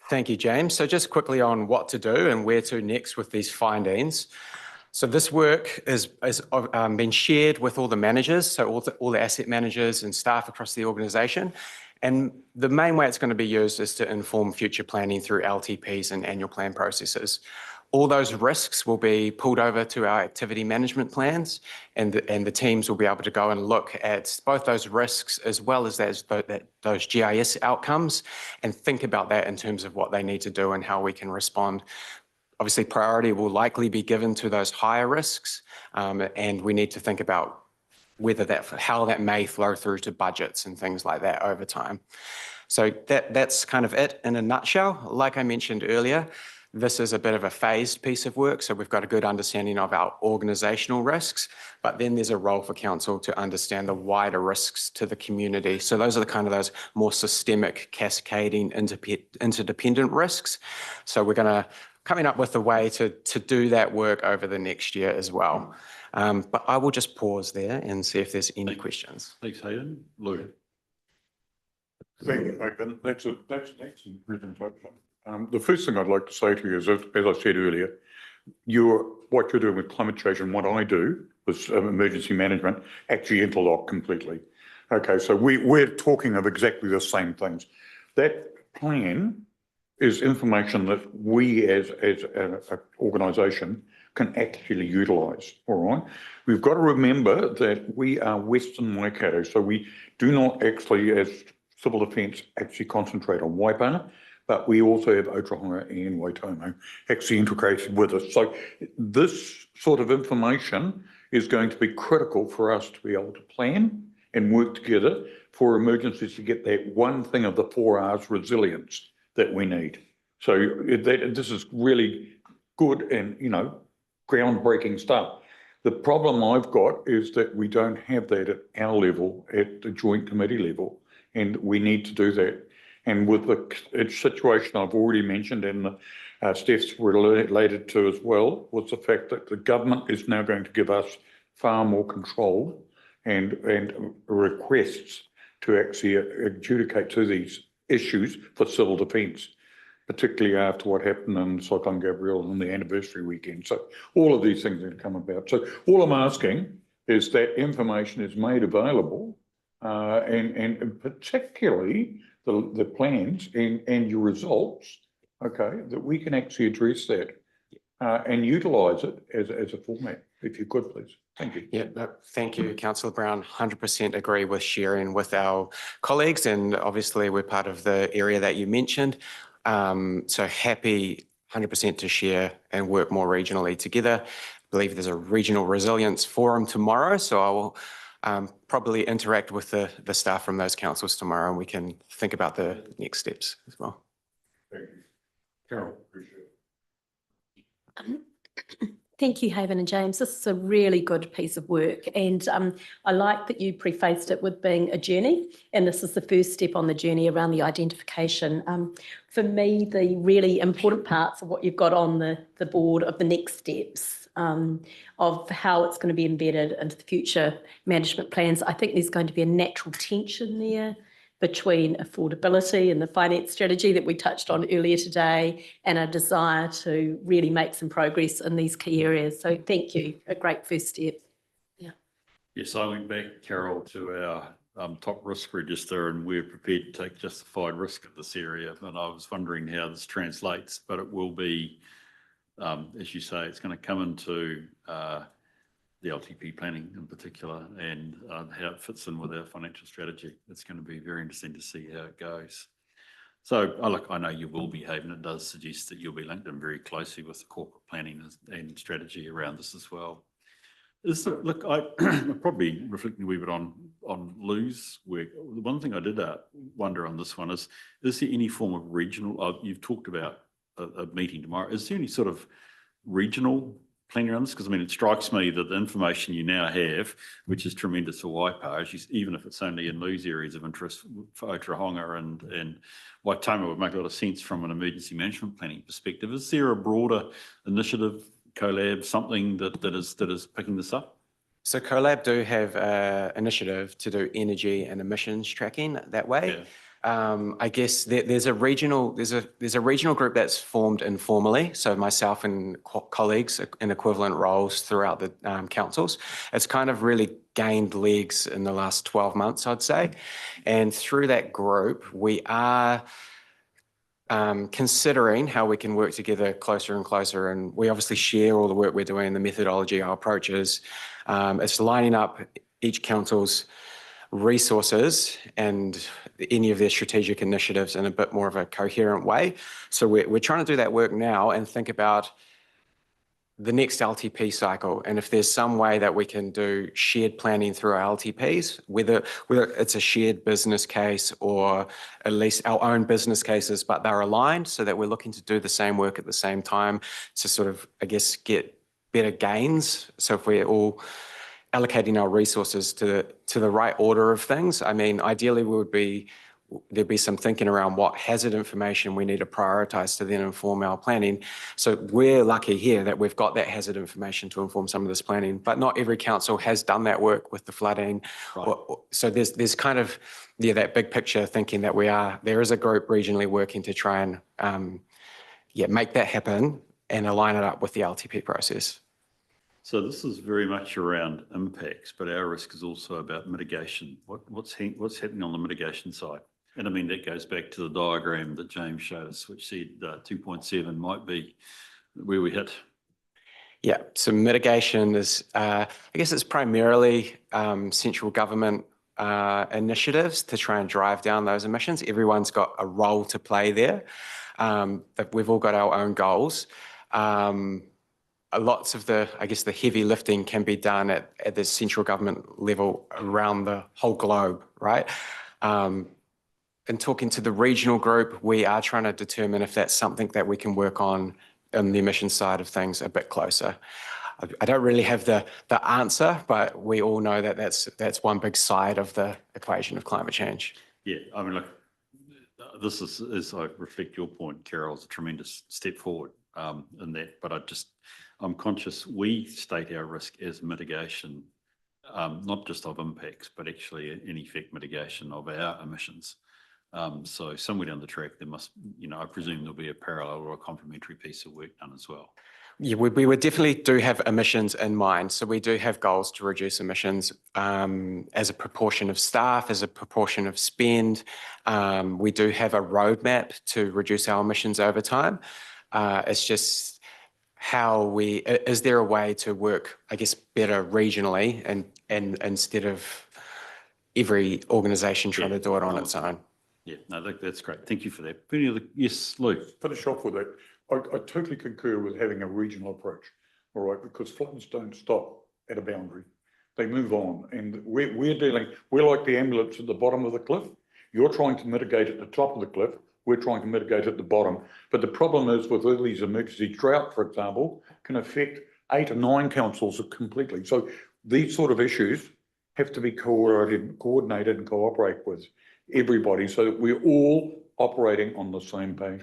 Thank you, James. So just quickly on what to do and where to next with these findings. So this work has been shared with all the managers, so all the asset managers and staff across the organisation. And the main way it's going to be used is to inform future planning through LTPs and annual plan processes. All those risks will be pulled over to our activity management plans, and the teams will be able to go and look at both those risks as well as those GIS outcomes and think about that in terms of what they need to do and how we can respond. Obviously, priority will likely be given to those higher risks, and we need to think about how that may flow through to budgets and things like that over time. So that's kind of it in a nutshell. Like I mentioned earlier, this is a bit of a phased piece of work, so we've got a good understanding of our organisational risks, but then there's a role for council to understand the wider risks to the community. So those are those more systemic, cascading, interdependent risks. So we're coming up with a way to do that work over the next year as well. But I will just pause there and see if there's any questions. Thanks, Hayden. Lou. Thank you, Nathan. That's an excellent presentation. The first thing I'd like to say to you is, as I said earlier, what you're doing with climate change and what I do with emergency management actually interlock completely. Okay, so we're talking of exactly the same things. That plan is information that we as an organisation can actually utilise, all right? We've got to remember that we are Western Waikato, so we do not actually, as civil defence, actually concentrate on Waipana, but we also have Otahuanga and Waitomo actually integrated with us. So this sort of information is going to be critical for us to be able to plan and work together for emergencies to get that one thing of the 4 R's resilience that we need. So this is really good and, groundbreaking stuff. The problem I've got is that we don't have that at our level, at the joint committee level, and we need to do that. And with the situation I've already mentioned and Steph's related to as well, was the fact that the government is now going to give us far more control and requests to actually adjudicate to these issues for civil defence, particularly after what happened in Cyclone Gabrielle on the anniversary weekend. So all of these things have come about. So all I'm asking is that information is made available and particularly the plans and your results, okay, that we can actually address that and utilise it as a format, if you could, please. Thank you. Yeah, no, thank you, Councillor Brown. 100% agree with sharing with our colleagues, and obviously we're part of the area that you mentioned. So happy 100% to share and work more regionally together. I believe there's a regional resilience forum tomorrow, so I will probably interact with the staff from those councils tomorrow, and we can think about the next steps as well. Thank you. Carol, appreciate it. Thank you, Haven and James. This is a really good piece of work, and I like that you prefaced it with being a journey, and this is the first step on the journey around the identification. For me, the really important parts of what you've got on the board of the next steps of how it's going to be embedded into the future management plans. I think there's going to be a natural tension there between affordability and the finance strategy that we touched on earlier today and a desire to really make some progress in these key areas. So thank you, a great first step. Yeah. Yes, I went back, Carol, to our top risk register, and we're prepared to take justified risk in this area. And I was wondering how this translates, but it will be, as you say, it's going to come into the LTP planning in particular, and how it fits in with our financial strategy. It's going to be very interesting to see how it goes. So, look, I know you will be, Haven. It does suggest that you'll be linked in very closely with the corporate planning and strategy around this as well. Look, I'm probably reflecting a wee bit on Lou's work. The one thing I did wonder on this one is there any form of regional, you've talked about a meeting tomorrow, is there any sort of regional planning around this? Because I mean, it strikes me that the information you now have, which is tremendous for Waipa, even if it's only in Lou's areas of interest for Otahuanga and Waitomo, would make a lot of sense from an emergency management planning perspective. Is there a broader initiative, CoLab, something that is picking this up? So CoLab do have an initiative to do energy and emissions tracking that way. Yeah. I guess there's a regional group that's formed informally. So myself and colleagues in equivalent roles throughout the councils. It's kind of really gained legs in the last 12 months, I'd say. And through that group, we are considering how we can work together closer and closer. And we obviously share all the work we're doing, the methodology, our approaches. It's lining up each council's resources and any of their strategic initiatives in a bit more of a coherent way. So we're trying to do that work now and think about the next LTP cycle, and if there's some way that we can do shared planning through our LTPs, whether it's a shared business case or at least our own business cases, but they're aligned so that we're looking to do the same work at the same time to sort of, I guess, get better gains. So if we're all allocating our resources to the right order of things, I mean, ideally there'd be some thinking around what hazard information we need to prioritize to then inform our planning. So we're lucky here that we've got that hazard information to inform some of this planning, but not every council has done that work with the flooding. Right. So there's kind of, that big picture thinking that there is a group regionally working to try and make that happen and align it up with the LTP process. So this is very much around impacts, but our risk is also about mitigation. What's happening on the mitigation side? And I mean, that goes back to the diagram that James showed us, which said 2.7 might be where we hit. Yeah, so mitigation is, I guess it's primarily central government initiatives to try and drive down those emissions. Everyone's got a role to play there. We've all got our own goals. Lots of the heavy lifting can be done at the central government level around the whole globe, right? In talking to the regional group, we are trying to determine if that's something that we can work on the emission side of things a bit closer. I don't really have the answer, but we all know that that's one big side of the equation of climate change. Yeah, I mean, look, this is, as I reflect your point, Carol, is a tremendous step forward in that, but I'm conscious we state our risk as mitigation, not just of impacts, but actually in effect mitigation of our emissions. So somewhere down the track, there must, I presume there'll be a parallel or a complementary piece of work done as well. Yeah, we would definitely do have emissions in mind. So we do have goals to reduce emissions as a proportion of staff, as a proportion of spend. We do have a roadmap to reduce our emissions over time. It's just is there a way to work, I guess, better regionally and instead of every organisation trying to do it on its own? Yeah, no, that's great. Thank you for that. Any other? Yes, Lou. Finish off with that. I totally concur with having a regional approach, all right, because floods don't stop at a boundary. They move on, and we're like the ambulance at the bottom of the cliff. You're trying to mitigate at the top of the cliff. We're trying to mitigate at the bottom. But the problem is with all these emergencies, drought, for example, can affect 8 or 9 councils completely. So these sort of issues have to be coordinated and cooperate with everybody so that we're all operating on the same page.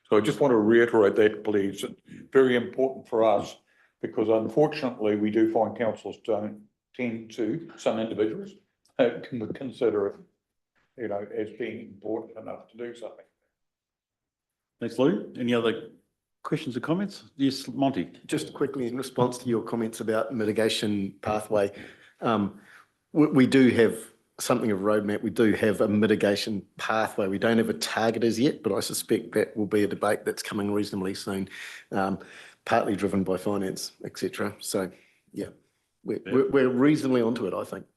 So I just want to reiterate that, please. It's very important for us because unfortunately we do find councils don't tend to, some individuals can consider it, as being important enough to do something. Thanks, Lou. Any other questions or comments? Yes, Monty. Just quickly in response to your comments about mitigation pathway, we do have something of a roadmap. We do have a mitigation pathway. We don't have a target as yet, but I suspect that will be a debate that's coming reasonably soon, partly driven by finance, etc. So, yeah, we're reasonably onto it, I think.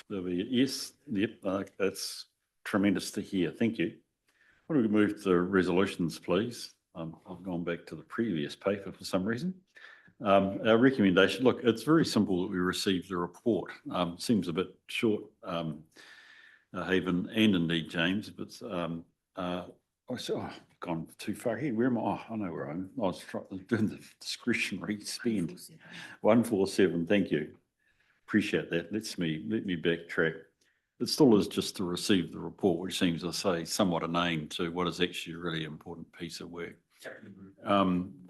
Yes, yep, that's tremendous to hear. Thank you. Why don't we move to resolutions, please? I've gone back to the previous paper for some reason. Our recommendation, look, it's very simple that we received the report. Seems a bit short, Haven, and indeed James, but I've gone too far here. Where am I? Oh, I know where I am. I was doing the discretionary spend. 147, thank you. Appreciate that. Let me backtrack. It still is just to receive the report, which seems, I say, somewhat a name to what is actually a really important piece of work.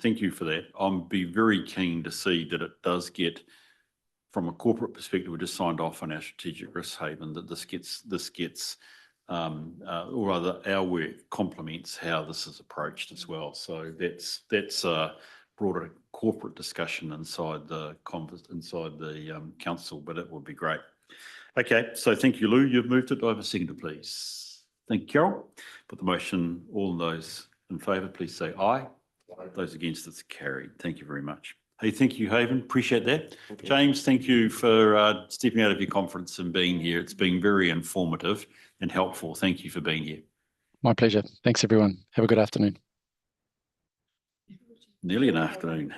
Thank you for that. I'll be very keen to see that it does get, from a corporate perspective, we just signed off on our strategic risk haven, that this gets, or rather our work complements how this is approached as well. So that's a broader corporate discussion inside the council, but it would be great. Okay, so thank you, Lou. You've moved it. Do I have a seconder, please? Thank you, Carol. Put the motion, all those in favour, please say aye. Those against, it's carried. Thank you very much. Hey, thank you, Haven. Appreciate that. James, thank you for stepping out of your conference and being here. It's been very informative and helpful. Thank you for being here. My pleasure. Thanks, everyone. Have a good afternoon. Nearly an afternoon.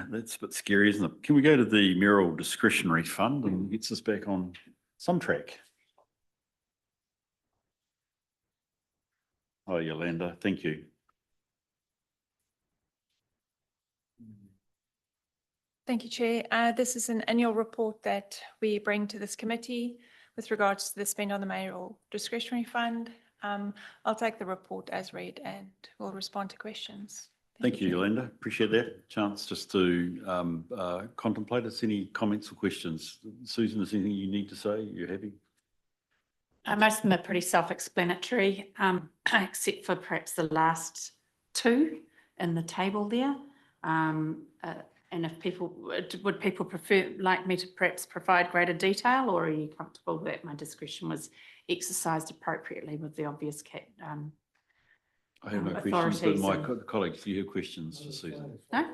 That's a bit scary, isn't it? Can we go to the Mayoral Discretionary Fund and gets us back on some track? Oh, Yolanda, thank you. Thank you, Chair. This is an annual report that we bring to this committee with regards to the spend on the mayoral discretionary fund. I'll take the report as read and we'll respond to questions. Thank you, Yolanda. Appreciate that. Chance just to contemplate us. Any comments or questions? Susan, is anything you need to say? You're happy? Most of them are pretty self-explanatory, except for perhaps the last two in the table there. And if people, would people like me to perhaps provide greater detail, or are you comfortable that my discretion was exercised appropriately with the obvious I have no questions, but my colleagues, do you have questions for Susan? No?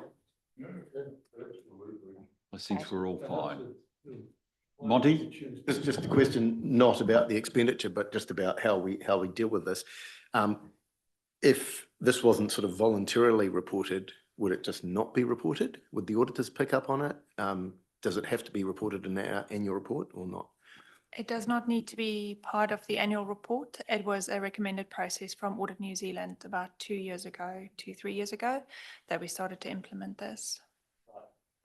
I think we're all fine. Monty? Just a question, not about the expenditure, but just about how we deal with this. If this wasn't sort of voluntarily reported, would it just not be reported? Would the auditors pick up on it? Does it have to be reported in our annual report or not? It does not need to be part of the annual report. It was a recommended process from Audit New Zealand about 3 years ago, that we started to implement this.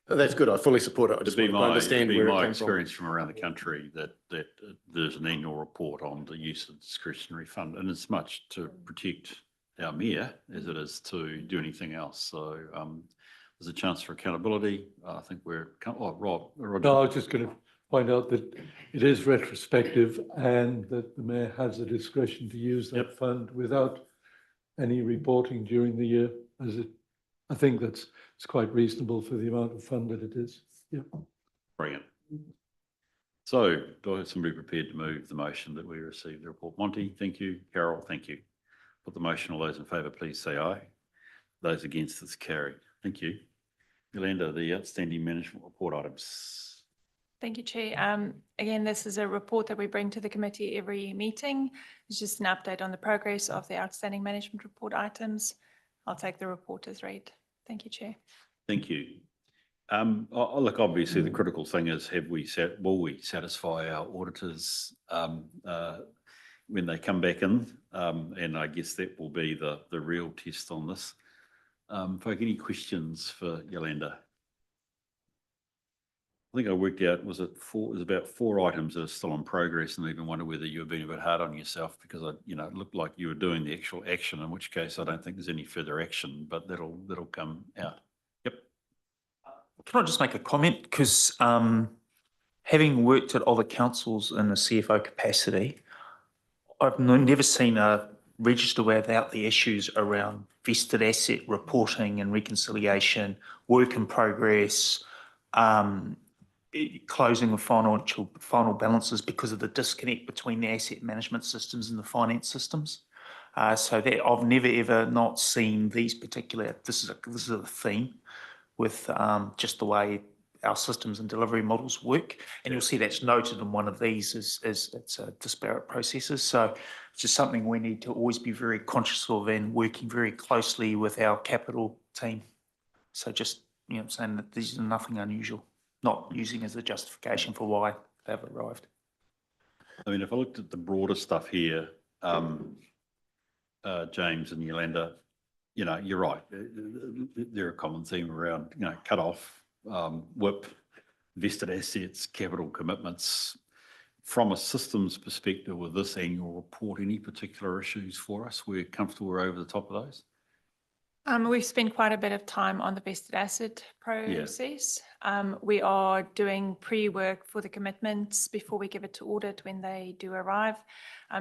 That's good. I fully support it. I just want to understand where it came from. Experience from around the country that there's an annual report on the use of discretionary fund, and it's much to protect our mayor as it is to do anything else. So there's a chance for accountability. I think we're, Rob. No, I was just going to point out that it is retrospective and that the mayor has the discretion to use that fund without any reporting during the year. I think it's quite reasonable for the amount of fund that it is. Yeah. Brilliant. So do I have somebody prepared to move the motion that we receive the report? Monty, thank you. Carol, thank you. Put the motion. All those in favour, please say aye. Those against, it's carried. Thank you. Yolanda, the outstanding management report items. Thank you, Chair. Again, this is a report that we bring to the committee every meeting. It's just an update on the progress of the outstanding management report items. I'll take the report as read. Thank you, Chair. Thank you. Look, obviously the critical thing is, will we satisfy our auditors when they come back in? And I guess that will be the real test on this. Folk, any questions for Yolanda? I think I worked out, was about 4 items that are still in progress, and even wonder whether you were being a bit hard on yourself because it looked like you were doing the actual action, in which case I don't think there's any further action, but that'll come out. Yep. Can I just make a comment? Because having worked at other councils in a CFO capacity, I've never seen a register without the issues around vested asset reporting and reconciliation, work in progress, closing of final balances because of the disconnect between the asset management systems and the finance systems. So that I've never ever not seen these particular. This is a theme with just the way our systems and delivery models work, and you'll see that's noted in one of these as it's disparate processes. So it's just something we need to always be very conscious of and working very closely with our capital team. So just saying that these are nothing unusual, not using as a justification for why they've arrived. I mean, if I looked at the broader stuff here, James and Yolanda, you're right. There are a common theme around, cut off, WIP, vested assets, capital commitments. From a systems perspective with this annual report, any particular issues for us? We're comfortable we're over the top of those? We've spent quite a bit of time on the vested asset process. We are doing pre-work for the commitments before we give it to audit when they do arrive.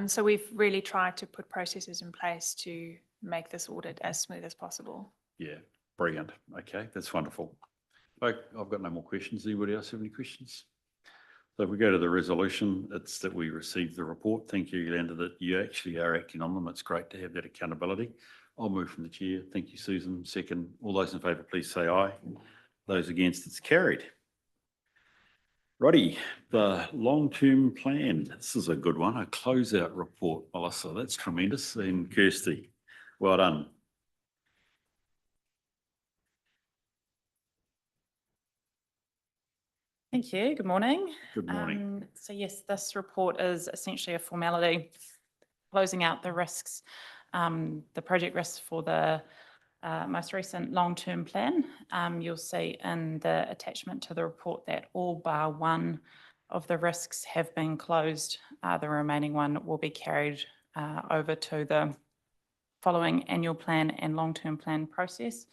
So we've really tried to put processes in place to make this audit as smooth as possible. Yeah, brilliant. Okay, that's wonderful. I've got no more questions. Anybody else have any questions? So if we go to the resolution, it's that we received the report. Thank you, Yolanda, that you actually are acting on them. It's great to have that accountability. I'll move from the chair. Thank you, Susan. Second. All those in favour, please say aye. Those against, it's carried. Righty, the long-term plan. This is a good one. A closeout report, Melissa. That's tremendous. And Kirsty, well done. Thank you. Good morning. Good morning. So yes, this report is essentially a formality closing out the risks, the project risks for the most recent long-term plan. You'll see in the attachment to the report that all bar one of the risks have been closed. The remaining one will be carried over to the following annual plan and long-term plan process.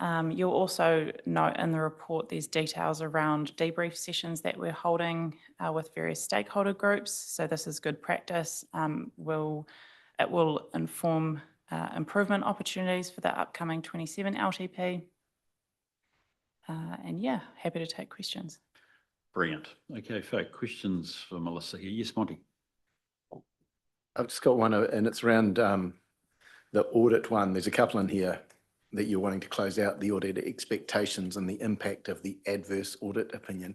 You'll also note in the report there's details around debrief sessions that we're holding with various stakeholder groups. So this is good practice. It will inform improvement opportunities for the upcoming 27 LTP. And yeah, happy to take questions. Brilliant. Okay, folk, questions for Melissa here. Yes, Monty. I've just got one, and it's around the audit one. There's a couple in here that you're wanting to close out, the audit expectations and the impact of the adverse audit opinion.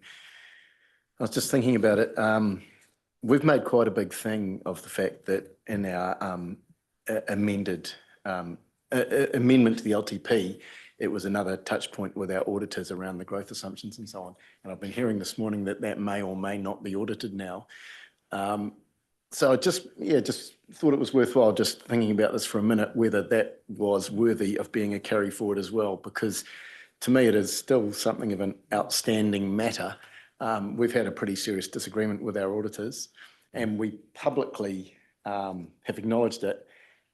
I was just thinking about it. We've made quite a big thing of the fact that in our amendment to the LTP, it was another touch point with our auditors around the growth assumptions and so on. And I've been hearing this morning that that may or may not be audited now. So I just thought it was worthwhile just thinking about this for a minute, whether that was worthy of being a carry forward as well, because to me, it is still something of an outstanding matter. We've had a pretty serious disagreement with our auditors, and we publicly have acknowledged it.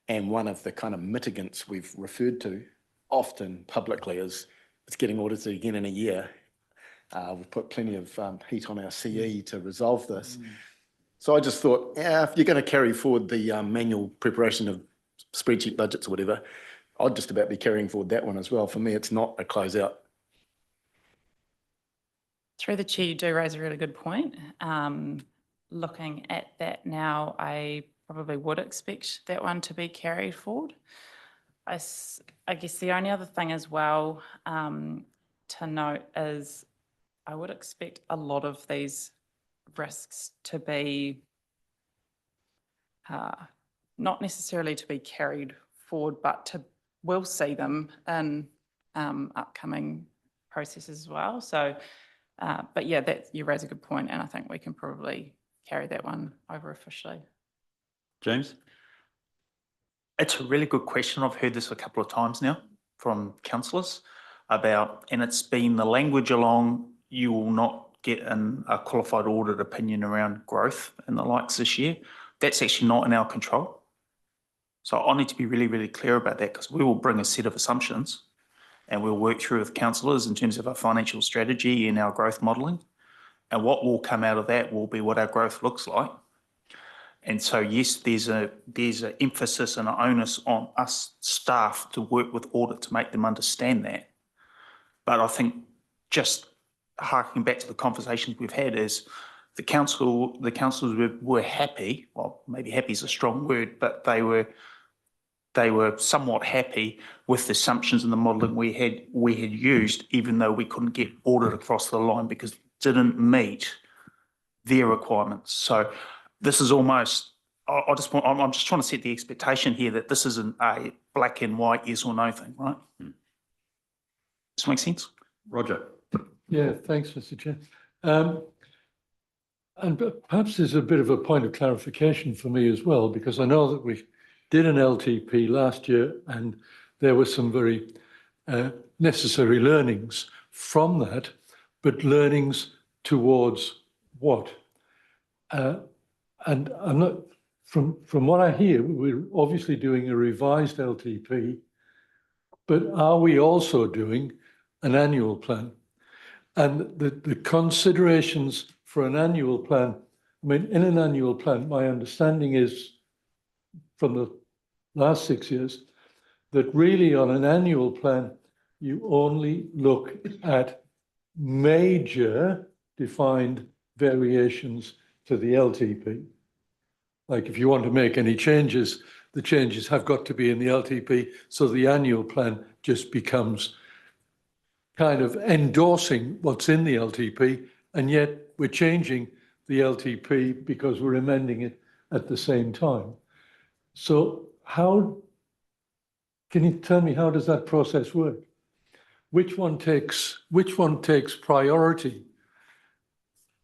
And one of the kind of mitigants we've referred to often publicly is it's getting audited again in a year. We've put plenty of heat on our CE to resolve this. So I just thought, yeah, if you're going to carry forward the manual preparation of spreadsheet budgets or whatever, I'd just about be carrying forward that one as well. For me, it's not a closeout. Through the chair, you do raise a really good point. Looking at that now, I probably would expect that one to be carried forward. I guess the only other thing as well to note is I would expect a lot of these risks to be not necessarily to be carried forward, but we'll see them in upcoming processes as well. So, but yeah, you raise a good point, and I think we can probably carry that one over officially. James? It's a really good question. I've heard this a couple of times now from councillors about, and it's been the language along, you will not get a qualified audit opinion around growth and the likes this year. That's actually not in our control. So I need to be really, really clear about that, because we will bring a set of assumptions and we'll work through with councillors in terms of our financial strategy and our growth modelling. And what will come out of that will be what our growth looks like. And so, yes, there's an emphasis and an onus on us staff to work with audit to make them understand that. But I think just harking back to the conversations we've had is the councillors were happy. Well, maybe happy is a strong word, but they were somewhat happy with the assumptions and the modelling we had used, even though we couldn't get audit across the line because it didn't meet their requirements. So this is almost, I'm just trying to set the expectation here that this isn't a black and white yes or no thing, right? Does that make sense? Roger. Yeah, thanks, Mr. Chair. And perhaps there's a bit of a point of clarification for me as well, because I know that we did an LTP last year and there were some very necessary learnings from that, but learnings towards what? And I'm not, from what I hear, we're obviously doing a revised LTP, but are we also doing an annual plan? And the considerations for an annual plan, I mean, in an annual plan, my understanding is from the last 6 years, that really on an annual plan, you only look at major defined variations to the LTP. Like if you want to make any changes, the changes have got to be in the LTP, so the annual plan just becomes kind of endorsing what's in the LTP, and yet we're changing the LTP because we're amending it at the same time. So can you tell me how does that process work? Which one takes priority?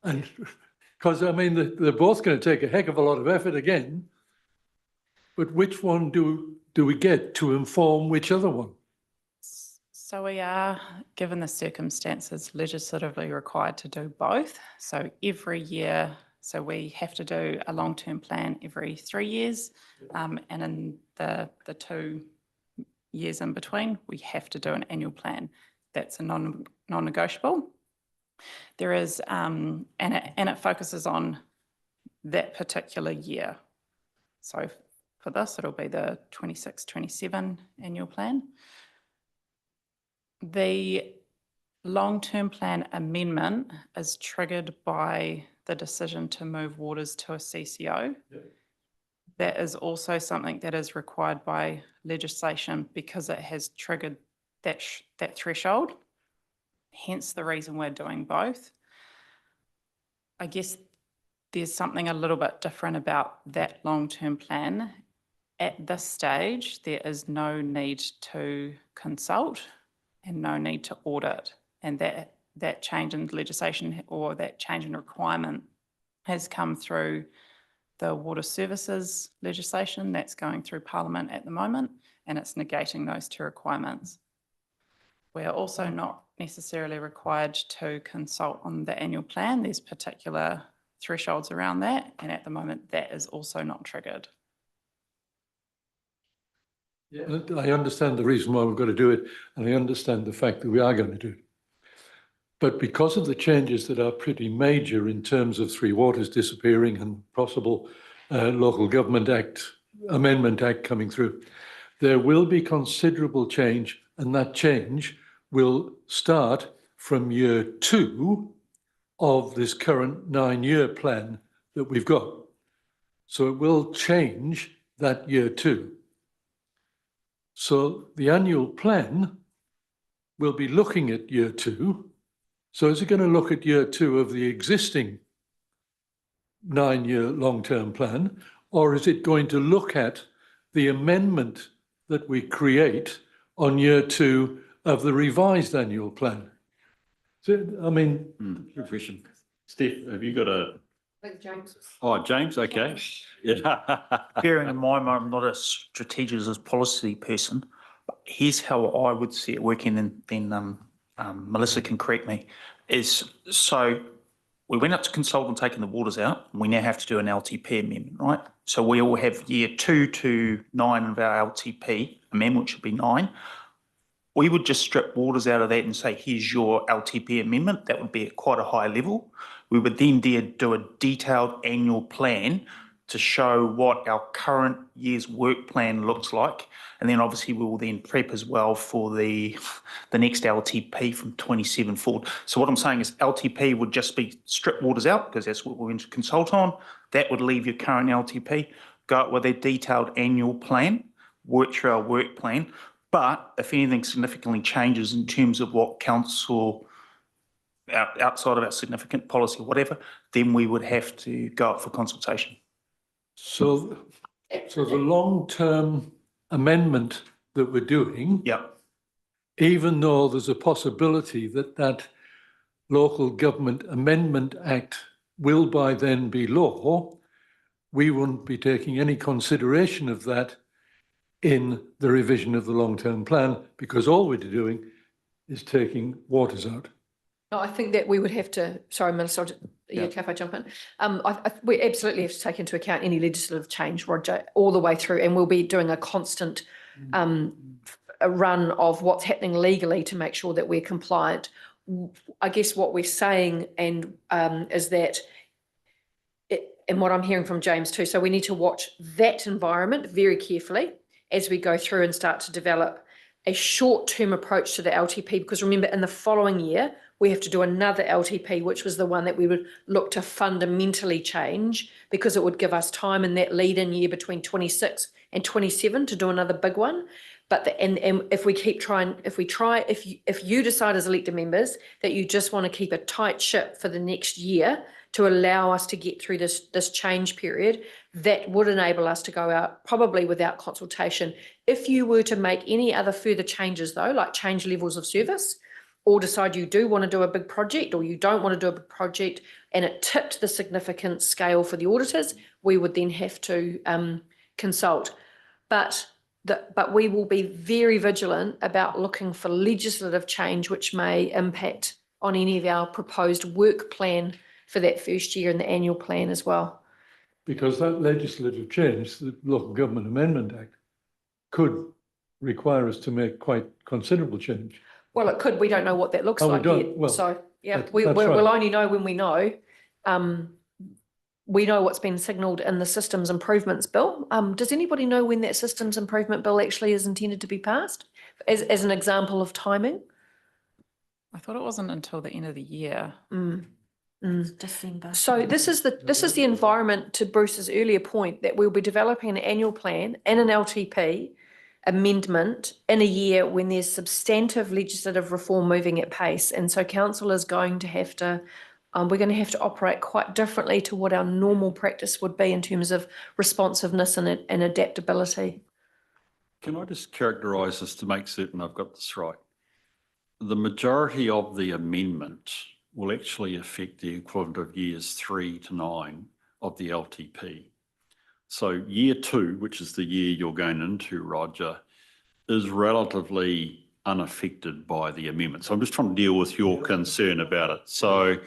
And because I mean, they're both going to take a heck of a lot of effort again, but which one do we get to inform which other one? So we are, given the circumstances, legislatively required to do both. So every year, so we have to do a long-term plan every 3 years. And in the 2 years in between, we have to do an annual plan. That's a non-negotiable. There is, and it focuses on that particular year. So for this, it'll be the 26-27 annual plan. The long-term plan amendment is triggered by the decision to move waters to a CCO. That is also something that is required by legislation because it has triggered that threshold. Hence the reason we're doing both. I guess there's something a little bit different about that long-term plan. At this stage, there is no need to consult and no need to audit. And that change in legislation or that change in requirement has come through the water services legislation that's going through Parliament at the moment, and it's negating those 2 requirements. We're also not necessarily required to consult on the annual plan. There's particular thresholds around that, and at the moment that is also not triggered. Yeah, I understand the reason why we've got to do it, and I understand the fact that we are going to do it. But because of the changes that are pretty major in terms of Three Waters disappearing and possible Local Government Act, Amendment Act coming through, there will be considerable change, and that change will start from year 2 of this current 9-year plan that we've got. So it will change that year 2. So the annual plan will be looking at year 2. So is it going to look at year 2 of the existing 9-year long-term plan, or is it going to look at the amendment that we create on year 2 of the revised annual plan? So, I mean, good question. Steph, have you got a? James. Oh, James, okay. Yeah. Bearing in mind, I'm not a strategist policy person, but here's how I would see it working, and then Melissa can correct me, is so we went up to consult on taking the waters out. We now have to do an LTP amendment, right? So we all have year 2 to 9 of our LTP amendment, which should be 9. We would just strip waters out of that and say, here's your LTP amendment. That would be at quite a high level. We would then do a detailed annual plan to show what our current year's work plan looks like. And then obviously we will then prep as well for the next LTP from 27 forward. So what I'm saying is LTP would just be strip waters out because that's what we're going to consult on. That would leave your current LTP, go out with a detailed annual plan, work through our work plan. But if anything significantly changes in terms of what council, outside of our significant policy, whatever, then we would have to go up for consultation. So the long-term amendment that we're doing, even though there's a possibility that that Local Government Amendment Act will by then be law, we won't be taking any consideration of that in the revision of the long-term plan, because all we're doing is taking waters out. No, I think that we would have to, sorry, Minister, if I jump in. We absolutely have to take into account any legislative change, Roger, all the way through, and we'll be doing a constant a run of what's happening legally to make sure that we're compliant. I guess what we're saying is that, and what I'm hearing from James too, so we need to watch that environment very carefully as we go through and start to develop a short-term approach to the LTP, because remember, in the following year, we have to do another LTP, which was the one that we would look to fundamentally change, because it would give us time in that lead-in year between 26 and 27 to do another big one. But and if we keep trying, if you decide as elected members that you just want to keep a tight ship for the next year to allow us to get through this change period, that would enable us to go out probably without consultation. If you were to make any other further changes though, like change levels of service, or decide you do want to do a big project or you don't want to do a big project, and it tipped the significant scale for the auditors, we would then have to consult. But we will be very vigilant about looking for legislative change which may impact on any of our proposed work plan for that first year and the annual plan as well. Because that legislative change, the Local Government Amendment Act, could require us to make quite considerable change. Well, it could. We don't know what that looks like yet. Well, so yeah, that's we'll right. only know when we know. We know what's been signalled in the systems improvements bill. Does anybody know when that systems improvement bill actually is intended to be passed? As an example of timing? I thought it wasn't until the end of the year. December. So this is the environment, to Bruce's earlier point, that we'll be developing an annual plan and an LTP amendment in a year when there's substantive legislative reform moving at pace. And so council is going to have to, we're going to have to operate quite differently to what our normal practice would be in terms of responsiveness and adaptability. Can I just characterise this to make certain I've got this right? The majority of the amendment will actually affect the equivalent of years 3 to 9 of the LTP. So year 2, which is the year you're going into, Roger, is relatively unaffected by the amendment. So I'm just trying to deal with your concern about it. So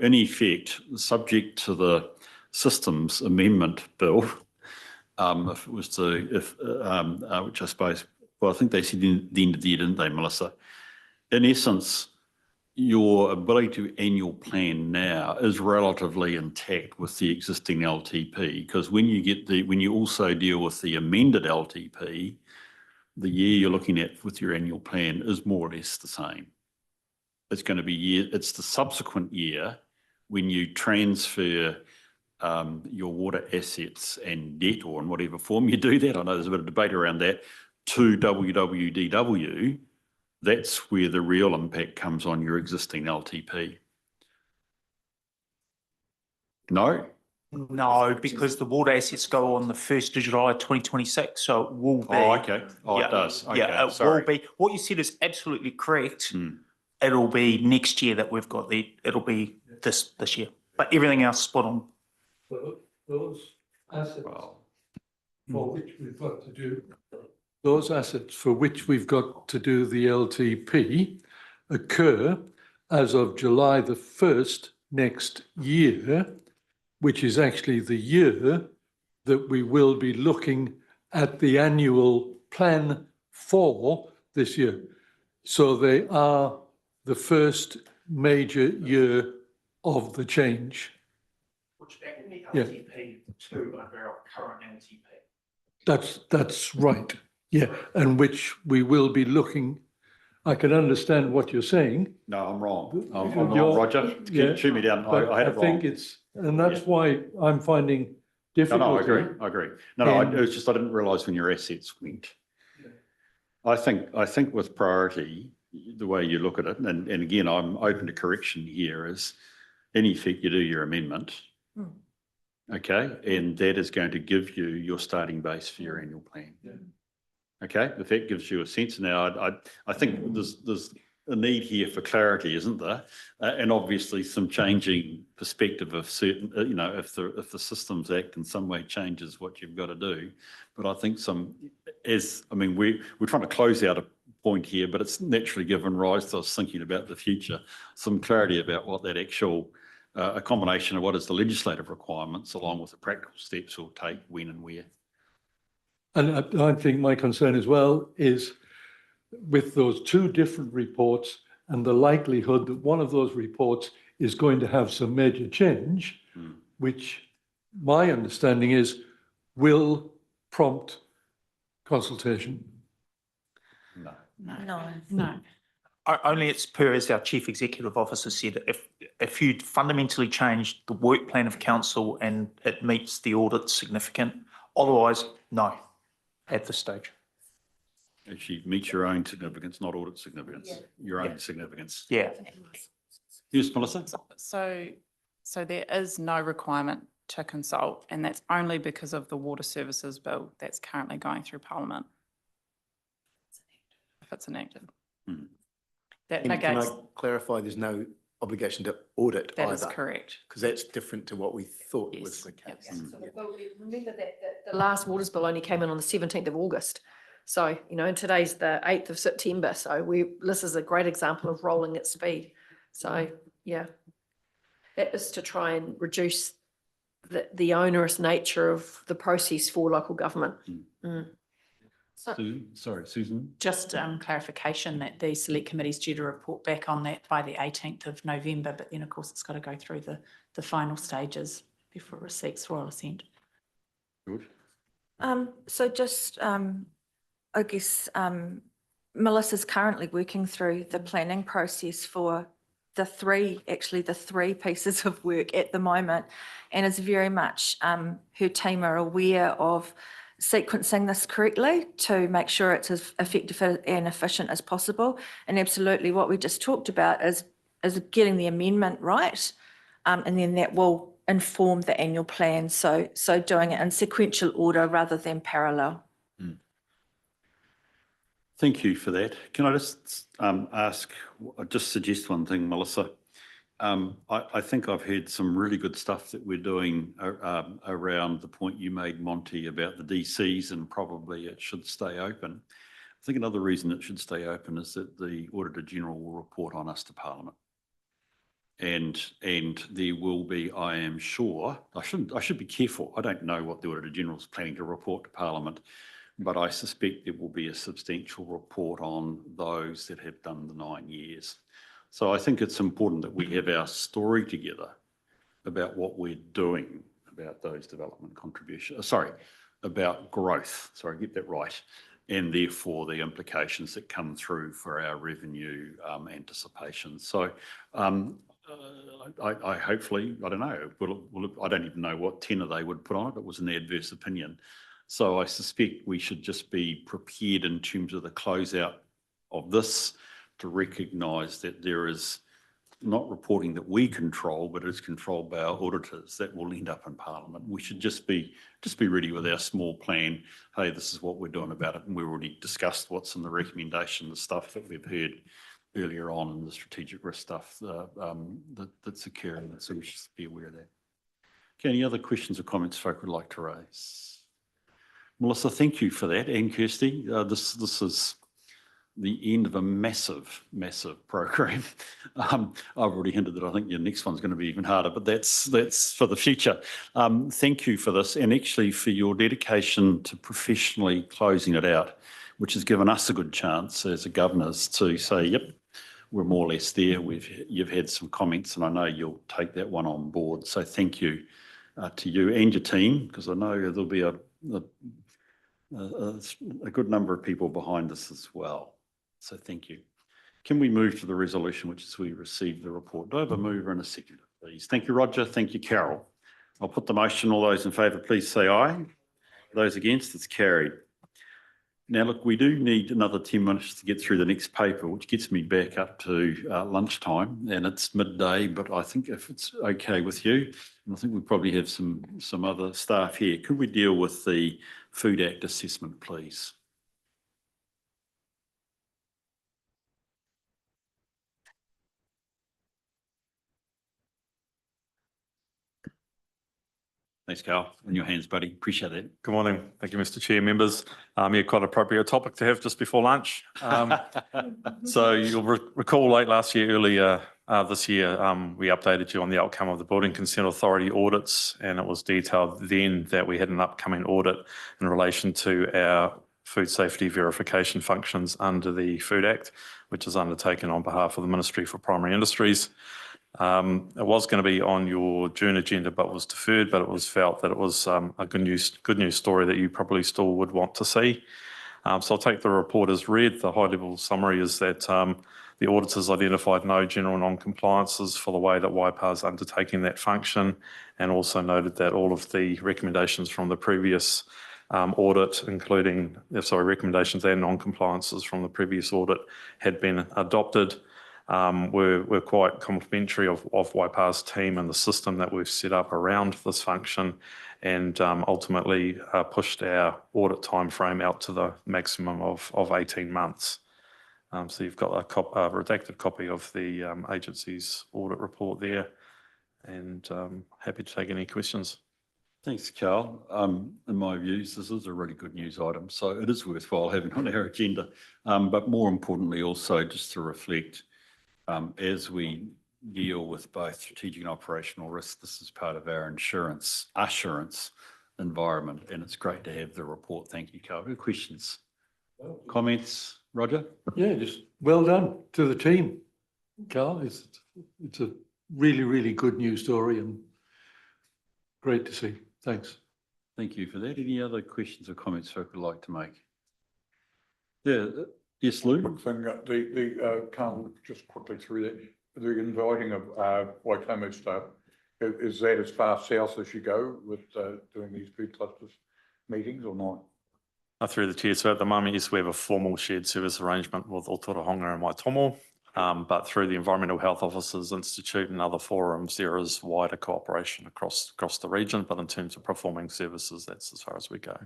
in effect, subject to the systems amendment bill, if it was to, which I suppose, well, I think they said in the end of the year, didn't they, Melissa? In essence, your ability to annual plan now is relatively intact with the existing LTP, because when you also deal with the amended LTP, the year you're looking at with your annual plan is more or less the same. It's going to be it's the subsequent year when you transfer your water assets and debt, or in whatever form you do that, I know there's a bit of debate around that, to WWDW, that's where the real impact comes on your existing LTP. No? No, because the water assets go on the 1st of July 2026, so it will be. Oh, okay. Oh, yeah, it does. Okay, yeah, it sorry. will be. What you said is absolutely correct. It'll be next year that we've got it'll be this year, but everything else spot on. Those assets for which we've got to do, those assets for which we've got to do the LTP occur as of July the 1st next year, which is actually the year that we will be looking at the annual plan for this year. So they are the first major year of the change. Which that will be Yeah. LTP 2 under our current LTP. That's right. Yeah, and which we will be looking. I can understand what you're saying. No, I'm wrong. I'm You're- wrong, Roger. yeah, Shoot me down. But I had it wrong. think it's, and that's why I'm finding difficulty. No, I agree. No, it was just I didn't realise when your assets went. I think with priority, the way you look at it, and again, I'm open to correction here, is in effect, you do your amendment. Okay, and that is going to give you your starting base for your annual plan. Okay, if that gives you a sense. Now, I think there's a need here for clarity, isn't there? And obviously some changing perspective of certain, if the Systems Act in some way changes what you've got to do. But I think we're trying to close out a point here, but it's naturally given rise to us thinking about the future, some clarity about what that actual, a combination of what is the legislative requirements along with the practical steps we'll take when and where. And I think my concern as well is with those two different reports and the likelihood that one of those reports is going to have some major change, which my understanding is will prompt consultation. No. No. Only it's per, as our chief executive officer said, if you fundamentally change the work plan of council and it meets the audit significant, otherwise, no, at this stage. Actually, meet your own significance, not audit significance, your own significance. Yeah. Yes, Melissa? So there is no requirement to consult, and that's only because of the water services bill that's currently going through Parliament. If it's enacted. That And can I negates, clarify, there's no obligation to audit either? that is correct. Because that's different to what we thought was the case. Well, remember that the last waters bill only came in on the 17th of August. So, you know, and today's the 8th of September. So this is a great example of rolling at speed. So, yeah. That is to try and reduce the onerous nature of the process for local government. Sorry, Susan? Just clarification that the select committee is due to report back on that by the 18th of November, but then of course it's got to go through the final stages before it seeks royal assent. Good. So just, I guess, Melissa's currently working through the planning process for the three pieces of work at the moment, and is very much, her team are aware of sequencing this correctly to make sure it's as effective and efficient as possible. And absolutely what we just talked about is getting the amendment right. And then that will inform the annual plan. So doing it in sequential order rather than parallel. Thank you for that. Can I just just suggest one thing, Melissa? I think I've heard some really good stuff that we're doing around the point you made, Monty, about the DCs, and probably it should stay open. I think another reason it should stay open is that the Auditor General will report on us to Parliament. And there will be, I am sure, I should be careful. I don't know what the Auditor General is planning to report to Parliament, but I suspect there will be a substantial report on those that have done the 9 years. So I think it's important that we have our story together about what we're doing about those development contributions, about growth, get that right, and therefore the implications that come through for our revenue anticipation. So I hopefully, I don't know, I don't even know what tenor they would put on it. It was an adverse opinion. So I suspect we should just be prepared in terms of the closeout of this to recognise that there is not reporting that we control, but it's controlled by our auditors that will end up in Parliament. We should just be ready with our small plan. Hey, this is what we're doing about it. And we've already discussed what's in the recommendation, the stuff that we've heard earlier on, and the strategic risk stuff that's occurring. So we should be aware of that. Okay, any other questions or comments folk would like to raise? Melissa, thank you for that. And Kirsty, this is the end of a massive program. I've already hinted that I think your next one's going to be even harder, but that's for the future. Thank you for this, and actually for your dedication to professionally closing it out, which has given us a good chance as a governors to say, yep, we're more or less there. You've had some comments, and I know you'll take that one on board. So thank you to you and your team, because I know there'll be a good number of people behind this as well. So thank you. Can we move to the resolution, which is we received the report? Do I have a mover and a seconder, please? Thank you, Roger. Thank you, Carol. I'll put the motion. All those in favour, please say aye. Those against, it's carried. Now, look, we do need another 10 minutes to get through the next paper, which gets me back up to lunchtime, and it's midday, but I think if it's okay with you, and I think we probably have some other staff here, could we deal with the Food Act assessment, please? Thanks, Carl. On your hands, buddy. Appreciate it. Good morning. Thank you, Mr. Chair, members. Yeah, quite appropriate topic to have just before lunch. So you'll recall late last year, earlier this year, we updated you on the outcome of the Building Consent Authority audits, and it was detailed then that we had an upcoming audit in relation to our food safety verification functions under the Food Act, which is undertaken on behalf of the Ministry for Primary Industries. It was going to be on your June agenda, but was deferred, but it was felt that it was a good news story that you probably still would want to see. So I'll take the report as read. The high-level summary is that the auditors identified no general non-compliances for the way that YPAR is undertaking that function, and also noted that all of the recommendations from the previous audit, including, recommendations and non-compliances from the previous audit had been adopted. We're quite complimentary of YPAR's team and the system that we've set up around this function, and ultimately pushed our audit timeframe out to the maximum of 18 months. So you've got a redacted copy of the agency's audit report there, and happy to take any questions. Thanks, Carl. In my views, this is a really good news item, so it is worthwhile having on our agenda. But more importantly, also just to reflect, as we deal with both strategic and operational risk, this is part of our assurance environment, and it's great to have the report. Thank you, Carl. Any questions? Comments, Roger? Yeah, just well done to the team, Carl. It's a really, really good news story and great to see. Thanks. Thank you for that. Any other questions or comments folk would like to make? Yeah, yes, Lou? Quick thing, Carl, just quickly through that, the inviting of Waitomo staff, is that as far south as you go with doing these food clusters meetings or not? Through the chair, so at the moment, yes, we have a formal shared service arrangement with Aotearoa and Waitomo, but through the Environmental Health Officers Institute and other forums, there is wider cooperation across the region, but in terms of performing services, that's as far as we go.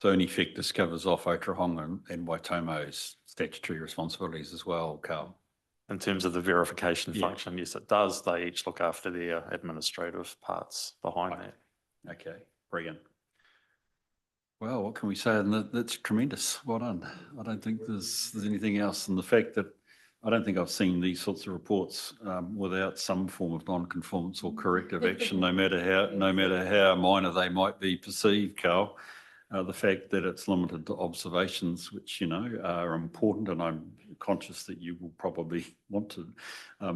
So in effect, this covers off Aotearoa and Waitomo's statutory responsibilities as well, Carl? In terms of the verification function, yes, it does. They each look after their administrative parts behind that. Okay, brilliant. Well, what can we say? And that's tremendous. Well done. I don't think there's anything else. And the fact that I don't think I've seen these sorts of reports without some form of non-conformance or corrective action, no matter how minor they might be perceived, Carl. The fact that it's limited to observations, which, you know, are important, and I'm conscious that you will probably want to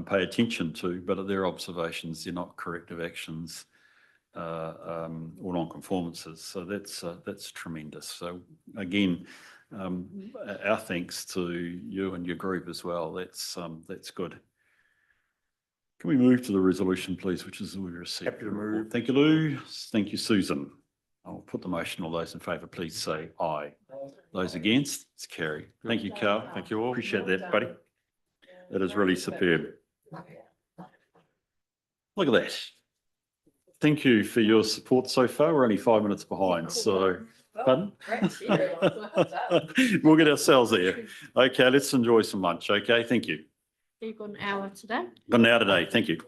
pay attention to, but they're observations, they're not corrective actions or non-conformances. So that's tremendous. So again, our thanks to you and your group as well. That's good. Can we move to the resolution, please, which is we received? Happy to move. Thank you, Lou. Thank you, Susan. I'll put the motion. All those in favour, please say aye. Those against, it's carried. Thank you, Carl. Thank you all. Appreciate that, buddy. That is really superb. Look at that. Thank you for your support so far. We're only 5 minutes behind, so pardon? We'll get ourselves there. Okay, let's enjoy some lunch. Okay, thank you. You've got an hour today. Got an hour today. Thank you.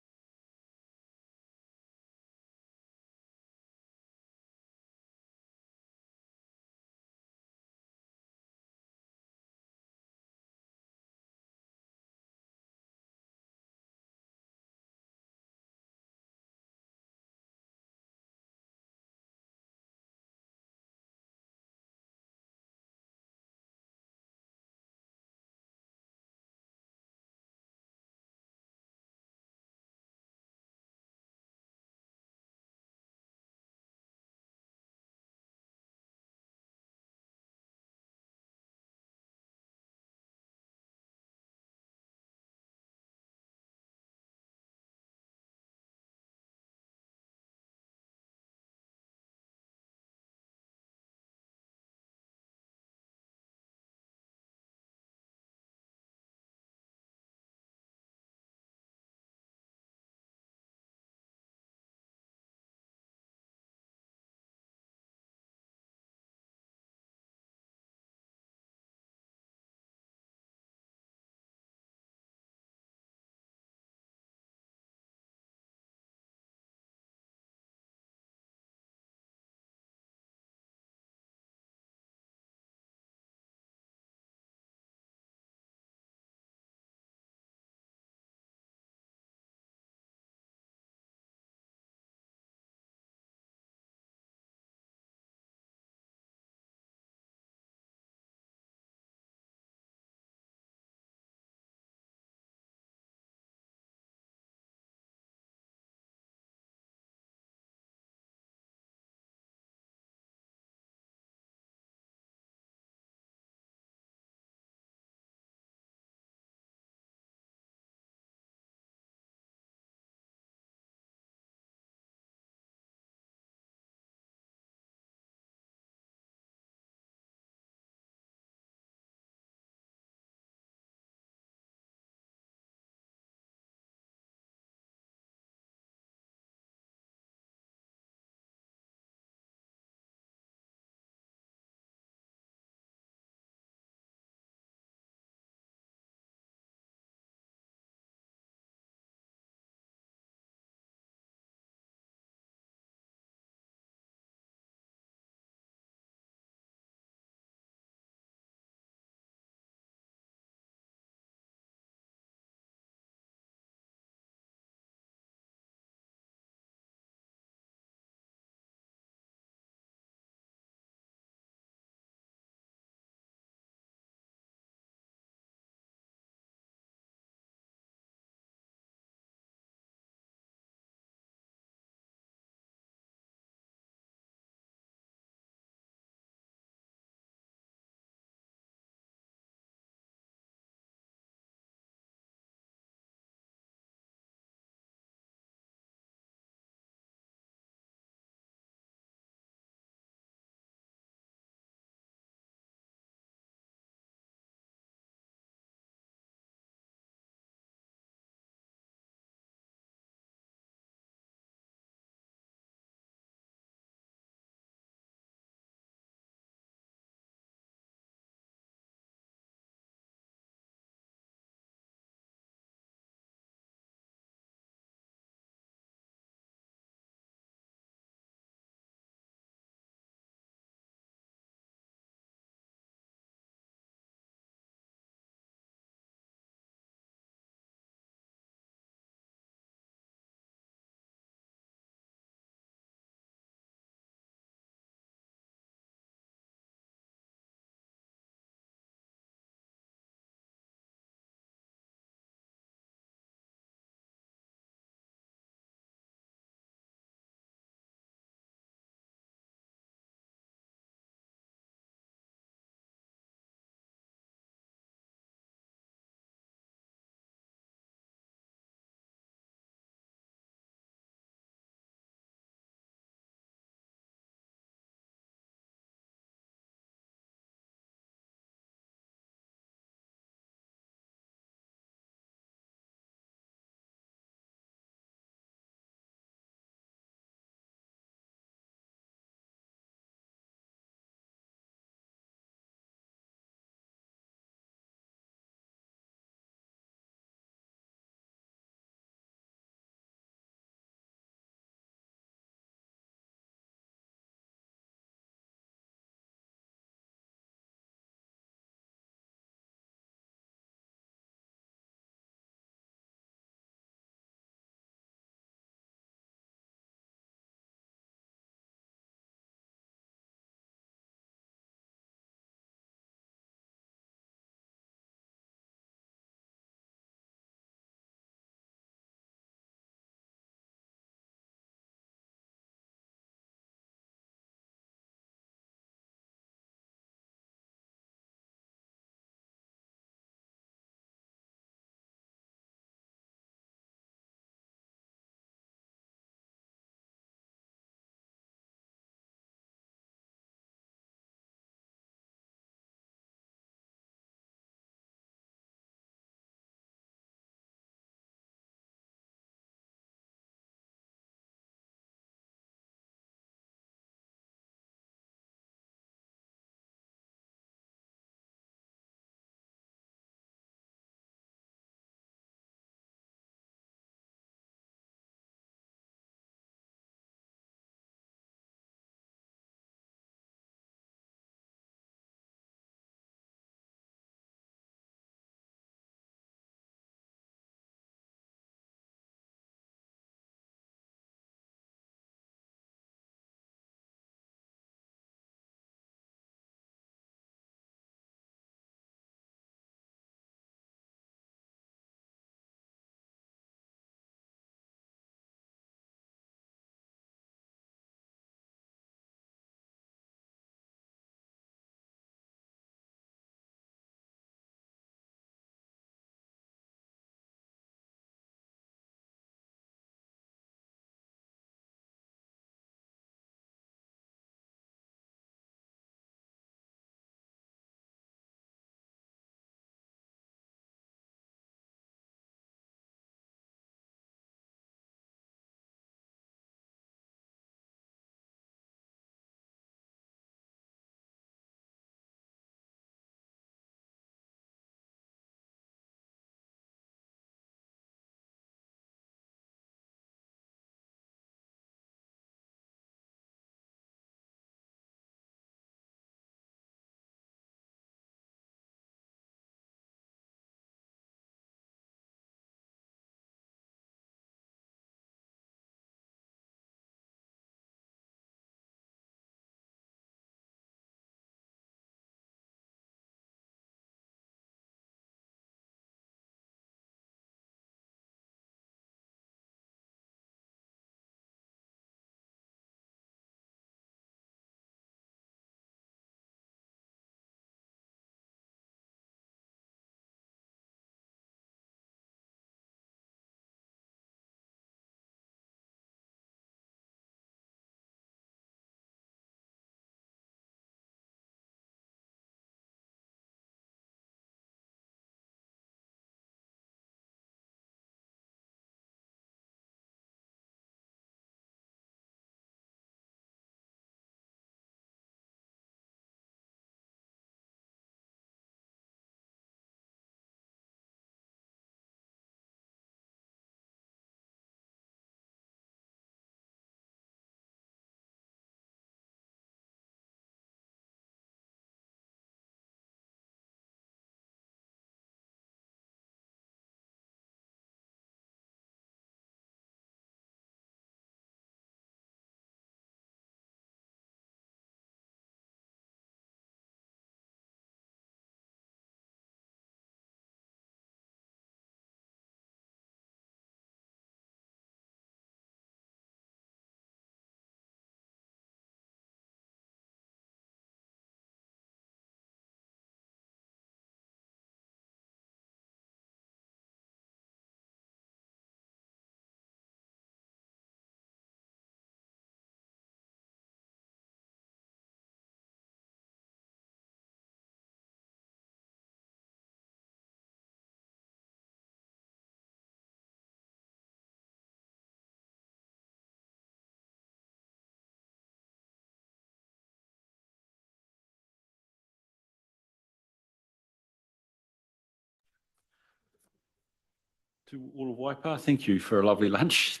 To all of Waipa, thank you for a lovely lunch.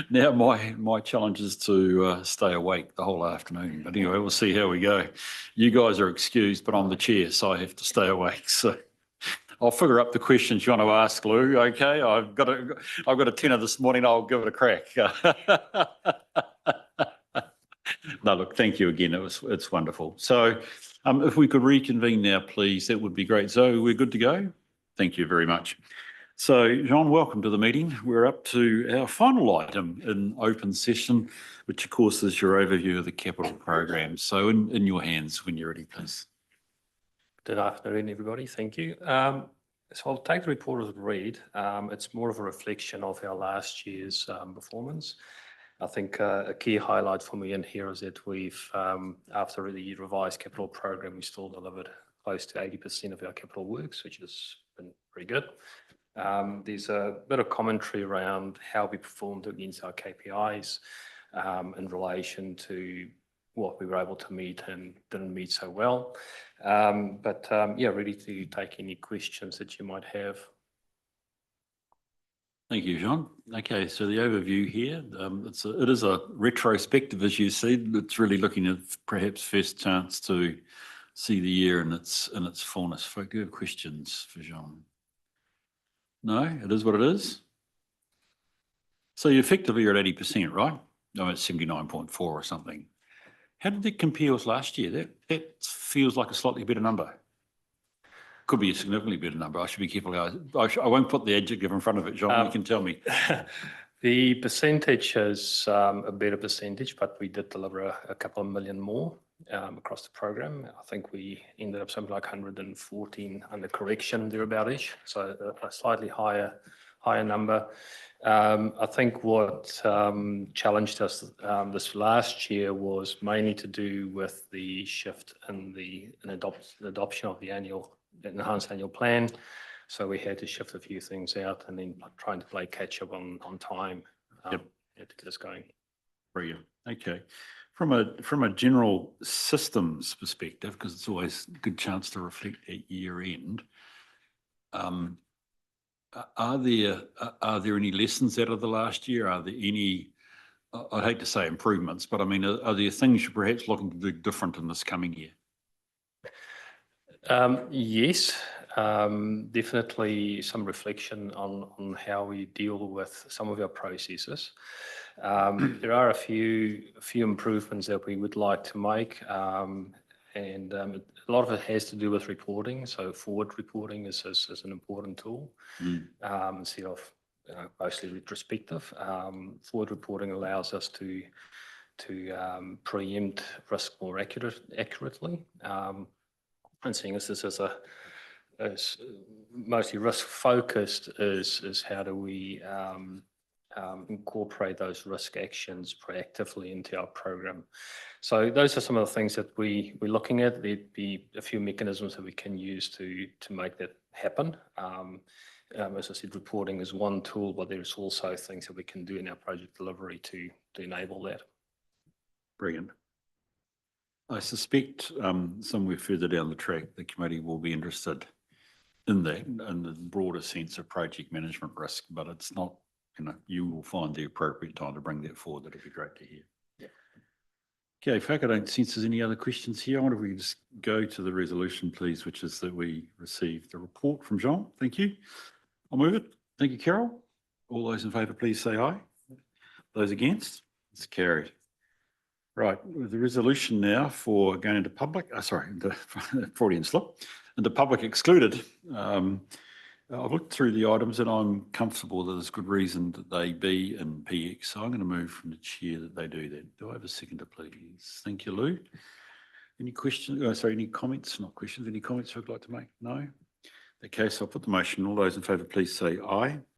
Now my challenge is to stay awake the whole afternoon. But anyway, we'll see how we go. You guys are excused, but I'm the chair, so I have to stay awake. So I'll figure up the questions you want to ask, Lou. Okay, I've got a tenner this morning. I'll give it a crack. No, look, thank you again. It's wonderful. So, if we could reconvene now, please, that would be great. So we're good to go. Thank you very much. So, Jean, welcome to the meeting. We're up to our final item in open session, which of course is your overview of the capital program. So, in your hands when you're ready, please. Good afternoon, everybody. Thank you. So I'll take the report as read. It's more of a reflection of our last year's performance. I think a key highlight for me in here is that we've, after the revised capital program, we still delivered close to 80% of our capital works, which has been pretty good. There's a bit of commentary around how we performed against our KPIs in relation to what we were able to meet and didn't meet so well. Yeah, ready to take any questions that you might have. Thank you, Jean. Okay, so the overview here, it is a retrospective, as you said. It's really looking at perhaps first chance to see the year in its fullness. Folk, do you have questions for Jean? No, it is what it is. So you effectively are at 80%, right? No, it's 79.4 or something. How did that compare with last year? That feels like a slightly better number. Could be a significantly better number. I should be careful. I won't put the adjective in front of it, John. You can tell me. The percentage is a better percentage, but we did deliver a couple of million more across the program. I think we ended up something like 114 under correction thereabout-ish, so a slightly higher number. I think what challenged us this last year was mainly to do with the shift in the adoption of the enhanced annual plan. So we had to shift a few things out and then trying to play catch up on time to get us going. Brilliant. Okay. From a general systems perspective, because it's always a good chance to reflect at year end, are there any lessons out of the last year? Are there any, I'd hate to say improvements, but I mean, are there things you're perhaps looking to do different in this coming year? Yes, definitely some reflection on how we deal with some of our processes. There are a few improvements that we would like to make, and a lot of it has to do with reporting. So forward reporting is an important tool instead of mostly retrospective. Forward reporting allows us to preempt risk more accurately. And seeing as this is mostly risk focused, is how do we incorporate those risk actions proactively into our program. So those are some of the things that we're looking at. There'd be a few mechanisms that we can use to make that happen. As I said, reporting is one tool, but there's also things that we can do in our project delivery to enable that. Brilliant. I suspect somewhere further down the track, the committee will be interested in that, in the broader sense of project management risk, but it's not, you will find the appropriate time to bring that forward. That'd be great to hear. Yeah. Okay, folk, I don't sense there's any other questions here. I wonder if we can just go to the resolution, please, which is that we received the report from Jean. Thank you. I'll move it. Thank you, Carol. All those in favour, please say aye. Those against? It's carried. Right, with the resolution now for going into public, the Freudian slip, and the public excluded. I've looked through the items and I'm comfortable that there's good reason that they be in PX. So I'm going to move from the chair that they do that. Do I have a seconder, please? Thank you, Lou. Any questions? Any comments? Not questions. Any comments you'd like to make? No? In that case, I'll put the motion. All those in favour, please say aye.